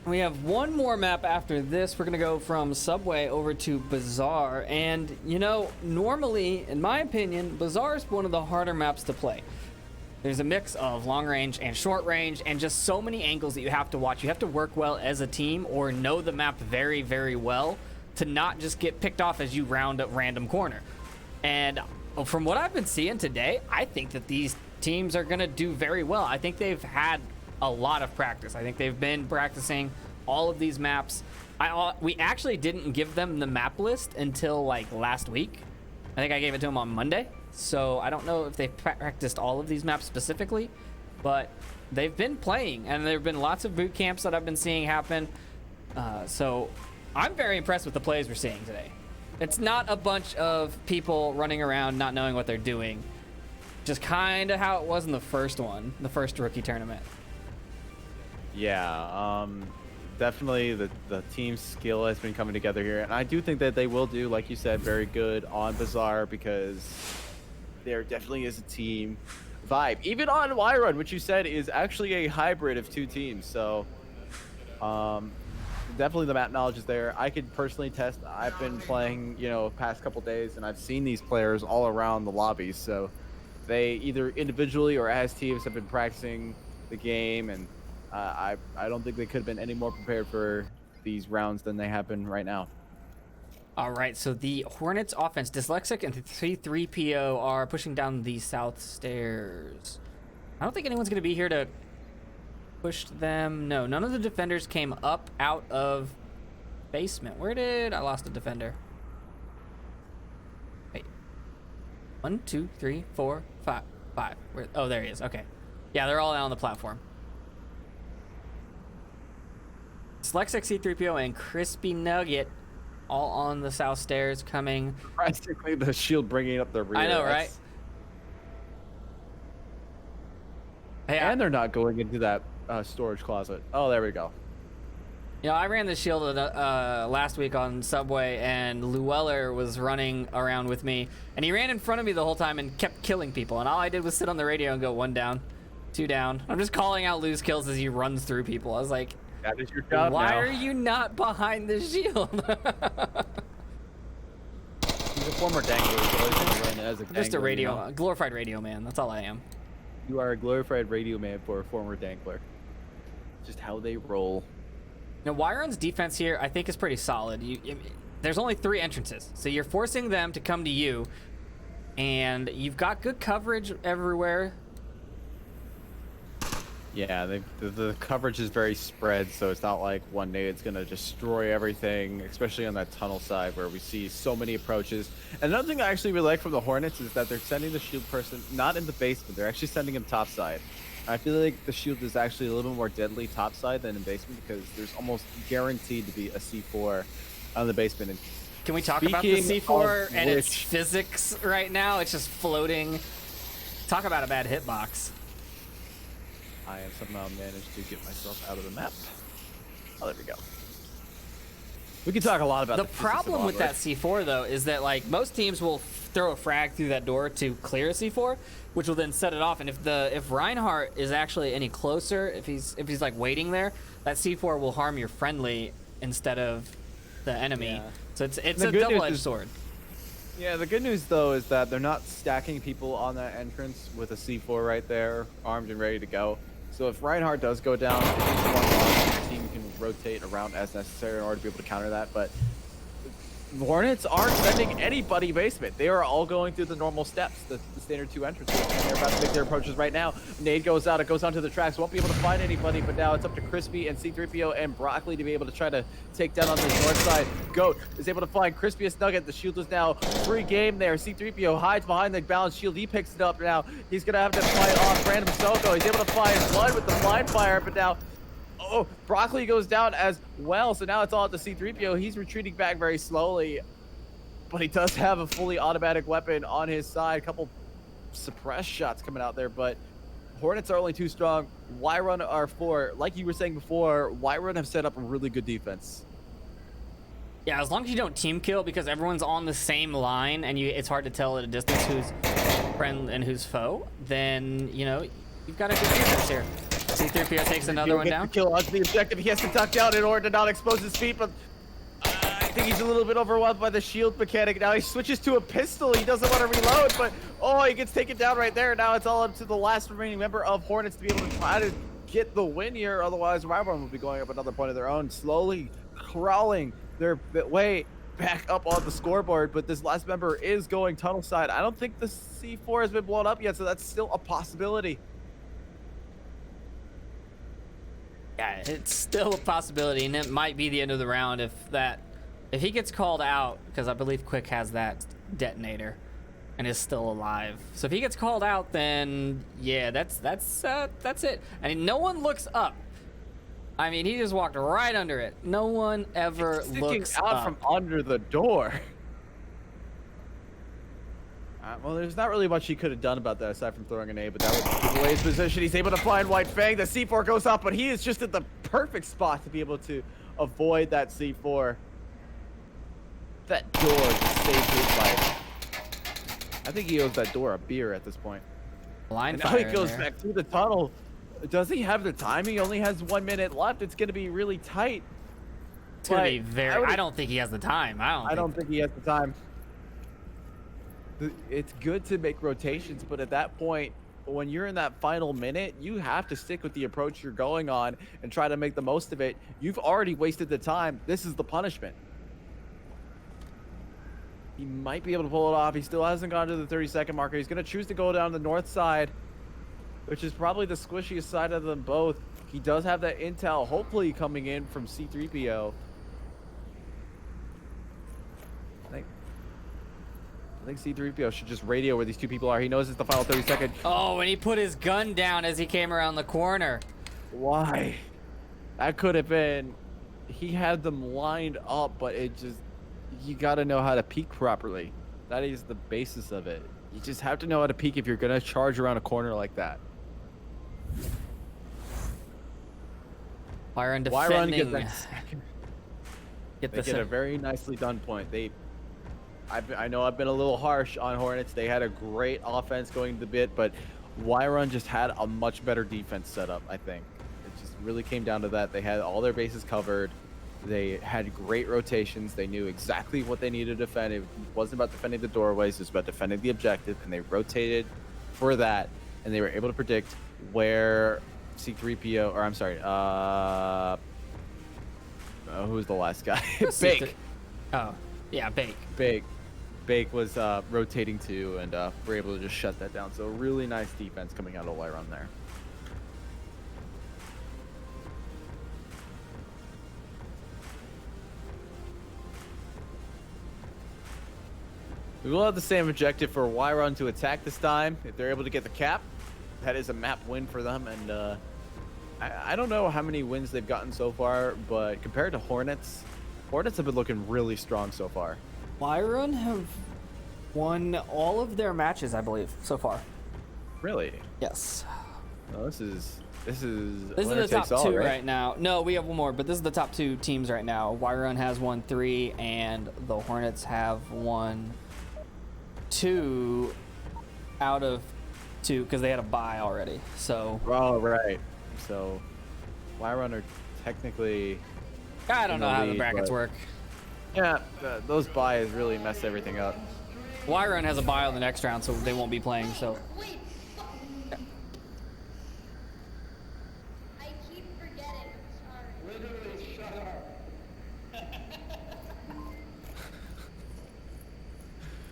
We have one more map after this. We're gonna go from Subway over to Bazaar, and you know, normally, in my opinion, Bazaar is one of the harder maps to play. There's a mix of long range and short range, and just so many angles that you have to watch. You have to work well as a team or know the map very, very well to not just get picked off as you round a random corner. And from what I've been seeing today, I think that these teams are gonna do very well. I think they've had a lot of practice. I think they've been practicing all of these maps. We actually didn't give them the map list until like last week. I think I gave it to them on Monday. So I don't know if they practiced all of these maps specifically, but they've been playing, and there have been lots of boot camps that I've been seeing happen. So I'm very impressed with the plays we're seeing today. It's not a bunch of people running around not knowing what they're doing. Just kind of how it was in the first one, the first rookie tournament. Yeah, definitely the team skill has been coming together here, and I do think that they will do, like you said, very good on Bazaar, because there definitely is a team vibe. Even on Y-Run, which you said is actually a hybrid of two teams, so definitely the map knowledge is there. I could personally test. I've been playing, you know, past couple days, and I've seen these players all around the lobbies, so they either individually or as teams have been practicing the game, and I don't think they could have been any more prepared for these rounds than they have been right now. All right, so the Hornets offense, Dyslexic and C3PO are pushing down the south stairs. I don't think anyone's going to be here to push them. No, none of the defenders came up out of basement. Where did I lost a defender? Wait. 1, 2, 3, 4, 5. Where, oh, there he is. Okay. Yeah, they're all out on the platform. Dyslexic, C3PO, and Crispy Nugget all on the south stairs coming. Practically the shield bringing up the rear. I know, right? Hey, and they're not going into that storage closet. Oh, there we go. You know, I ran the shield last week on Subway, and Llewellyn was running around with me, and he ran in front of me the whole time and kept killing people, and all I did was sit on the radio and go 1 down, 2 down. I'm just calling out lose kills as he runs through people. I was like, that is your job why now. are you not behind the shield? He's a former dangler. He's always gonna run as a I'm just a dangler, radio, you know? glorified radio man. That's all I am. You are a glorified radio man for a former dangler. Just how they roll. Now, Y-Run's defense here, I think, is pretty solid. There's only 3 entrances, so you're forcing them to come to you, and you've got good coverage everywhere. Yeah, the coverage is very spread, so it's not like one day it's going to destroy everything, especially on that tunnel side where we see so many approaches. And another thing I actually really like from the Hornets is that they're sending the shield person not in the basement, they're actually sending him topside. I feel like the shield is actually a little bit more deadly topside than in basement, because there's almost guaranteed to be a C4 on the basement. And can we talk about the C4 and its physics right now? It's just floating. Talk about a bad hitbox. I have somehow managed to get myself out of the map. Oh, there we go. We can talk a lot about the problem with that C4, though, is that like most teams will throw a frag through that door to clear a C4, which will then set it off. And if Reinhardt is actually any closer, if he's like waiting there, that C4 will harm your friendly instead of the enemy. Yeah. So it's a double-edged sword. Yeah, the good news though is that they're not stacking people on that entrance with a C4 right there, armed and ready to go. So if Reinhardt does go down, the team can rotate around as necessary in order to be able to counter that. But the Hornets aren't sending anybody basement. They are all going through the normal steps, the standard 2 entrances. And they're about to make their approaches right now. Nade goes out, it goes onto the tracks. Won't be able to find anybody, but now it's up to Crispy and C3PO and Broccoli to be able to try to take down on the north side. Goat is able to find Crispiest Nugget. The shield is now free game there. C3PO hides behind the balanced shield. He picks it up now. He's going to have to fight off random Soko. He's able to find Blood with the blind fire, but now oh, Broccoli goes down as well, so now it's all at the C3PO. He's retreating back very slowly, but he does have a fully automatic weapon on his side. A couple suppressed shots coming out there, but Hornets are only 2 strong. Y-Run are 4. Like you were saying before, Y-Run have set up a really good defense. Yeah, as long as you don't team kill, because everyone's on the same line and it's hard to tell at a distance who's friend and who's foe, then, you know, you've got a good defense here. C3PO takes another one Gets down. the kill onto the objective. He has to duck down in order to not expose his feet, but I think he's a little bit overwhelmed by the shield mechanic. Now he switches to a pistol. He doesn't want to reload, but oh, he gets taken down right there. Now it's all up to the last remaining member of Hornets to be able to try to get the win here. Otherwise, Wyvern will be going up another point of their own, slowly crawling their way back up on the scoreboard. But this last member is going tunnel side. I don't think the C4 has been blown up yet, so that's still a possibility. Yeah, it's still a possibility, and it might be the end of the round if he gets called out, because I believe Quick has that detonator and is still alive. So if he gets called out, then yeah, that's it. And no one looks up. I mean, he just walked right under it. No one ever looks out up. from under the door. Well, there's not really much he could have done about that aside from throwing an A, but that was the way his position. He's able to find White Fang. The C4 goes off, but he is just at the perfect spot to be able to avoid that C4. That door just saved his life. I think he owes that door a beer at this point. Line And now fire he goes there. back through the tunnel. Does he have the time? He only has 1 minute left. It's going to be really tight. It's gonna be But very. I don't think he has the time. I don't think he has the time. It's good to make rotations, but at that point, when you're in that final minute, you have to stick with the approach you're going on and try to make the most of it. You've already wasted the time. This is the punishment. He might be able to pull it off. He still hasn't gone to the 30-second marker. He's going to choose to go down the north side, which is probably the squishiest side of them both. He does have that intel, hopefully coming in from C3PO. I think C3PO should just radio where these two people are. He knows it's the final 30-second. Oh, and he put his gun down as he came around the corner. Why? That could have been... He had them lined up, but it just... You got to know how to peek properly. That is the basis of it. You just have to know how to peek if you're going to charge around a corner like that. Wyron Wyron defending. gets that second. Get They the get a sec- very nicely done point. I know I've been a little harsh on Hornets. They had a great offense going to the bit, but Wyron just had a much better defense setup, I think. It just really came down to that. They had all their bases covered. They had great rotations. They knew exactly what they needed to defend. It wasn't about defending the doorways. It was about defending the objective, and they rotated for that, and they were able to predict where C3PO, or I'm sorry, who was the last guy? Bake. Oh, yeah, Bake. Bake was rotating to, and we're able to just shut that down. So really nice defense coming out of Wyron there. We will have the same objective for Wyron to attack this time. If they're able to get the cap, that is a map win for them. And I don't know how many wins they've gotten so far, but compared to Hornets, Hornets have been looking really strong so far. Wyron have won all of their matches, I believe, so far. Really? Yes. Well, this is This is winner the top takes all, two right? right now. No, we have one more, but this is the top two teams right now. Wyron has won 3, and the Hornets have won 2 out of 2 because they had a bye already. So Oh, right. So Wyron are technically... I don't know how the lead, brackets but- work. Yeah, those buys really mess everything up. Wyron has a bye on the next round, so they won't be playing. So Wait. I keep forgetting. I'm sorry. Literally, shut up.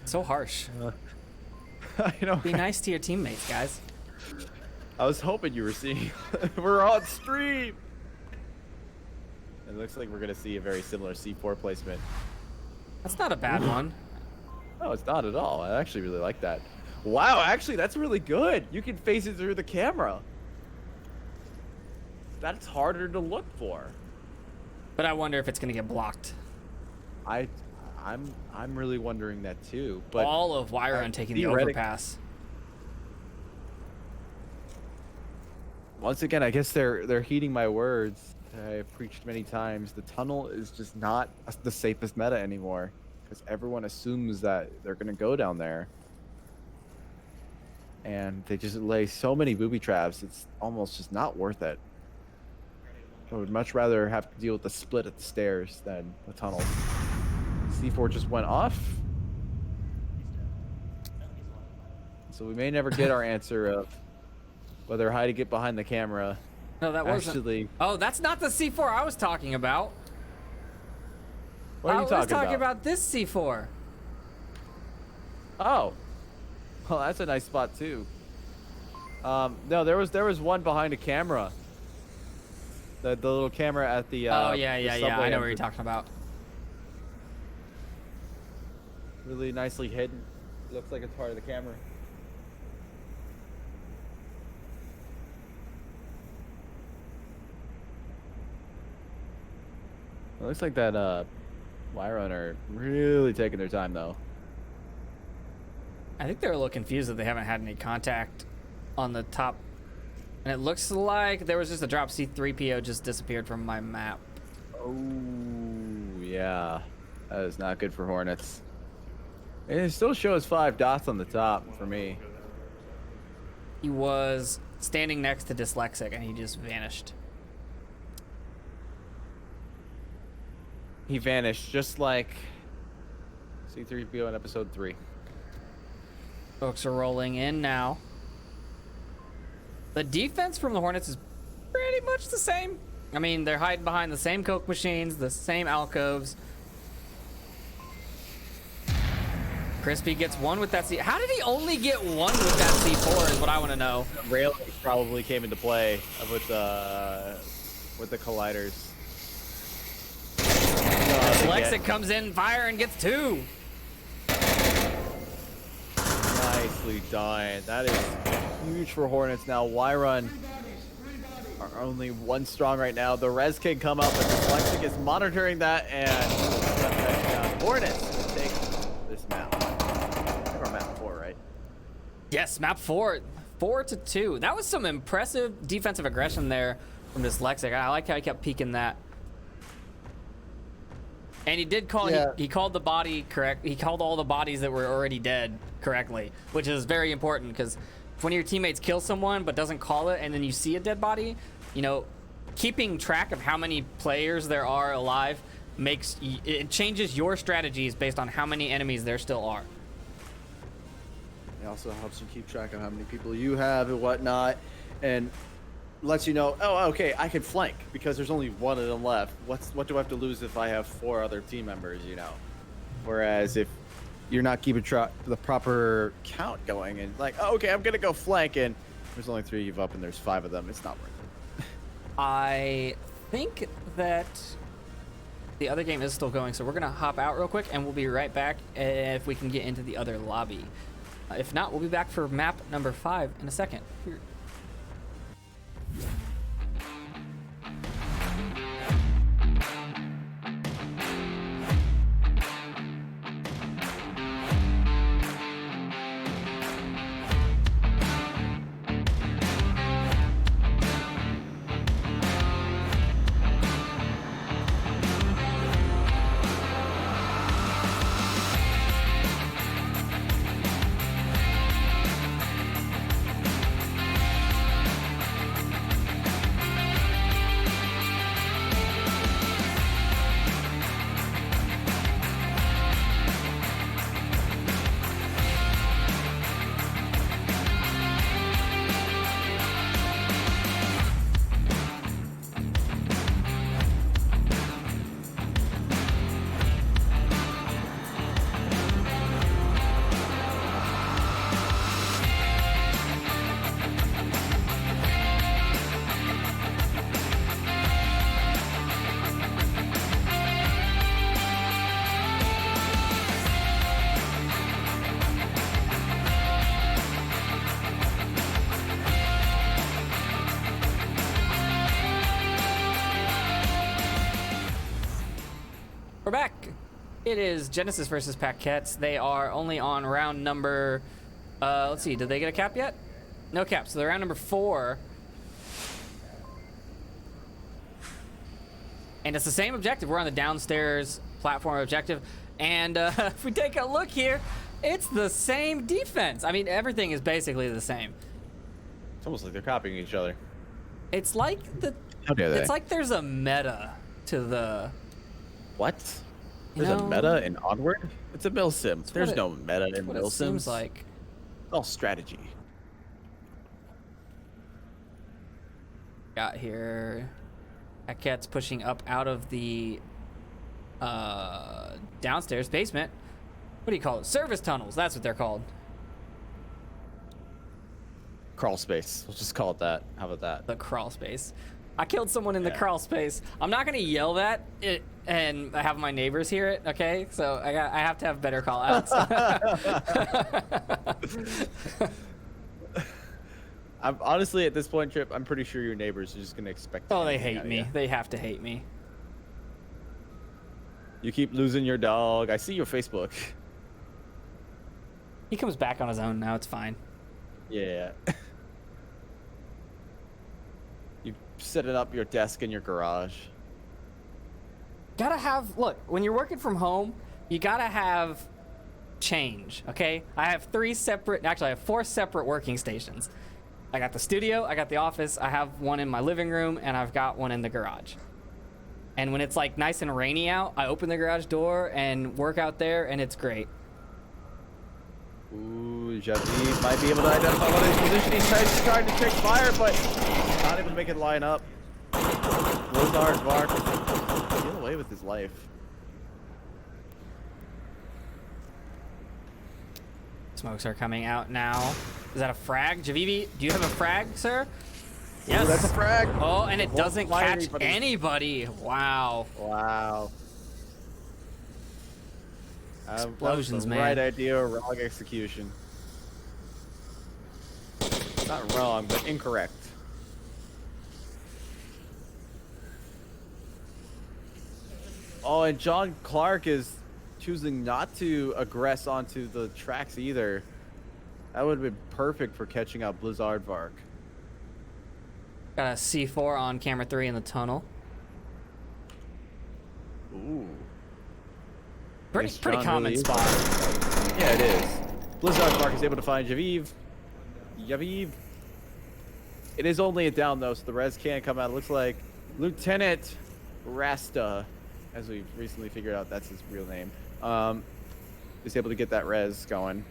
so harsh. I know. Be nice to your teammates, guys. I was hoping you were seeing. We're on stream. It looks like we're gonna see a very similar C4 placement. That's not a bad one. No, it's not at all. I actually really like that. Wow, actually, that's really good. You can face it through the camera. That's harder to look for. But I wonder if it's gonna get blocked. I'm really wondering that too. But All of Wyron taking the theoretic- overpass. once again, I guess they're heeding my words. I've preached many times. The tunnel is just not the safest meta anymore because everyone assumes that they're gonna go down there. and they just lay so many booby traps. It's almost just not worth it. I would much rather have to deal with the split at the stairs than the tunnel. C4 just went off. So we may never get our answer of whether hiding it behind the camera. No, that wasn't. Actually, Oh, that's not the C4 I was talking about. what are you I was talking talking about? about this C4. Oh, well, that's a nice spot too. No, there was one behind a camera. The little camera at the. Oh yeah, the yeah, yeah. subway I know what you're entrance. talking about. Really nicely hidden. Looks like it's part of the camera. It looks like that Lyron are really taking their time though. I think they're a little confused that they haven't had any contact on the top. And it looks like there was just a drop. C3PO just disappeared from my map. Oh yeah, that is not good for Hornets. And it still shows 5 dots on the top for me. He was standing next to Dyslexic and he just vanished. He vanished just like C3PO in episode 3. Folks are rolling in now. The defense from the Hornets is pretty much the same. I mean, they're hiding behind the same Coke machines, the same alcoves. Crispy gets one with that C. How did he only get one with that C4 is what I want to know. Rail probably came into play with the colliders. Dyslexic comes in fire and gets 2. Nicely done. That is huge for Hornets now. Wyrun are only 1 strong right now. The res can come up, but Dyslexic is monitoring that, and Hornets take this map. Or map 4, right? Yes, map 4. 4-2. That was some impressive defensive aggression there from Dyslexic. I like how he kept peeking that. And he did call, he called the body correct. He called all the bodies that were already dead correctly, which is very important because when your teammates kill someone but doesn't call it and then you see a dead body, you know, keeping track of how many players there are alive it changes your strategies based on how many enemies there still are. It also helps you keep track of how many people you have and whatnot, and lets you know, oh, okay, I can flank because there's only 1 of them left. What do I have to lose if I have 4 other team members, you know? Whereas if you're not keeping the proper count going and like, oh, okay, I'm gonna go flank and there's only 3 of you up and there's 5 of them, it's not worth it. I think that the other game is still going, so we're gonna hop out real quick and we'll be right back if we can get into the other lobby. If not, we'll be back for map number 5 in a second. Here. We're back. It is Genesis versus Paquettes. They are only on round number, let's see, did they get a cap yet? No cap, so they're round number 4. And it's the same objective. We're on the downstairs platform objective. And if we take a look here, It's the same defense. I mean, everything is basically the same. It's almost like they're copying each other. It's like the. How dare they? It's like there's a meta to the. What? You There's know, a meta in Onward? It's a mill sim. There's what it- no meta in what mill it sims. seems like. It's all strategy. Got here. That cat's pushing up out of the downstairs basement. What do you call it? Service tunnels. That's what they're called. Crawl space. We'll just call it that. How about that? The crawl space. I killed someone in the Yeah. crawl space. I'm not gonna yell that and have my neighbors hear it. Okay, so I have to have better call outs. I'm honestly at this point, Trip, I'm pretty sure your neighbors are just gonna expect. Oh, they anything hate out of me. ya. They have to hate me. You keep losing your dog. I see your Facebook. He comes back on his own now. It's fine. Yeah. You setting up your desk in your garage. Gotta have, look, when you're working from home, you gotta have change, okay? I have I have 4 separate working stations. I got the studio, I got the office, I have one in my living room, and I've got one in the garage. And when it's like nice and rainy out, I open the garage door and work out there, and it's great. Ooh, Javi might be able to identify what his position. He's trying to take fire, but not able to make it line up. Blizzard Bark get away with his life. Smokes are coming out now. Is that a frag? Javivi, do you have a frag, sir? Yes. Ooh, that's a frag. Oh, and it Won't doesn't fly catch anybody. anybody. Wow. Wow. Explosions, the man. Right idea, wrong execution. Not wrong, but incorrect. Oh, and John Clark is choosing not to aggress onto the tracks either. That would have been perfect for catching out Blizzard Vark. Got a C4 on camera 3 in the tunnel. Ooh. Pretty Nice, John, common really is. spot. Yeah, it is. Blizzard Vark is able to find Javiv. It is only a down though, so the res can't come out. It looks like Lieutenant Rasta, as we've recently figured out that's his real name, is able to get that res going.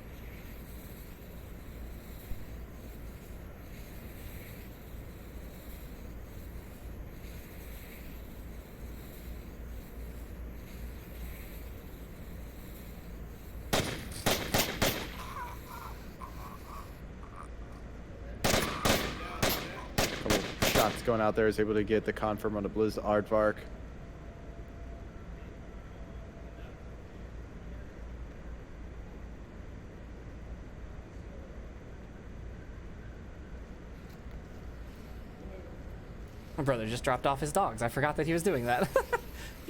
Shots going out there, is able to get the confirm on the Blizz Aardvark. My brother just dropped off his dogs. I forgot that he was doing that.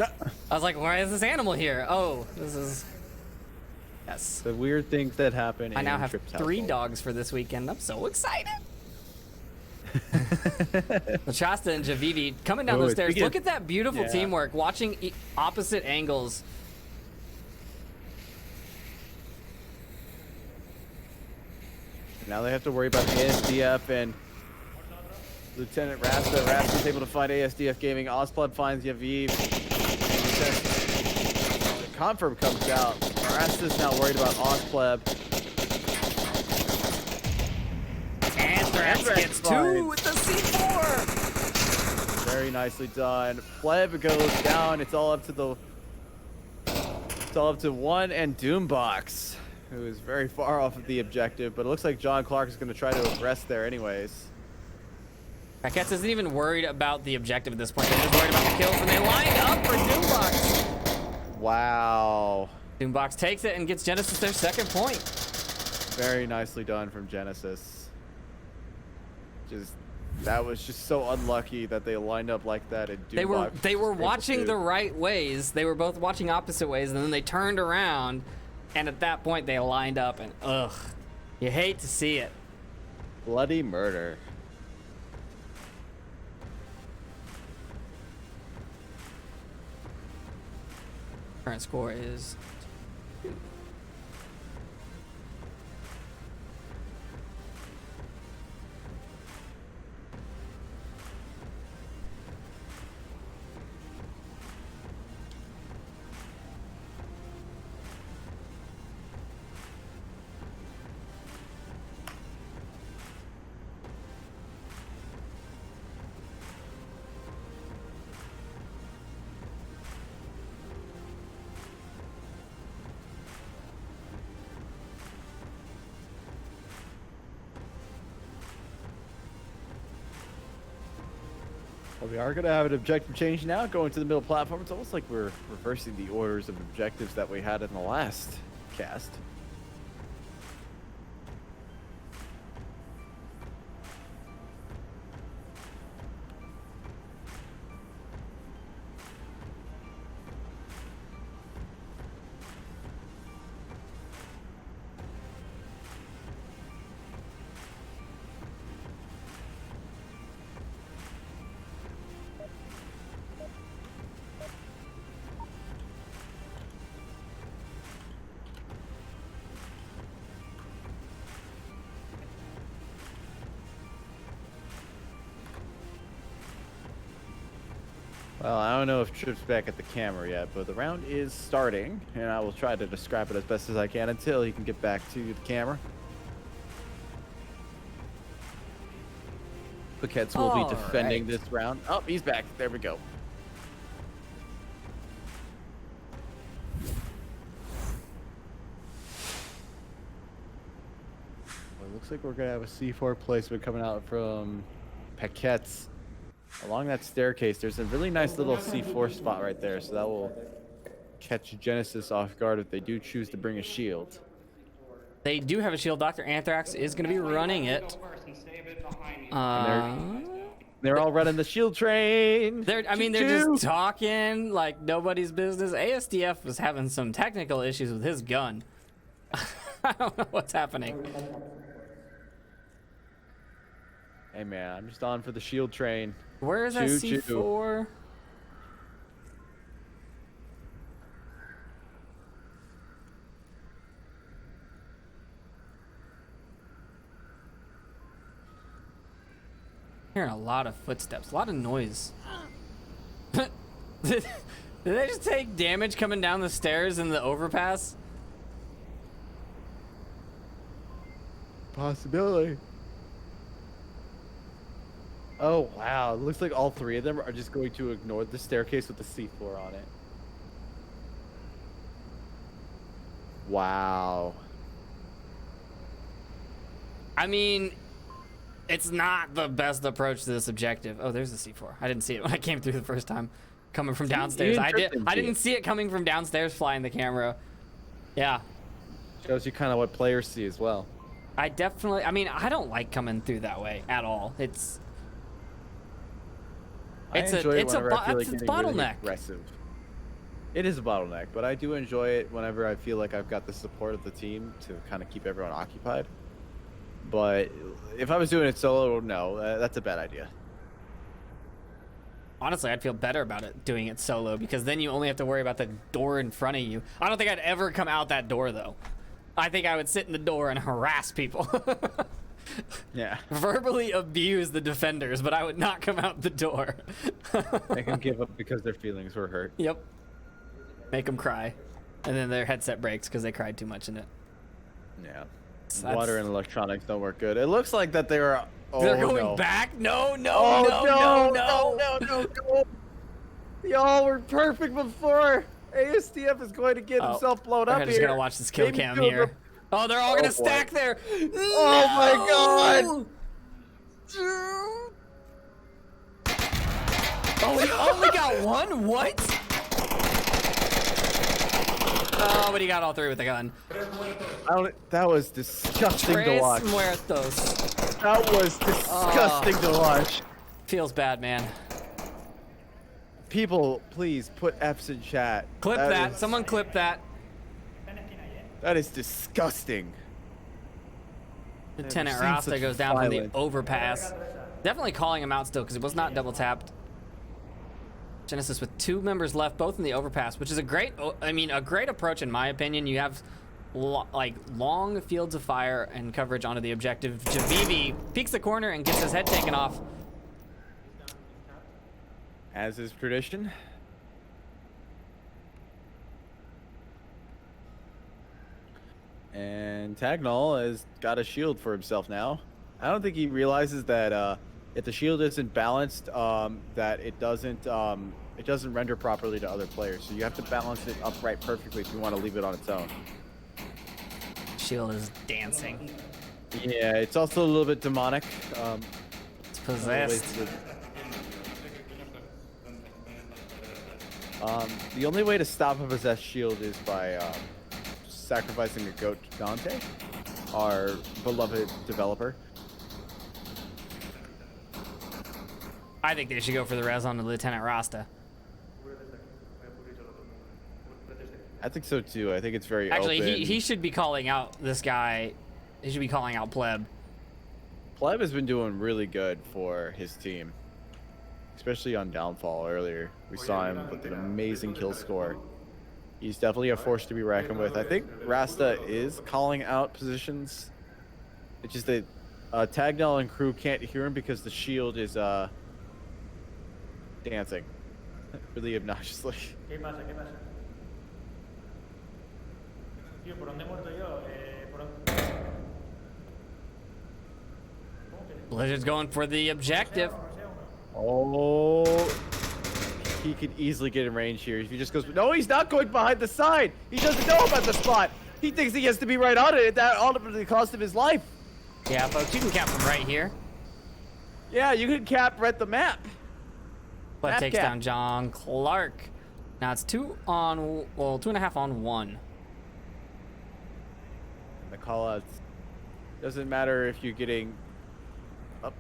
I was like, why is this animal here? Oh, this is... Yes. The weird things that happen. I now in have Trip's 3 household. dogs for this weekend. I'm so excited. Shasta and Javivi coming down Oh, the stairs. speaking Look of- at that beautiful yeah. teamwork. Watching opposite angles. Now they have to worry about the ASDF and Lieutenant Rasta. Rasta's able to find ASDF Gaming. Ozpleb finds Yaviv. The confirm comes out. Rasta's now worried about Ozpleb. Anthrax gets 2 finds. with the C4. Very nicely done. Pleb goes down. It's all up to one and Doombox, who is very far off of the objective, but it looks like John Clark is going to try to arrest there anyways. Rackets isn't even worried about the objective at this point. They're just worried about the kills, and they lined up for Doombox. Wow. Doombox takes it and gets Genesis their second point. Very nicely done from Genesis. That was just so unlucky that they lined up like that. And They were Doombox was able watching to- the right ways. They were both watching opposite ways, and then they turned around, and at that point they lined up, and ugh, you hate to see it. bloody murder. Current score is Well, we are going to have an objective change now, going to the middle platform. It's almost like we're reversing the orders of objectives that we had in the last cast. Well, I don't know if Trip's back at the camera yet, but the round is starting, and I will try to describe it as best as I can until he can get back to the camera. The Cats will be defending this round. Oh, he's back. There we go. Well, it looks like we're going to have a C4 placement coming out from Paquette's. Along that staircase, there's a really nice little C4 spot right there, so that will catch Genesis off guard if they do choose to bring a shield. They do have a shield. Dr. Anthrax is going to be running it. They're all running the shield train. They're just talking like nobody's business. ASDF was having some technical issues with his gun. I don't know what's happening. Hey man, I'm just on for the shield train. Where is that C4? Hearing a lot of footsteps, a lot of noise. Did they just take damage coming down the stairs in the overpass? Possibility. Oh, wow. It looks like all three of them are just going to ignore the staircase with the C4 on it. Wow. I mean, it's not the best approach to this objective. Oh, there's the C4. I didn't see it when I came through the first time. Coming from downstairs. I didn't see it coming from downstairs flying the camera. Yeah. Shows you kind of what players see as well. I don't like coming through that way at all. It's a bottleneck. Aggressive. It is a bottleneck, but I do enjoy it whenever I feel like I've got the support of the team to kind of keep everyone occupied. But if I was doing it solo, no, that's a bad idea. Honestly, I'd feel better about it doing it solo because then you only have to worry about the door in front of you. I don't think I'd ever come out that door though. I think I would sit in the door and harass people. Yeah. Verbally abuse the defenders, but I would not come out the door. Make them give up because their feelings were hurt. Yep. Make them cry. And then their headset breaks because they cried too much in it. Yeah. So water and electronics don't work good. It looks like that they are... Oh, they're going back? No. Y'all were perfect before. ASDF is going to get himself blown up here. I'm just going to watch this kill cam here. Oh, they're all going to stack there. Oh, my God. Oh, he only got one? What? Oh, but he got all three with the gun. That was disgusting to watch. Muertos. That was disgusting to watch. Feels bad, man. People, please put F's in chat. Clip that. Someone clip that. That is disgusting. Lieutenant Rasta goes down from the overpass. Definitely calling him out still because it was not double tapped. Genesis with 2 members left, both in the overpass, which is a great approach in my opinion. You have long fields of fire and coverage onto the objective. Javivi peeks the corner and gets his head taken off. As is tradition. And Tagnall has got a shield for himself now. I don't think he realizes that if the shield isn't balanced, that it doesn't render properly to other players. So you have to balance it upright perfectly if you want to leave it on its own. Shield is dancing. Yeah, it's also a little bit demonic. It's possessed. The only way to stop a possessed shield is by sacrificing a goat to Dante, our beloved developer. I think they should go for the res on the Lieutenant Rasta. I think so too. I think it's very Actually, open. he should be calling out this guy. He should be calling out Pleb. Pleb has been doing really good for his team, especially on Downfall earlier. We saw him with an amazing kill score. He's definitely a force to be reckoned with. I think Rasta is calling out positions. It's just that Tagnell and crew can't hear him because the shield is dancing really obnoxiously. ¿Qué pasa? ¿Qué pasa? Tío, ¿por dónde he muerto yo? Blizzard's going for the objective. Oh, he could easily get in range here if he just goes. No, he's not going behind the side. He doesn't know about the spot. He thinks he has to be right on it at that ultimately cost of his life. Yeah, folks, you can cap from right here. Yeah, you can cap right the map. But Map takes cap. down John Clark. Now it's 2.5 on 1. The call outs doesn't matter if you're getting up.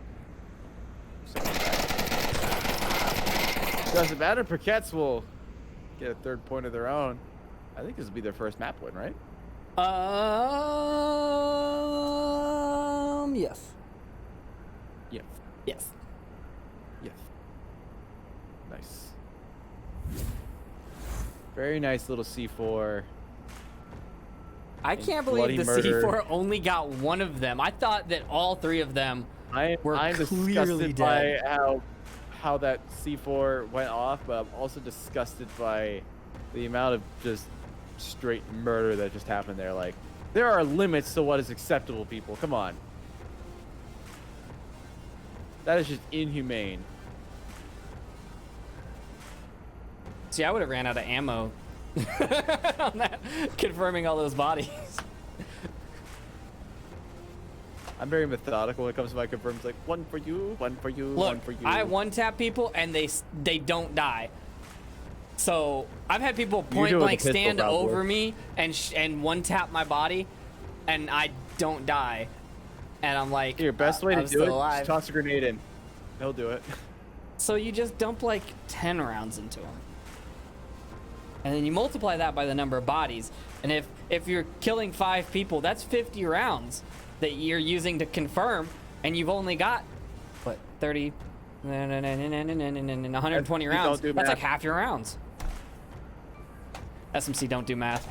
Doesn't matter. Perquets will get a third point of their own. I think this will be their first map win, right? Yes. Yeah. Yes. Yes. Nice. Very nice little C4. I And can't believe bloody the murder. C4 only got one of them. I thought that all 3 of them I'm clearly disgusted dead. by how that C4 went off, but I'm also disgusted by the amount of just straight murder that just happened there. Like, there are limits to what is acceptable, people. Come on. That is just inhumane. See, I would have ran out of ammo on that, confirming all those bodies. I'm very methodical when it comes to my confirms. Like, one for you, one for you, Look, one for you. I one-tap people and they don't die. So I've had people point do it with blank a pistol, stand probably. over me and one-tap my body, and I don't die. And I'm like, Your best way to I'm do still it alive. is toss a grenade in. He'll do it. So you just dump like 10 rounds into them. And then you multiply that by the number of bodies. And if you're killing 5 people, that's 50 rounds that you're using to confirm. And you've only got, what, 30, 120 Don't rounds. do That's like math. half your rounds. SMC, don't do math.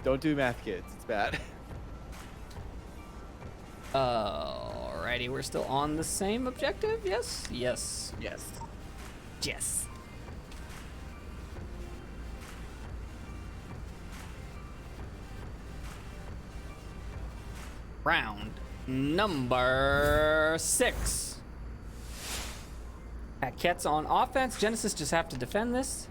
Don't do math, kids. It's bad. Alrighty, we're still on the same objective? Yes? Yes. Yes. Yes. Round number 6. Paquette's on offense. Genesis just have to defend this.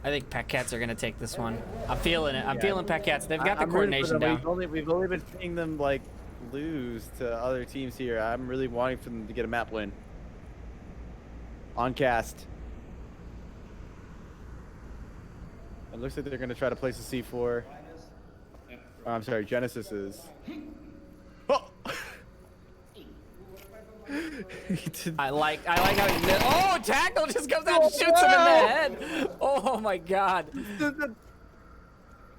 I think Paquettes are going to take this one. I'm feeling it. I'm feeling Paquettes. They've got the I'm rooting for coordination them. down. We've only been seeing them like lose to other teams here. I'm really wanting for them to get a map win. On cast. It looks like they're going to try to place a C4. Oh, I'm sorry, Genesis is. Oh! I like how he missed. Oh, tackle just comes out and shoots him in the head. Oh my god.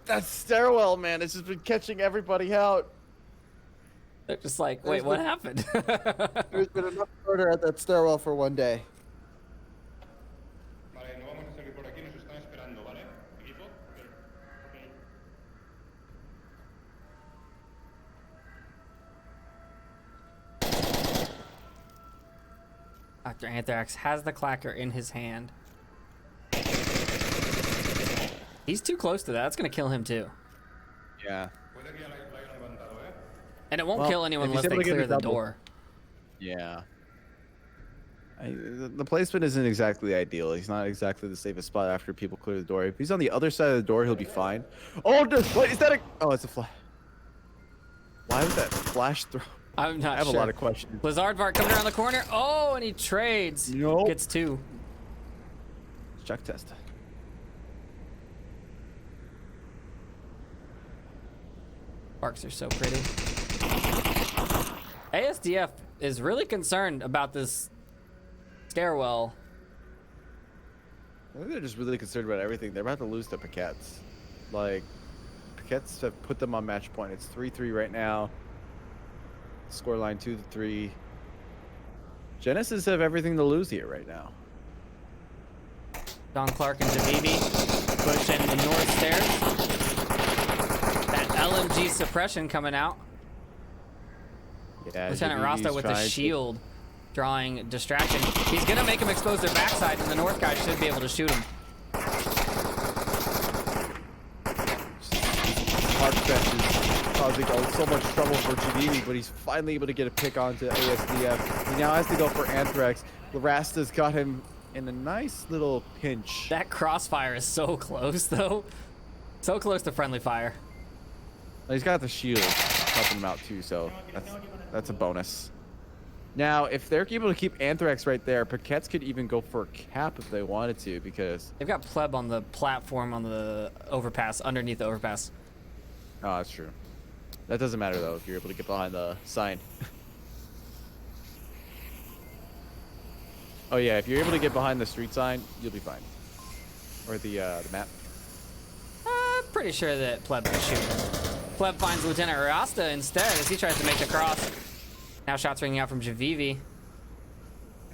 That stairwell, man, it's just been catching everybody out. They're just like, wait, what happened? There's been enough murder at that stairwell for one day. Vale, no vamos a salir por aquí, nos están esperando, ¿vale? Equipo. Dr. Anthrax has the clacker in his hand. He's too close to that. That's going to kill him too. Yeah. Puede que ya la hayan levantado, ¿eh? And it won't Well, kill anyone if he's unless able they to get clear the the double. door. Yeah. The placement isn't exactly ideal. He's not exactly the safest spot after people clear the door. If he's on the other side of the door, he'll be fine. Oh, wait, is that a... Oh, it's a flash. Why would that flash throw? I'm not I have sure. a lot of questions. Blizzardvark coming around the corner. Oh, and he trades. Nope. Gets 2. Chuck test. Sparks are so pretty. ASDF is really concerned about this stairwell. I think they're just really concerned about everything. They're about to lose to Paquettes. Like, Paquettes have put them on match point. It's 3-3 right now. Scoreline 2-3. Genesis have everything to lose here right now. Don Clark and Javivi pushing the north stairs. That LMG suppression coming out. Yeah, Lieutenant Javivi's Rasta with a trying to- shield drawing distraction. He's gonna make him expose their backside, and the north guy should be able to shoot him. Hard bench is causing so much trouble for Javivi, but he's finally able to get a pick onto ASDF. He now has to go for Anthrax. Rasta's got him in a nice little pinch. That crossfire is so close, though. So close to friendly fire. He's got the shield helping him out too, so that's a bonus. Now, if they're able to keep Anthrax right there, Paquettes could even go for a cap if they wanted to, because They've got pleb on the platform on the overpass, underneath the overpass. oh, that's true. That doesn't matter though if you're able to get behind the sign. Oh yeah, if you're able to get behind the street sign, you'll be fine. Or the map. Pretty sure that pleb will shoot him. Pleb finds Lieutenant Rasta instead as he tries to make the cross. Now shots ringing out from Javivi.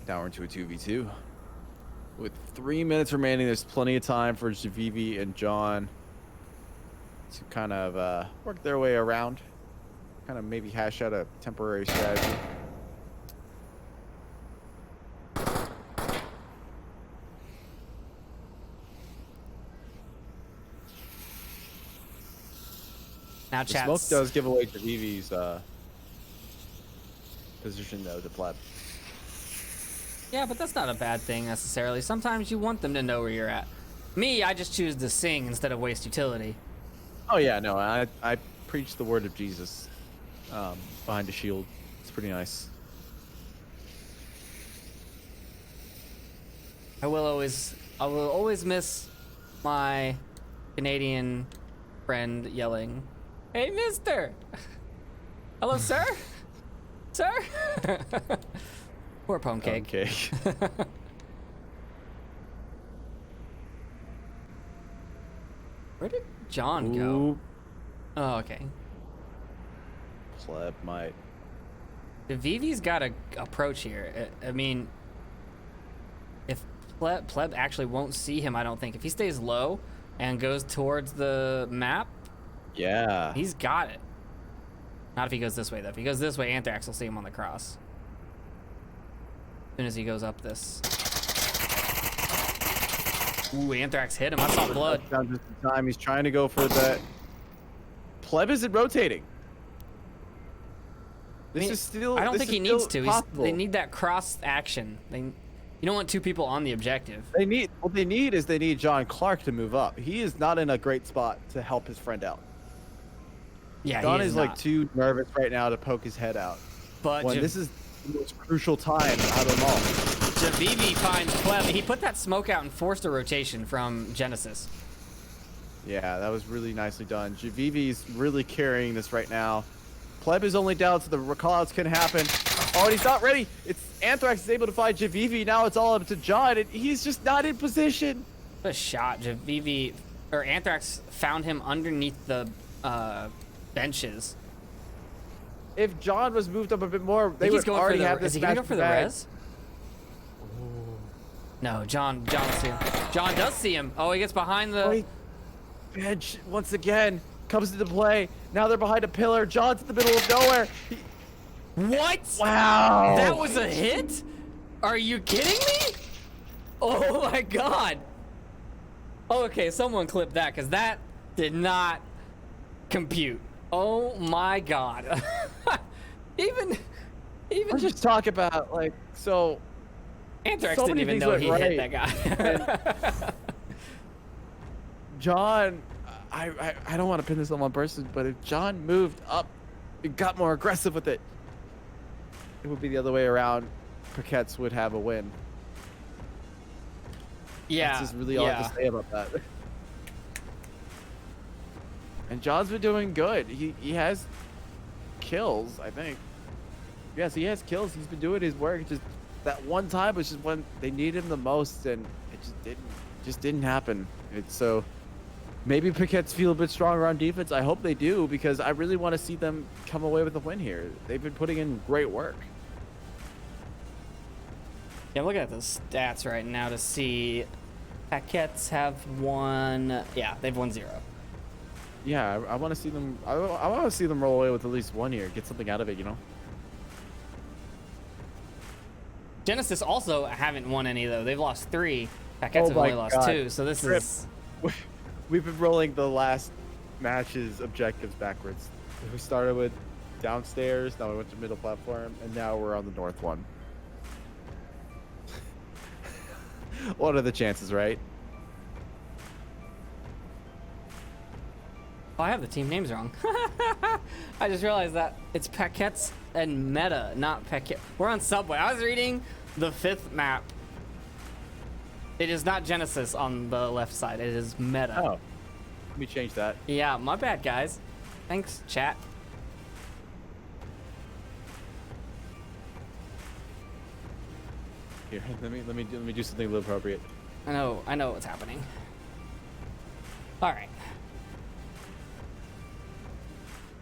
Now we're into a 2v2. With 3 minutes remaining, there's plenty of time for Javivi and John to kind of work their way around. Kind of maybe hash out a temporary strategy. Now The chat. smoke does give away Javivi's position though to pleb. Yeah, but that's not a bad thing necessarily. Sometimes you want them to know where you're at. Me, I just choose to sing instead of waste utility. Oh yeah, no, I preach the word of Jesus behind a shield. It's pretty nice. I will always miss my Canadian friend yelling, "Hey, mister!" Hello, sir? Sir? Poor Pone Cake. Okay. Where did John go? Ooh, Oh, okay. pleb might. Vivi's got to approach here. I mean, if pleb actually won't see him, I don't think. If he stays low and goes towards the map, Yeah. he's got it. Not if he goes this way, though. If he goes this way, Anthrax will see him on the cross. As soon as he goes up this. Ooh, Anthrax hit him. I saw blood. Down just in time. He's trying to go for that. Pleb isn't rotating. This is still. I don't this think is he needs still to. possible. They need that cross action. You don't want 2 people on the objective. What they need is John Clark to move up. He is not in a great spot to help his friend out. Yeah, John he is not. like too nervous right now to poke his head out. But When this is the most crucial time out of them all. Javivi finds pleb. He put that smoke out and forced a rotation from Genesis. Yeah, that was really nicely done. Javivi's really carrying this right now. Pleb is only down, so the recallouts can happen. Oh, and he's not ready. It's Anthrax is able to find Javivi. Now it's all up to John, and he's just not in position. What a shot. Javivi, or Anthrax found him underneath the benches. If John was moved up a bit more, they He's would going already for the, have this is he gonna go match for the bag. res? No, John see him. John does see him. Oh, he gets behind the... Wait, bench once again comes into play. Now they're behind a pillar. John's in the middle of nowhere. What? Wow. That was a hit? Are you kidding me? Oh my god. Oh, okay, someone clip that, because that did not compute. Oh my god. even Let's just talk about, like, so... Anthrax so didn't many even things know went he hit right. that guy. John, I don't want to pin this on one person, but if John moved up and got more aggressive with it, it would be the other way around, Paquettes would have a win. Yeah. That's just really all I have to say about that. And John's been doing good. He has kills, I think. Yes, he has kills. He's been doing his work. Just that one time was just when they needed him the most, and it just didn't happen. So maybe Paquettes feel a bit stronger on defense. I hope they do, because I really want to see them come away with a win here. They've been putting in great work. Yeah, I'm looking at the stats right now to see. Paquettes have won. Yeah, they've won 0. Yeah, I want to see them. I want to see them roll away with at least one here, get something out of it, you know. Genesis also haven't won any though. They've lost 3. Paquettes have my only lost God. 2. So this Trip. is. We've been rolling the last match's objectives backwards. We started with downstairs, now we went to middle platform, and now we're on the north one. What are the chances, right? Oh, I have the team names wrong. I just realized that it's Paquettes and Meta, not Paquette. We're on Subway. I was reading the 5th map. It is not Genesis on the left side. It is Meta. Oh, let me change that. Yeah, my bad, guys. Thanks, chat. Here, let me do something a little appropriate. I know what's happening. All right.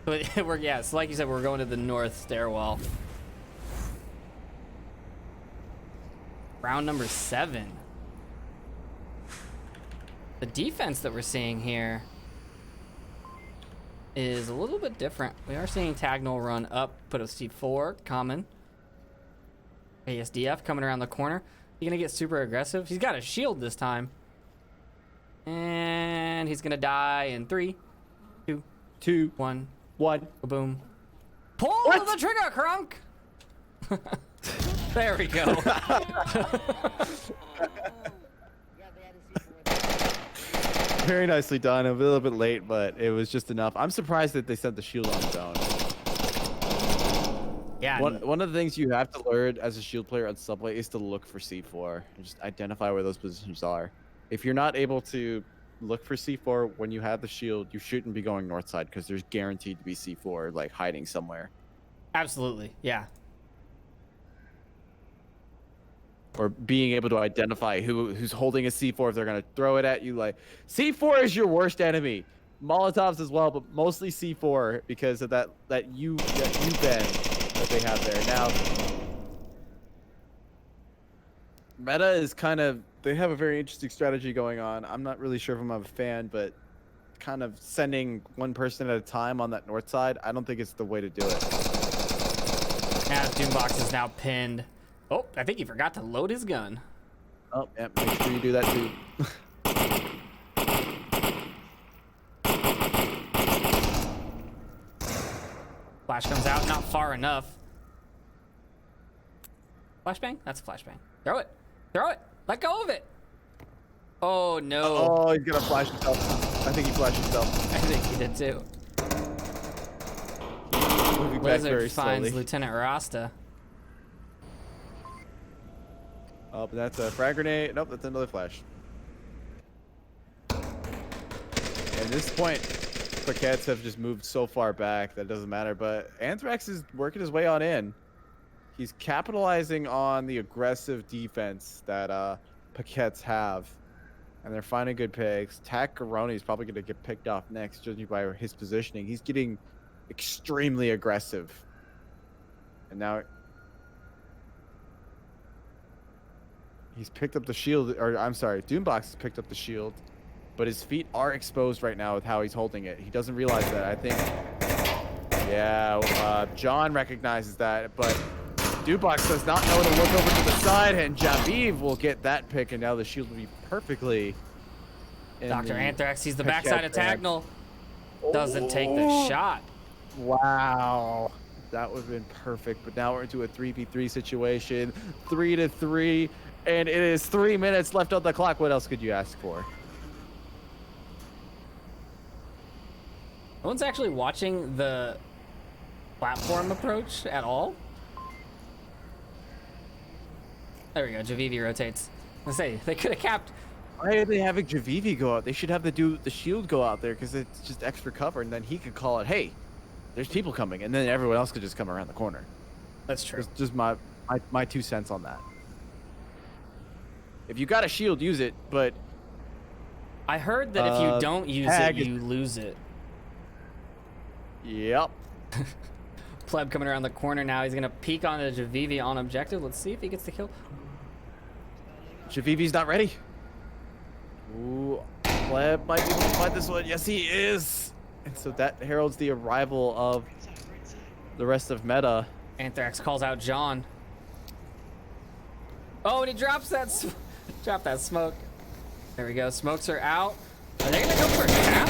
But so like you said, we're going to the north stairwell. Round number 7. The defense that we're seeing here is a little bit different. We are seeing Tagnol run up, put a C4, common. ASDF coming around the corner. He's gonna get super aggressive. He's got a shield this time. And he's gonna die in 3, 2, 1. Boom. Pull the trigger, Crunk! There we go. Very nicely done. A little bit late, but it was just enough. I'm surprised that they sent the shield on its own. Yeah. One of the things you have to learn as a shield player on Subway is to look for C4 and just identify where those positions are. If you're not able to look for C4 when you have the shield, you shouldn't be going north side, because there's guaranteed to be C4 like hiding somewhere. Absolutely, yeah. Or being able to identify who's holding a C4 if they're gonna throw it at you. Like, C4 is your worst enemy. Molotovs as well, but mostly C4 because of that U bend that they have there. Now, Meta is they have a very interesting strategy going on. I'm not really sure if I'm a fan, but kind of sending one person at a time on that north side, I don't think it's the way to do it. Now Doombox is now pinned. Oh, I think he forgot to load his gun. Oh, yeah, make sure you do that too. Flash comes out, not far enough. Flashbang? That's a flashbang. Throw it. Throw it. Let go of it. Oh, no. Oh, he's gonna flash himself. I think he flashed himself. I think he did too. Moving back very Lizard finds slowly. Lieutenant Rasta. Oh, but that's a frag grenade. Nope, that's another flash. At this point, Paquettes have just moved so far back that it doesn't matter. But Anthrax is working his way on in. He's capitalizing on the aggressive defense that Paquettes have. And they're finding good picks. Takaroni is probably going to get picked off next, judging by his positioning. He's getting extremely aggressive. And now he's picked up the shield, or I'm sorry, Doombox has picked up the shield, but his feet are exposed right now with how he's holding it. He doesn't realize that. I think, yeah, John recognizes that, but Doombox does not know to look over to the side, and Javiv will get that pick, and now the shield will be perfectly in Dr. the Anthrax sees the Paquette backside of bag. Tagnol. Doesn't take the shot. Wow. That would have been perfect, but now we're into a 3v3 situation, 3-3, and it is 3 minutes left on the clock. What else could you ask for? No one's actually watching the platform approach at all. There we go. Javivi rotates. Let's say they could have capped. Why are they having Javivi go out? They should have the shield go out there because it's just extra cover, and then he could call it, hey, there's people coming, and then everyone else could just come around the corner. That's true. Just my 2 cents on that. If you got a shield, use it, but I heard that if you don't use it, you lose it. yep. Pleb coming around the corner now. He's gonna peek on the Javivi on objective. Let's see if he gets the kill. Javivi's not ready. Ooh, Pleb might be able to find this one. Yes, he is. And so that heralds the arrival of the rest of meta. Anthrax calls out John. Oh, and he drops that smoke. There we go. Smokes are out. Are they gonna go for a cap?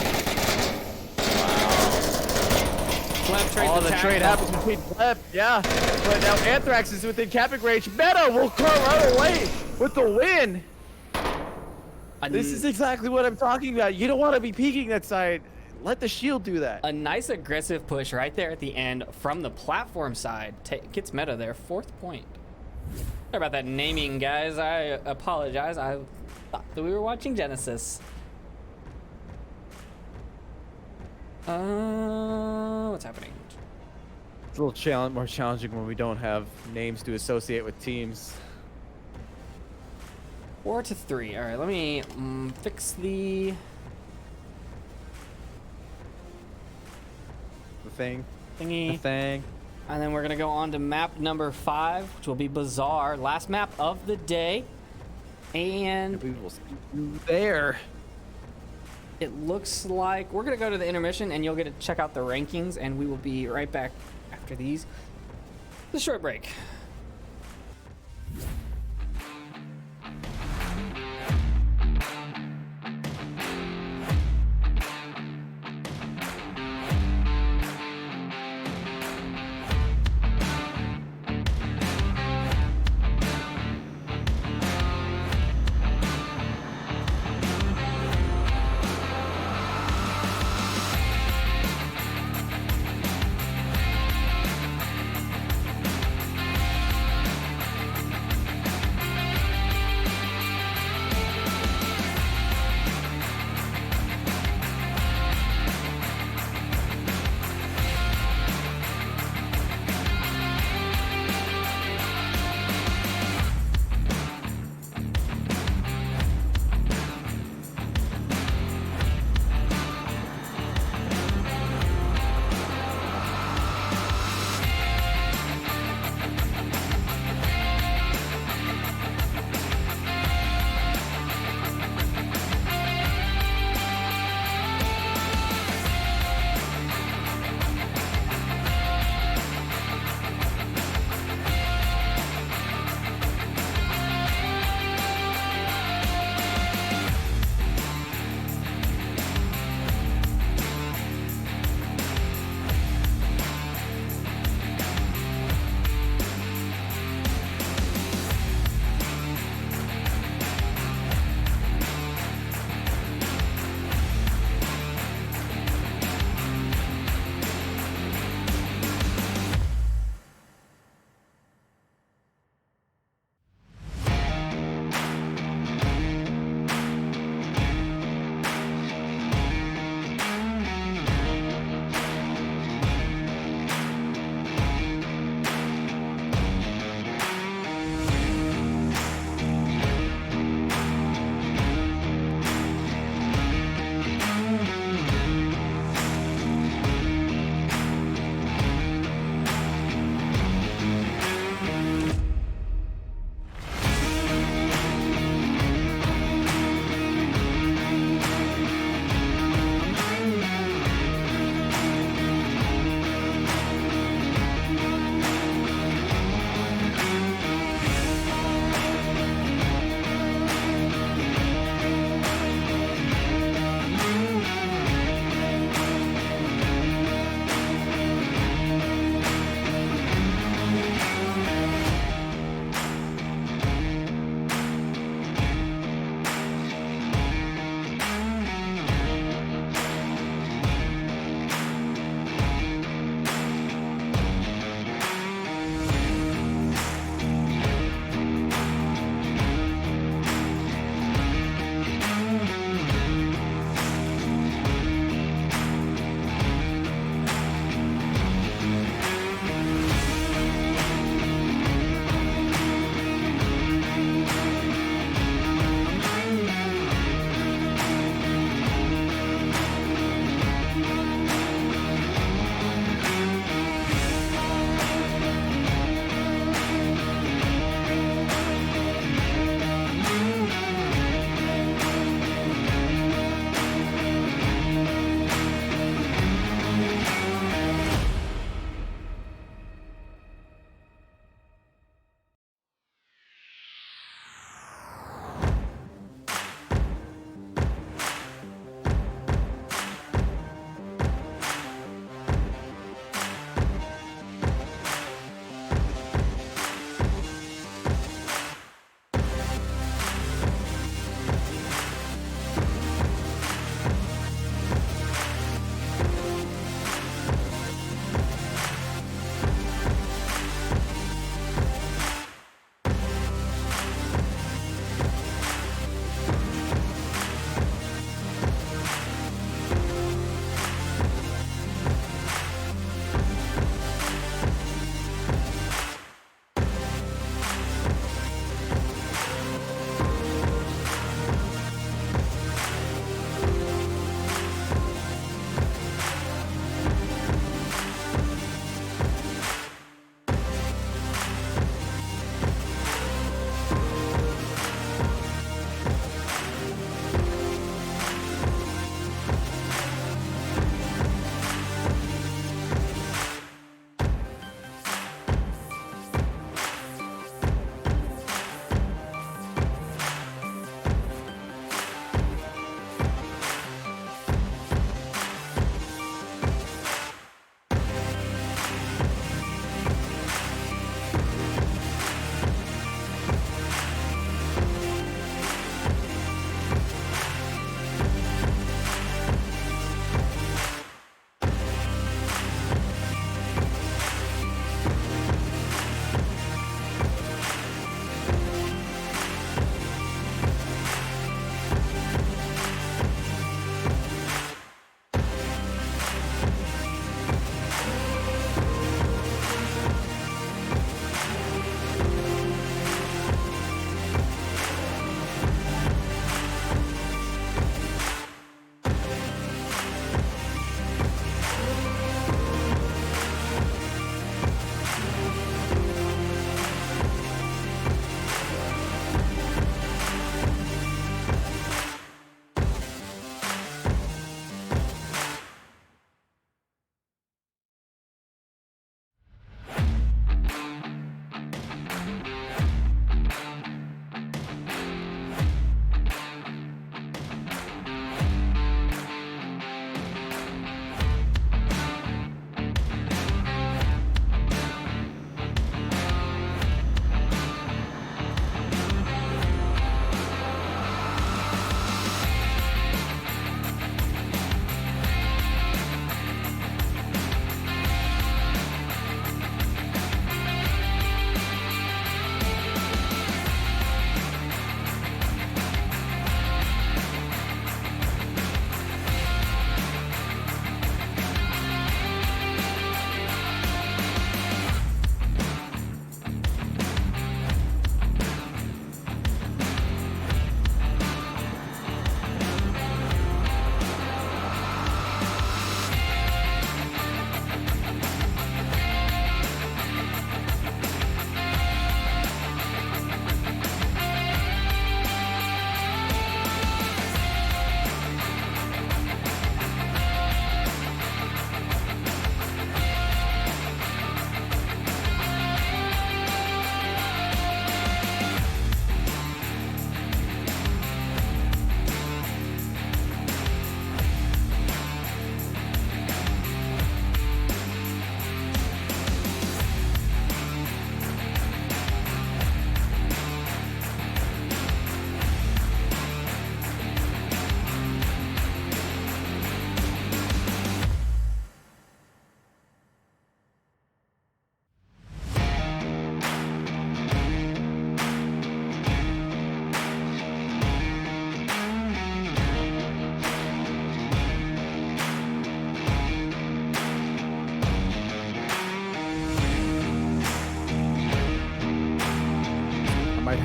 Pleb trades Oh, the trade happens between Pleb. Yeah. But now Anthrax is within capping range. Meta will run away with the win. This is exactly what I'm talking about. You don't want to be peeking that side. Let the shield do that. A nice aggressive push right there at the end from the platform side. Gets meta there. 4th point. Sorry about that naming, guys. I apologize. I thought that we were watching Genesis. What's happening? It's a little more challenging when we don't have names to associate with teams. 4-3. All right, let me fix the Thing. thingy. Thing. And then we're gonna go on to map number 5, which will be Bazaar. Last map of the day. And We will see you there. it looks like we're gonna go to the intermission and you'll get to check out the rankings, and we will be right back after these. The short break.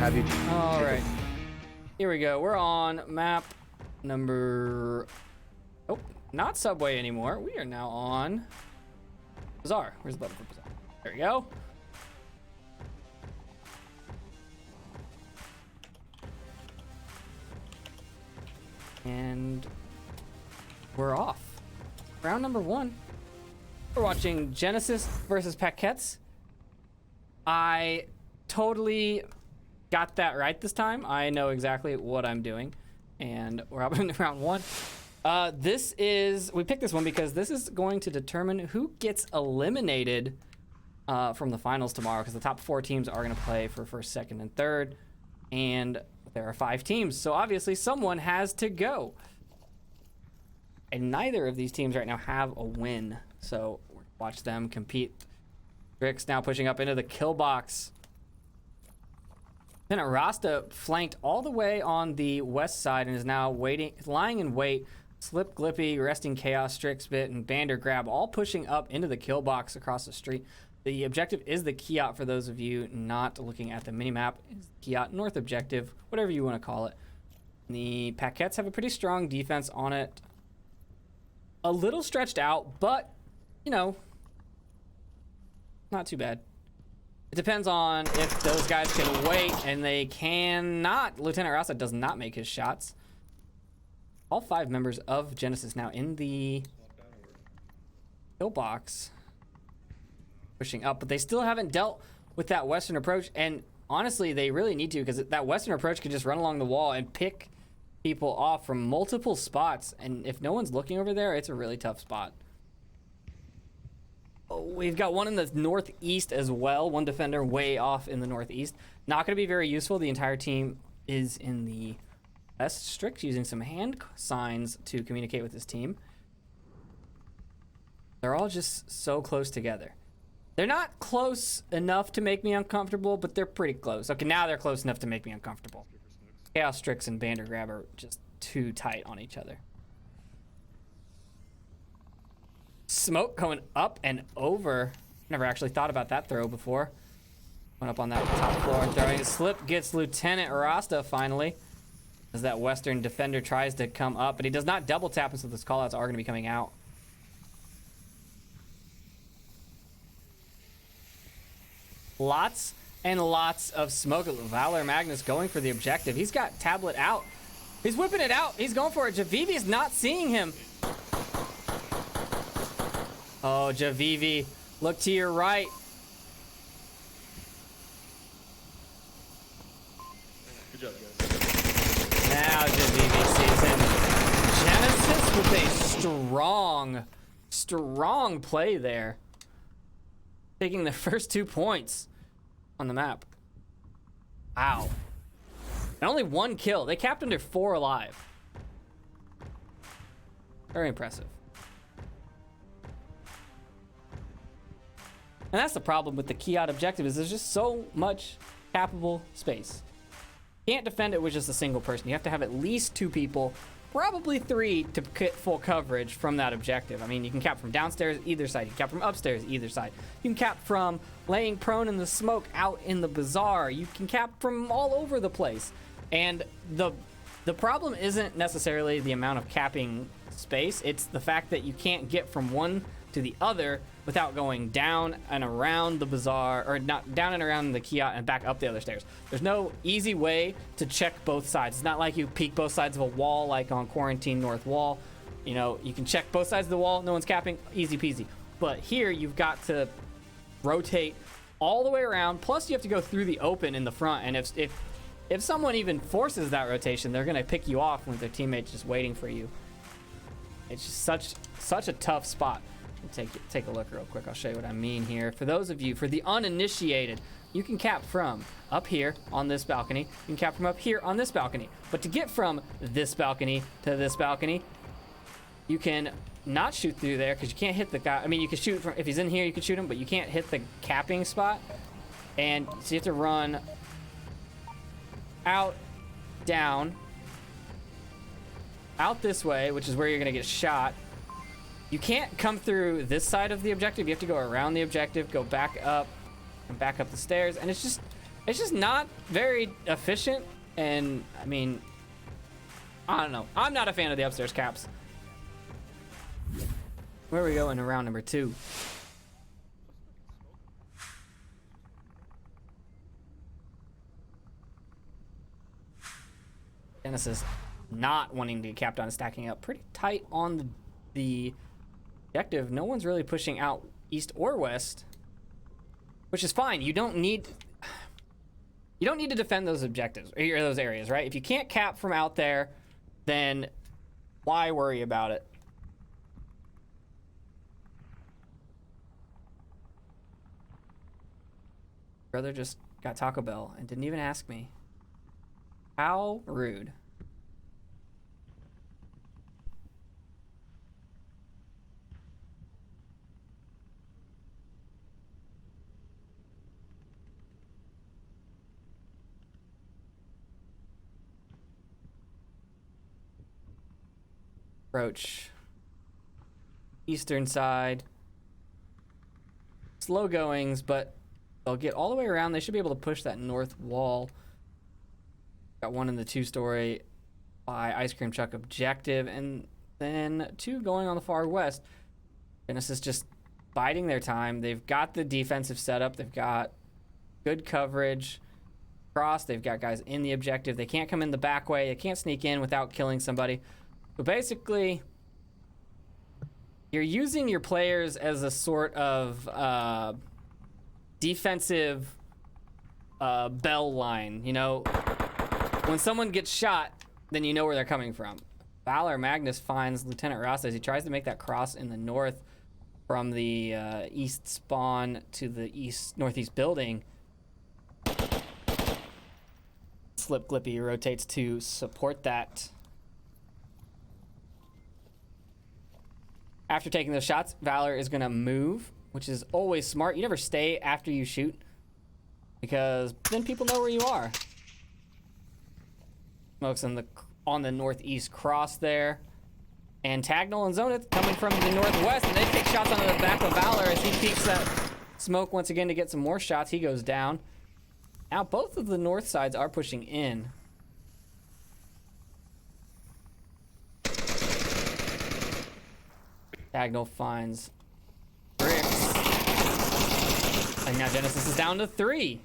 have you. All right. Here we go. We're on map number... Oh, not Subway anymore. We are now on Bazaar. Where's the button for Bazaar? There we go. And we're off. Round number 1. We're watching Genesis versus Paquettes. I totally got that right this time. I know exactly what I'm doing. And we're up in round 1. We picked this one because this is going to determine who gets eliminated from the finals tomorrow, because the top 4 teams are going to play for first, second, and third. And there are 5 teams, so obviously someone has to go. And neither of these teams right now have a win, so watch them compete. Rick's now pushing up into the kill box. Then Rasta flanked all the way on the west side and is now lying in wait. Slip, Glippy, Resting Chaos, Strixbit, and Bander Grab all pushing up into the kill box across the street. The objective is the Kiat for those of you not looking at the minimap. It's Kiat North objective, whatever you want to call it. The Paquettes have a pretty strong defense on it. A little stretched out, but, you know, not too bad. It depends on if those guys can wait, and they cannot. Lieutenant Rasa does not make his shots. All 5 members of Genesis now in the kill box. Pushing up, but they still haven't dealt with that western approach, and honestly they really need to, because that western approach can just run along the wall and pick people off from multiple spots, and if no one's looking over there, it's a really tough spot. Oh, we've got one in the northeast as well, one defender way off in the northeast. Not going to be very useful. The entire team is in the west. Strix using some hand signs to communicate with his team. They're all just so close together. They're not close enough to make me uncomfortable, but they're pretty close. Okay, now they're close enough to make me uncomfortable. Chaos Strix and Bander Grab are just too tight on each other. Smoke going up and over. Never actually thought about that throw before. Went up on that top floor and throwing. Slip gets Lieutenant Rasta finally, as that western defender tries to come up, but he does not double tap, and so those callouts are going to be coming out. Lots and lots of smoke. Valor Magnus going for the objective. He's got Tablet out. He's whipping it out. He's going for it. Javivi's not seeing him. Oh, Javivi, look to your right. Good job, guys. Now Javivi sees him. Genesis with a strong play there. Taking the first 2 points on the map. Wow. And only 1 kill. They capped under 4 alive. Very impressive. And that's the problem with the Kiat objective, is there's just so much cappable space. You can't defend it with just a single person. You have to have at least 2 people, probably 3, to get full coverage from that objective. I mean, you can cap from downstairs either side. You can cap from upstairs either side. You can cap from laying prone in the smoke out in the bazaar. You can cap from all over the place. And the problem isn't necessarily the amount of capping space. It's the fact that you can't get from one to the other without going down and around the bazaar, or not down and around the Kiat and back up the other stairs. There's no easy way to check both sides. It's not like you peek both sides of a wall like on Quarantine North Wall. You know, you can check both sides of the wall, no one's capping, easy peasy. But here you've got to rotate all the way around, plus you have to go through the open in the front, and if someone even forces that rotation, they're gonna pick you off with their teammates just waiting for you. It's just such a tough spot. Take a look real quick. I'll show you what I mean here. For those of you, for the uninitiated, you can cap from up here on this balcony. You can cap from up here on this balcony. But to get from this balcony to this balcony, you can not shoot through there because you can't hit the guy. I mean, you can shoot from, if he's in here, you can shoot him, but you can't hit the capping spot. And so you have to run out, down, out this way, which is where you're gonna get shot. You can't come through this side of the objective. You have to go around the objective, go back up, and back up the stairs. And it's just It's just not very efficient, and I mean, I don't know. I'm not a fan of the upstairs caps. Where are we going in round number 2? Genesis not wanting to get capped on, stacking up pretty tight on the objective. No one's really pushing out east or west, which is fine. You don't need to defend those objectives or those areas, right? If you can't cap from out there, then why worry about it? Brother just got Taco Bell and didn't even ask me. How rude. Approach eastern side. Slow goings, but they'll get all the way around. They should be able to push that north wall. Got one in the 2-story by Ice Cream Truck objective, and then 2 going on the far west. Genesis just biding their time. They've got the defensive setup. They've got good coverage. Cross. They've got guys in the objective. They can't come in the back way. They can't sneak in without killing somebody. So basically, you're using your players as a sort of defensive bell line. You know, when someone gets shot, then you know where they're coming from. Valor Magnus finds Lieutenant Ross as he tries to make that cross in the north from the east spawn to the northeast building. Slip Glippy rotates to support that. After taking those shots, Valor is going to move, which is always smart. You never stay after you shoot, because then people know where you are. Smokes on the northeast cross there. And Tagnell and Zonith coming from the northwest, and they take shots onto the back of Valor as he peeks that smoke once again to get some more shots. He goes down. Now both of the north sides are pushing in. Tagnell finds bricks. And now Genesis is down to 3.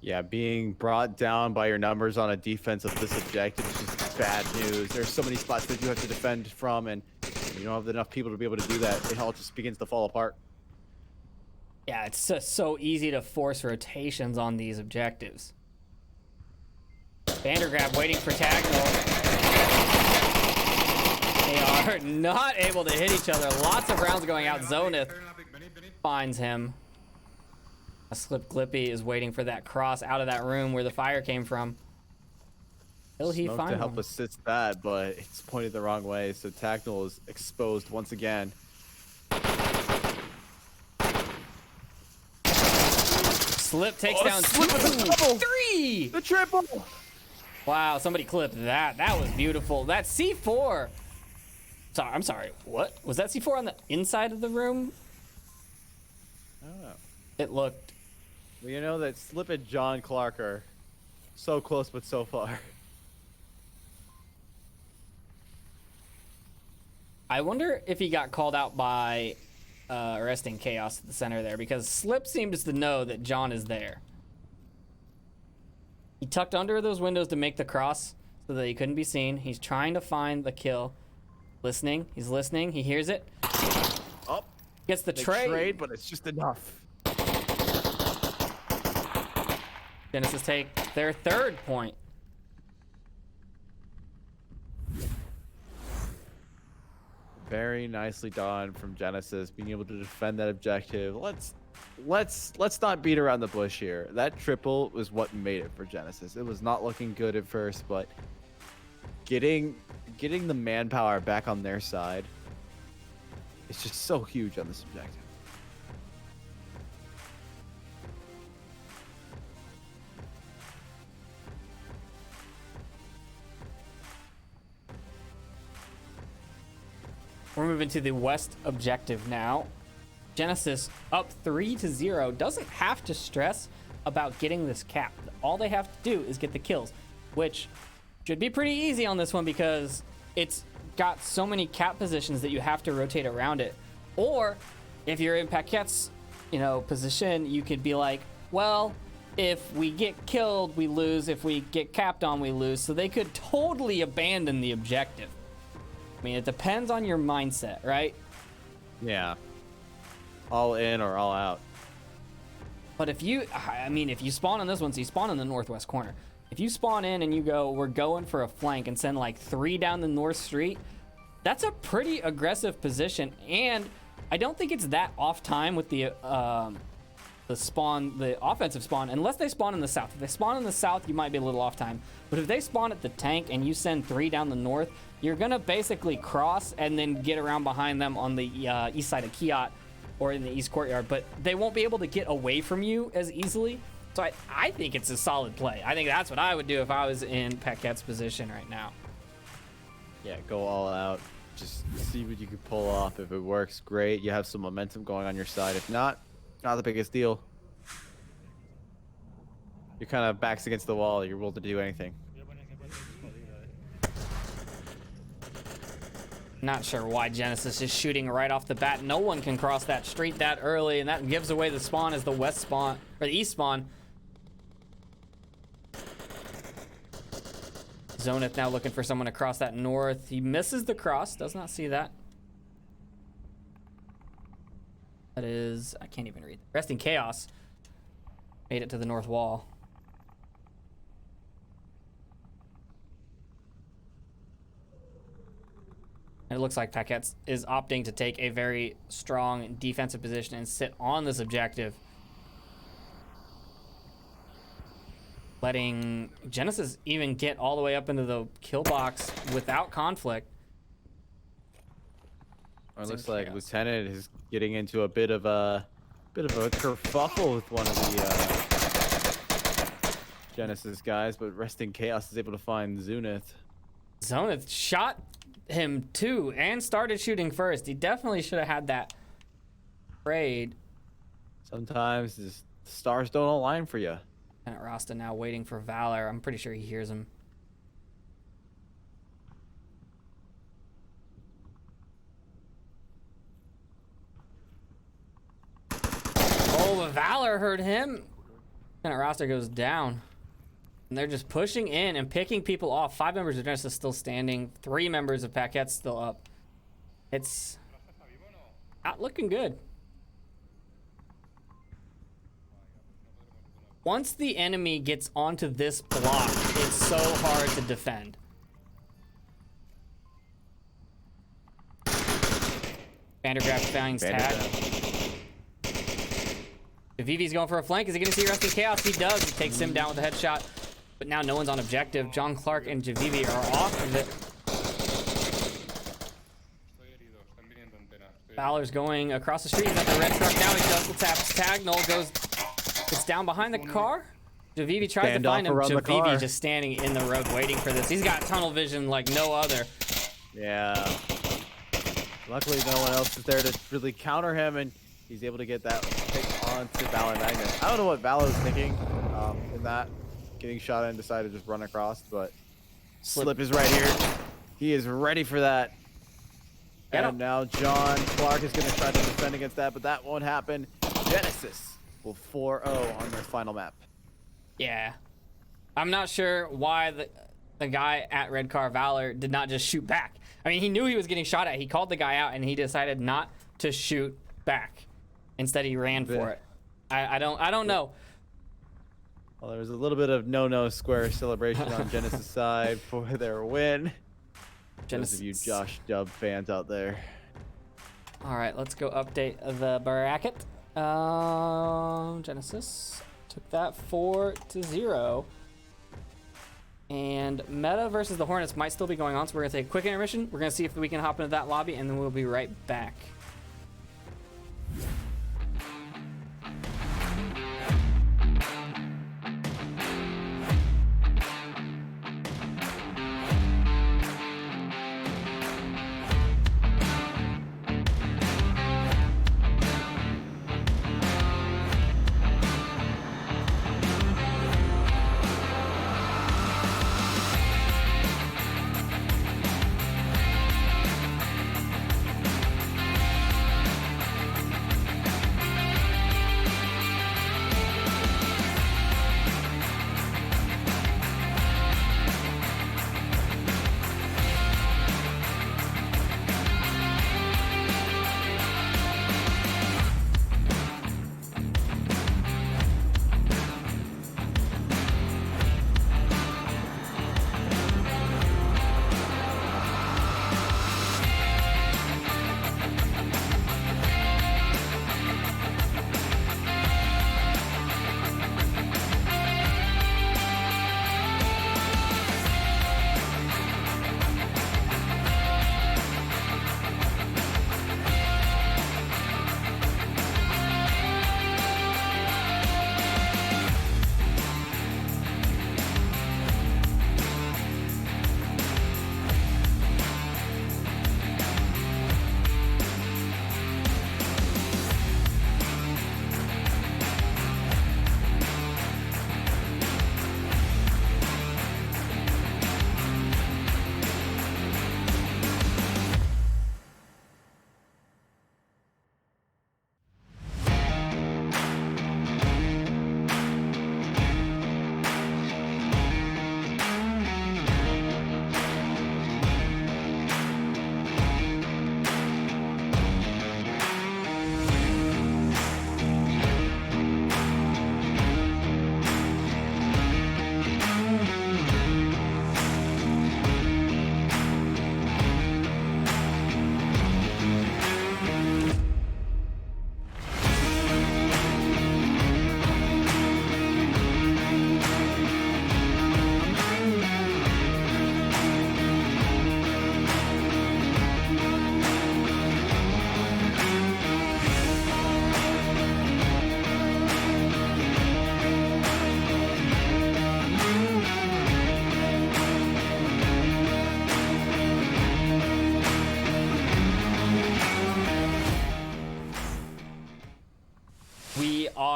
Yeah, being brought down by your numbers on a defense of this objective is just bad news. There's so many spots that you have to defend from, and you don't have enough people to be able to do that. It all just begins to fall apart. Yeah, it's just so easy to force rotations on these objectives. Vandergrab waiting for Tagnell. They are not able to hit each other. Lots of rounds going out. Zonith finds him. A Slip Glippy is waiting for that cross out of that room where the fire came from. Will he Smoke find to help him? assist that, but it's pointed the wrong way, so Tagnell is exposed once again. Slip takes down Slip with the double. 3. The triple! Wow, somebody clipped that. That was beautiful. That C4. Sorry, I'm sorry. What? Was that C4 on the inside of the room? I don't know. It looked. Well, you know that Slip and John Clark are so close but so far. I wonder if he got called out by arresting Chaos at the center there, because Slip seems to know that John is there. He tucked under those windows to make the cross so that he couldn't be seen. He's trying to find the kill. Listening. He's listening. He hears it. Oh, Gets the they trade. trade, but it's just enough. Genesis take their 3rd point. Very nicely done from Genesis, being able to defend that objective. Let's not beat around the bush here. That triple was what made it for Genesis. It was not looking good at first, but getting the manpower back on their side is just so huge on this objective. We're moving to the west objective now. Genesis up 3-0. Doesn't have to stress about getting this cap. All they have to do is get the kills, which should be pretty easy on this one because it's got so many cap positions that you have to rotate around it. Or if you're in Paquette's, position, you could be like, well, if we get killed, we lose. If we get capped on, we lose. So they could totally abandon the objective. I mean, it depends on your mindset, right? Yeah. All in or all out. But if you spawn on this one, so you spawn in the northwest corner. If you spawn in and you go, we're going for a flank and send like 3 down the north street, that's a pretty aggressive position. And I don't think it's that off time with the offensive spawn, unless they spawn in the south. If they spawn in the south, you might be a little off time. But if they spawn at the tank and you send 3 down the north, you're gonna basically cross and then get around behind them on the east side of Kiat or in the east courtyard. But they won't be able to get away from you as easily. So I think it's a solid play. I think that's what I would do if I was in Paquette's position right now. Yeah, go all out. Just see what you can pull off. If it works, great. You have some momentum going on your side. If not, not the biggest deal. You're kind of backs against the wall. You're able to do anything. Not sure why Genesis is shooting right off the bat. No one can cross that street that early, and that gives away the spawn as the west spawn, or the east spawn. Zoneth now looking for someone to cross that north. He misses the cross, does not see that. That is, I can't even read. Resting Chaos made it to the north wall. And it looks like Paquette is opting to take a very strong defensive position and sit on this objective, letting Genesis even get all the way up into the kill box without conflict. It looks like Lieutenant is getting into a bit of a kerfuffle with one of the Genesis guys, but Resting Chaos is able to find Zunith. Zoneth shot him too and started shooting first. He definitely should have had that trade. Sometimes the stars don't align for you. And Rasta now waiting for Valor. I'm pretty sure he hears him. Oh, but Valor heard him. And Rasta goes down. And they're just pushing in and picking people off. 5 members of Genesis still standing. 3 members of Paquette still up. It's not looking good. Once the enemy gets onto this block, it's so hard to defend. Vandergraaf finds tag. Vivi's going for a flank. Is he going to see Resting Chaos? He does. He takes him down with a headshot. But now no one's on objective. John Clark and Javivi are off of it. Valor's going across the street. He's at the red truck now. He double taps tag. Noel gets down behind the car. Javivi tries to find him. Javivi just standing in the road waiting for this. He's got tunnel vision like no other. Yeah. Luckily, no one else is there to really counter him, and he's able to get that pick onto Valor Magnus. I don't know what Valor was thinking in that. Getting shot and decided to just run across, but Slip is right here. He is ready for that. And now John Clark is going to try to defend against that, but that won't happen. Genesis will 4-0 on their final map. Yeah. I'm not sure why the guy at Red Car Valor did not just shoot back. I mean, he knew he was getting shot at. He called the guy out, and he decided not to shoot back. Instead, he ran for it. I don't know. Well, there was a little bit of no square celebration on Genesis' side for their win. Those of you Josh Dub fans out there. All right, let's go update the bracket. Genesis took that 4-0. And Meta versus the Hornets might still be going on, so we're going to take a quick intermission. We're going to see if we can hop into that lobby, and then we'll be right back.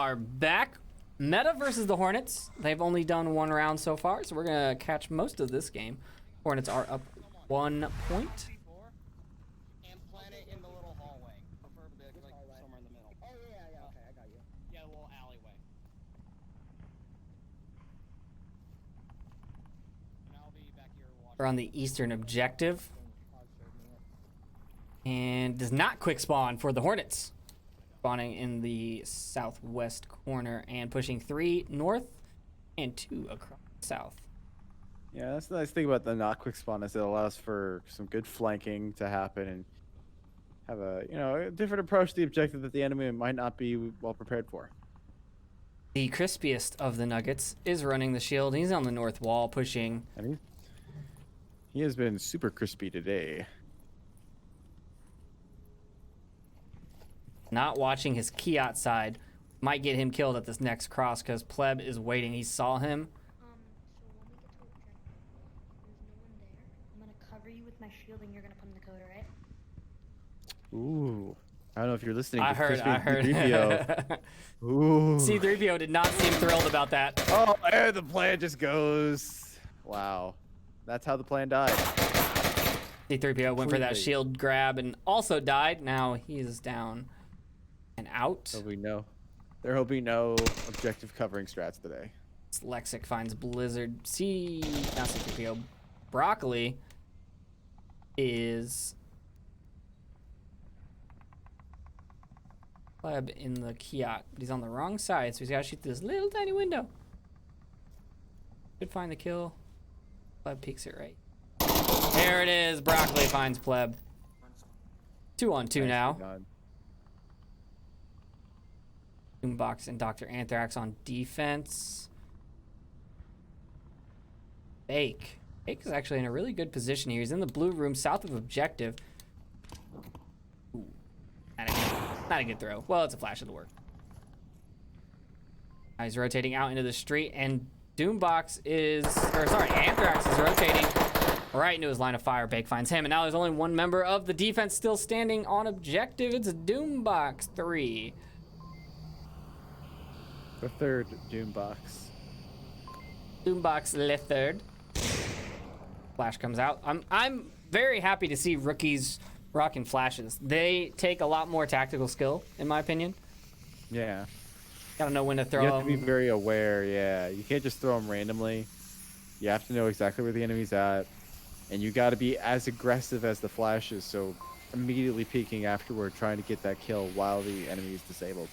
are back. Meta versus the Hornets. They've only done one round so far, so we're gonna catch most of this game. Hornets are up 1 point. And plant it in the little hallway. Preferably like somewhere in the middle. Oh, yeah. Okay, I got you. Yeah, the little alleyway. And I'll be back here watching. We're on the eastern objective. And does not quick spawn for the Hornets. Spawning in the southwest corner and pushing 3 north and 2 across south. Yeah, that's the nice thing about the not quick spawn is it allows for some good flanking to happen and have a different approach to the objective that the enemy might not be well prepared for. The crispiest of the Nuggets is running the shield. He's on the north wall pushing. And he has been super crispy today. Not watching his key outside might get him killed at this next cross because Pleb is waiting. He saw him. So when we get to objective, there's no one there. I'm gonna cover you with my shield and you're gonna put in the code, alright? Ooh. I don't know if you're listening. I to heard. C3PO. Ooh. C3PO did not seem thrilled about that. Oh, there the plan just goes. Wow. That's how the plan died. C3PO went for that Completely. shield grab and also died. Now he's down and out. There will be no objective covering strats today. Lexic finds Blizzard. Not C3PO. Broccoli is Pleb in the Kiat, but he's on the wrong side, so he's got to shoot through this little tiny window. Could find the kill. Pleb peeks it right. There it is. Broccoli finds Pleb. 2-on-2 now. God. Boombox and Dr. Anthrax on defense. Bake. Bake is actually in a really good position here. He's in the blue room south of objective. Ooh. Not a good throw. Well, it's a flash. It'll work. Now he's rotating out into the street, and Anthrax is rotating right into his line of fire. Bake finds him, and now there's only one member of the defense still standing on objective. It's Doombox 3. The third Doombox. Doombox the third. Flash comes out. I'm very happy to see rookies rocking flashes. They take a lot more tactical skill, in my opinion. Yeah. Gotta know when to throw You have to be them. very aware, yeah. You can't just throw them randomly. You have to know exactly where the enemy's at. And you gotta be as aggressive as the flash is, so immediately peeking afterward, trying to get that kill while the enemy is disabled.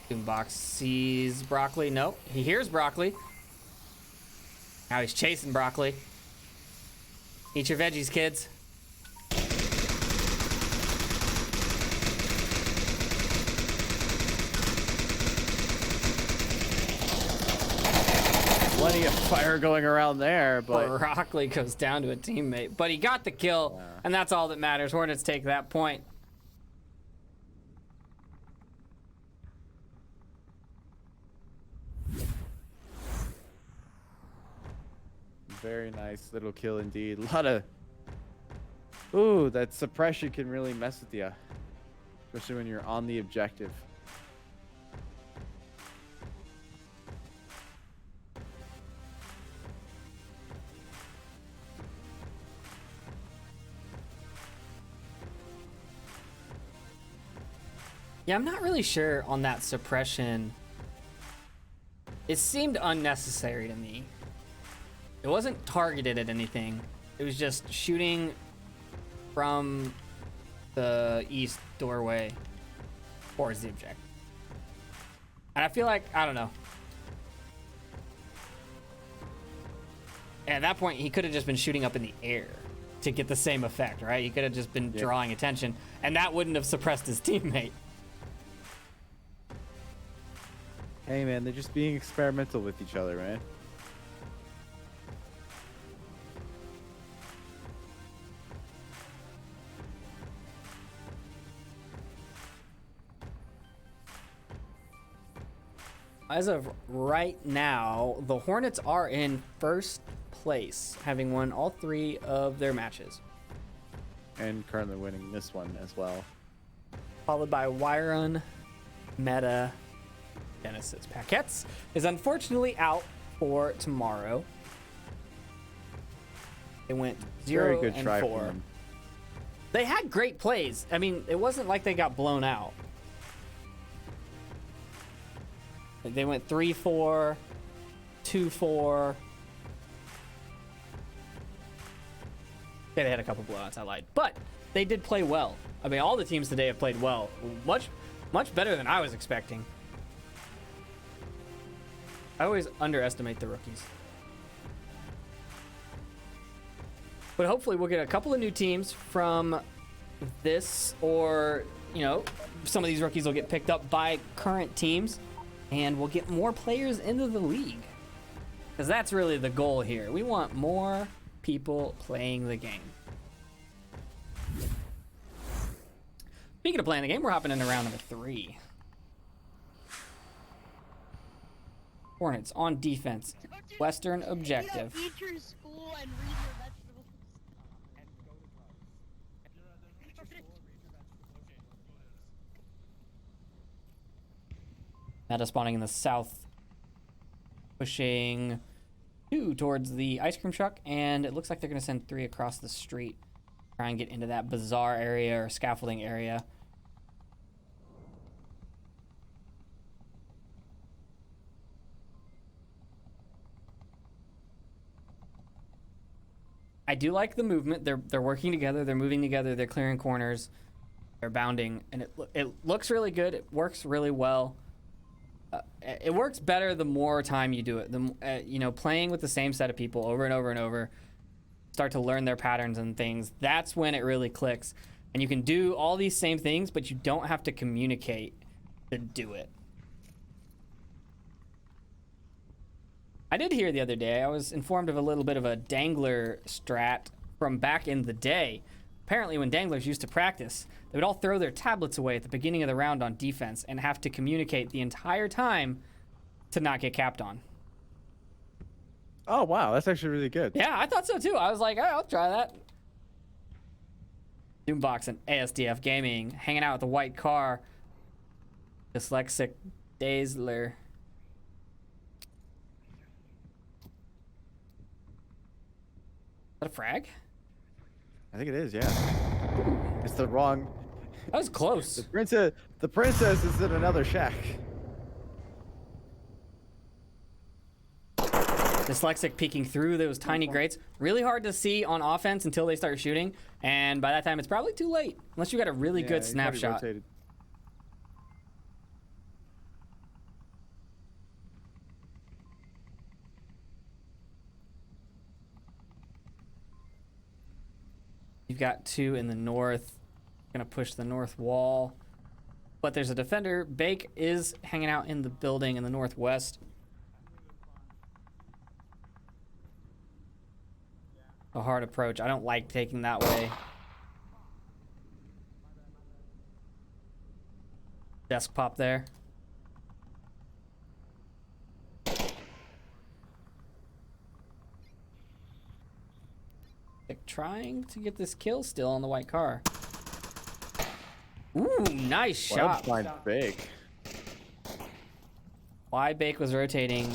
Doombox sees Broccoli. No, he hears Broccoli. Now he's chasing Broccoli. Eat your veggies, kids. Plenty of fire going around there, but Broccoli goes down to a teammate, but he got the kill, and that's all that matters. Hornets take that point. very nice little kill indeed. A lot of... Ooh, that suppression can really mess with you. Especially when you're on the objective. Yeah, I'm not really sure on that suppression. It seemed unnecessary to me. It wasn't targeted at anything. It was just shooting from the east doorway towards the objective. And I feel like, I don't know. At that point, he could have just been shooting up in the air to get the same effect, right? He could have just been drawing attention, and that wouldn't have suppressed his teammate. Hey man, they're just being experimental with each other, man. As of right now, the Hornets are in first place, having won all 3 of their matches. And currently winning this one as well. Followed by Wyron, Meta, Genesis Paquettes is unfortunately out for tomorrow. They went 0 Very good and try 4. from them. They had great plays. I mean, it wasn't like they got blown out. They went 3-4, 2-4. Okay, they had a couple blowouts, I lied. But they did play well. I mean, all the teams today have played well. Much better than I was expecting. I always underestimate the rookies. But hopefully we'll get a couple of new teams from this, or, you know, some of these rookies will get picked up by current teams, and we'll get more players into the league. Because that's really the goal here. We want more people playing the game. Speaking of playing the game, we're hopping into round number 3. Hornets on defense. Western objective. Eat your school and read your vegetables. Meta spawning in the south. Pushing 2 towards the ice cream truck, and it looks like they're going to send 3 across the street. Try and get into that bazaar area or scaffolding area. I do like the movement. They're working together. They're moving together. They're clearing corners. They're bounding, and it looks really good. It works really well. It works better the more time you do it. You know, playing with the same set of people over and over and over, start to learn their patterns and things. That's when it really clicks, and you can do all these same things, but you don't have to communicate to do it. I did hear the other day, I was informed of a little bit of a dangler strat from back in the day. Apparently when danglers used to practice, they would all throw their tablets away at the beginning of the round on defense and have to communicate the entire time to not get capped on. Oh, wow. That's actually really good. Yeah, I thought so too. I was like, all right, I'll try that. Doombox and ASDF Gaming hanging out with the white car. Dyslexic Dazzler. Is that a frag? I think it is, yeah. It's the wrong... That was close. The princess is in another shack. Dyslexic peeking through those tiny grates. Really hard to see on offense until they start shooting. And by that time, it's probably too late. Unless you got a really good he's already snapshot. rotated. You've got 2 in the north. Gonna push the north wall. But there's a defender. Bake is hanging out in the building in the northwest. A hard approach. I don't like taking that way. Desk pop there. Trying to get this kill still on the white car. Ooh, nice shot. Find Bake. Why Bake was rotating.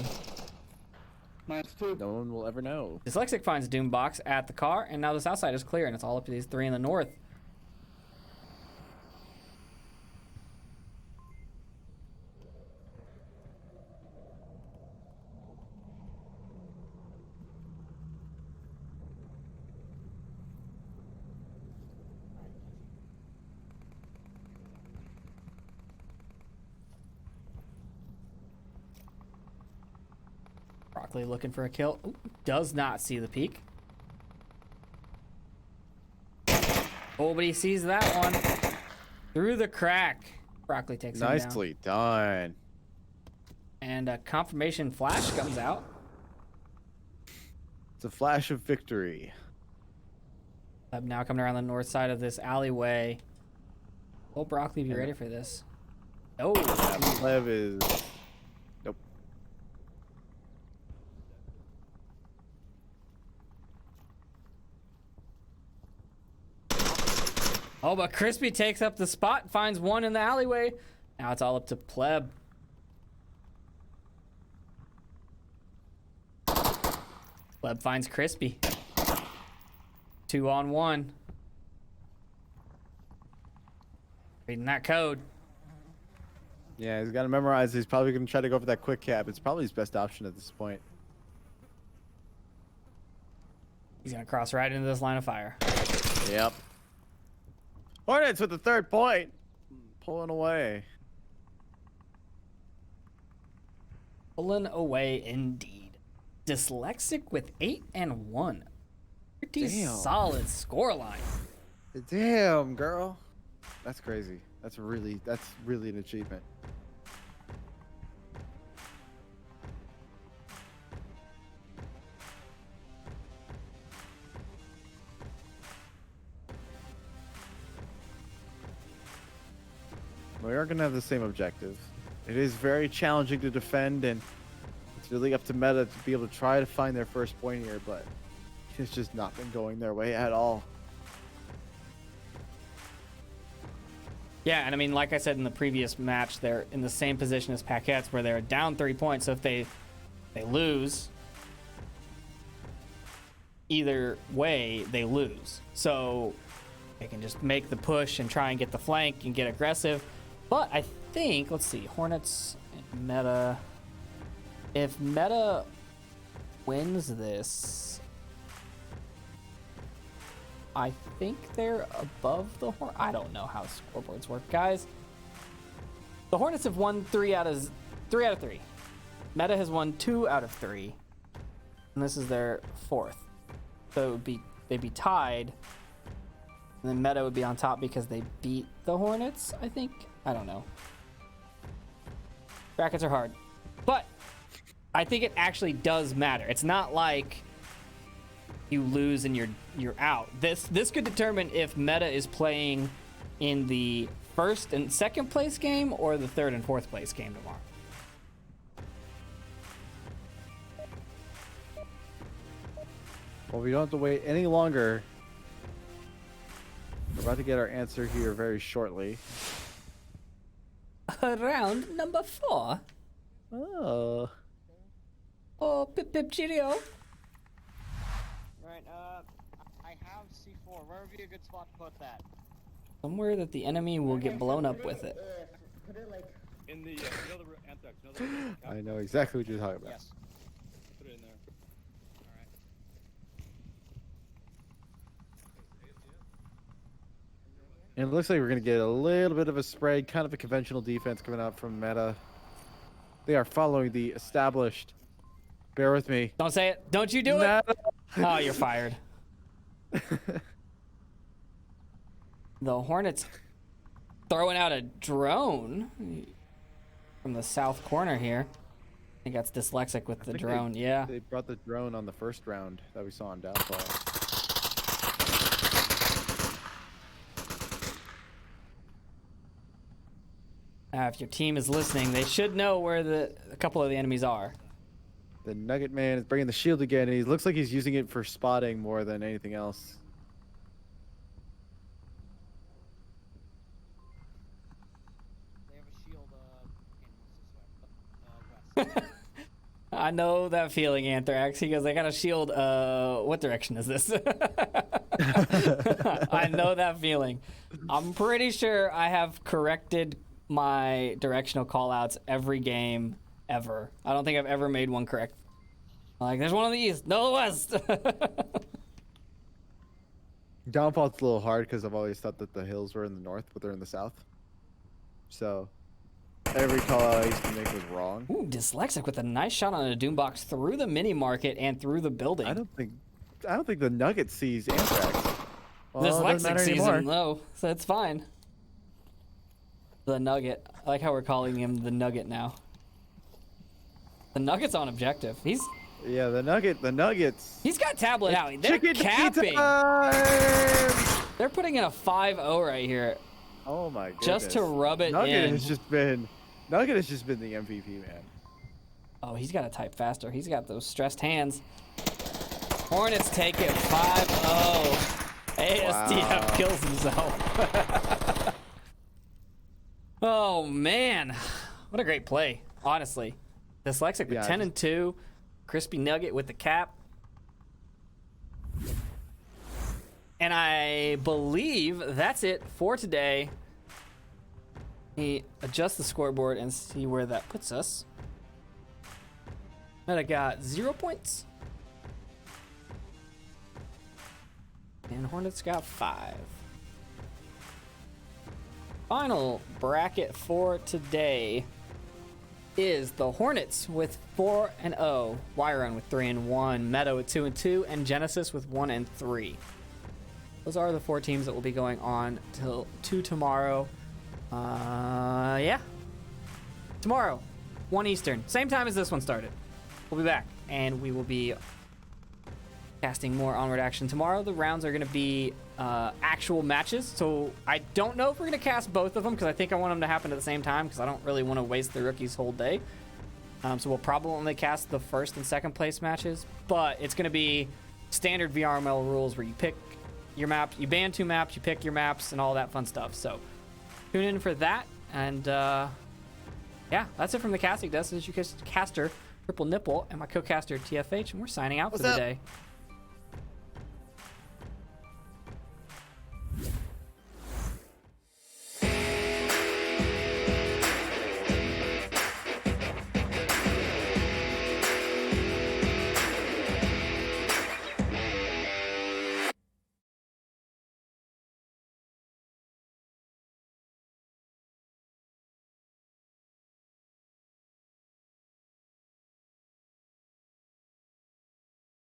No one will ever know. Dyslexic finds Doombox at the car, and now the south side is clear, and it's all up to these 3 in the north. Broccoli looking for a kill. Ooh, does not see the peak. Oh, but he sees that one. Through the crack. Broccoli takes him down. Nicely done. And a confirmation flash comes out. It's a flash of victory. I'm now coming around the north side of this alleyway. Will Broccoli be ready for this? Oh. Lev is... Nope. Oh, but Crispy takes up the spot, finds one in the alleyway. Now it's all up to Pleb. Web finds Crispy. 2-on-1. Reading that code. Yeah, he's got to memorize. He's probably going to try to go for that quick cap. It's probably his best option at this point. He's gonna cross right into this line of fire. Yep. Hornets with the 3rd point. Pulling away. Pulling away indeed. Dyslexic with 8 and 1. Pretty Damn. solid scoreline. Damn, girl. That's crazy. That's really an achievement. We are going to have the same objective. It is very challenging to defend, and it's really up to Meta to be able to try to find their first point here, but it's just not been going their way at all. Yeah, and I mean, like I said in the previous match, they're in the same position as Paquettes, where they're down 3 points. So if they lose, either way, they lose. So they can just make the push and try and get the flank and get aggressive. But I think, let's see, Hornets and Meta. If Meta wins this, I think they're above the Hornets. I don't know how scoreboards work, guys. The Hornets have won 3 out of 3. Meta has won 2 out of 3, and this is their 4th. So they'd be tied, and then Meta would be on top because they beat the Hornets, I think. I don't know. Brackets are hard, but I think it actually does matter. It's not like you lose and you're out. This could determine if Meta is playing in the 1st and 2nd place game or the 3rd and 4th place game tomorrow. Well, we don't have to wait any longer. We're about to get our answer here very shortly. Round number 4. Oh. Oh, pip pip cheerio. Right, I have C4. Where would be a good spot to put that? Somewhere that the enemy will get blown up with it. In the, Anthrax, I know exactly what you're talking about. Yes. Put it in there. Alright. And it looks like we're going to get a little bit of a spread, kind of a conventional defense coming out from Meta. They are following the established. Bear with me. Don't say it. Don't you do it. Oh, you're fired. The Hornets throwing out a drone from the south corner here. I think that's Dyslexic with the drone. Yeah. They brought the drone on the 1st round that we saw on Downfall. If your team is listening, they should know where a couple of the enemies are. The Nugget Man is bringing the shield again, and he looks like he's using it for spotting more than anything else. They have a shield, west. I know that feeling, Anthrax. He goes, I got a shield. What direction is this? I know that feeling. I'm pretty sure I have corrected my directional callouts every game ever. I don't think I've ever made one correct. Like, there's one on the east, no the west. Downfall's a little hard because I've always thought that the hills were in the north, but they're in the south. So every call out I used to make was wrong. Ooh, Dyslexic with a nice shot on a Doombox through the mini market and through the building. I don't think the Nugget sees Anthrax. Well, it doesn't Dyslexic matter sees anymore. him though, so it's fine. The Nugget. I like how we're calling him the Nugget now. The Nugget's on objective. Yeah, the Nuggets. He's got tablet out. They're Chicken capping. time! They're putting in a 5-0 right here. Oh my goodness. Just to rub it Nugget in. has just been the MVP, man. Oh, he's got to type faster. He's got those stressed hands. Hornets take it 5-0. ASTF kills himself. Oh, man. What a great play, honestly. Dyslexic with 10 and 2. Crispy Nugget with the cap. And I believe that's it for today. Let me adjust the scoreboard and see where that puts us. Meta got 0 points. And Hornets got 5. Final bracket for today is the Hornets with 4-0, Wyron with 3-1, Meta with 2-2, and Genesis with 1-3. Those are the 4 teams that will be going on to tomorrow. Yeah. Tomorrow, 1 Eastern, same time as this one started. We'll be back, and we will be casting more Onward action tomorrow. The rounds are going to be actual matches, so I don't know if we're going to cast both of them because I think I want them to happen at the same time because I don't really want to waste the rookies' whole day. So we'll probably only cast the first and second place matches, but it's going to be standard VRML rules where you pick your map, you ban 2 maps, you pick your maps, and all that fun stuff. So tune in for that, and yeah, that's it from the casting desk. This is your caster, Triple Nipple, and my co-caster, TFH, and we're signing out for the day.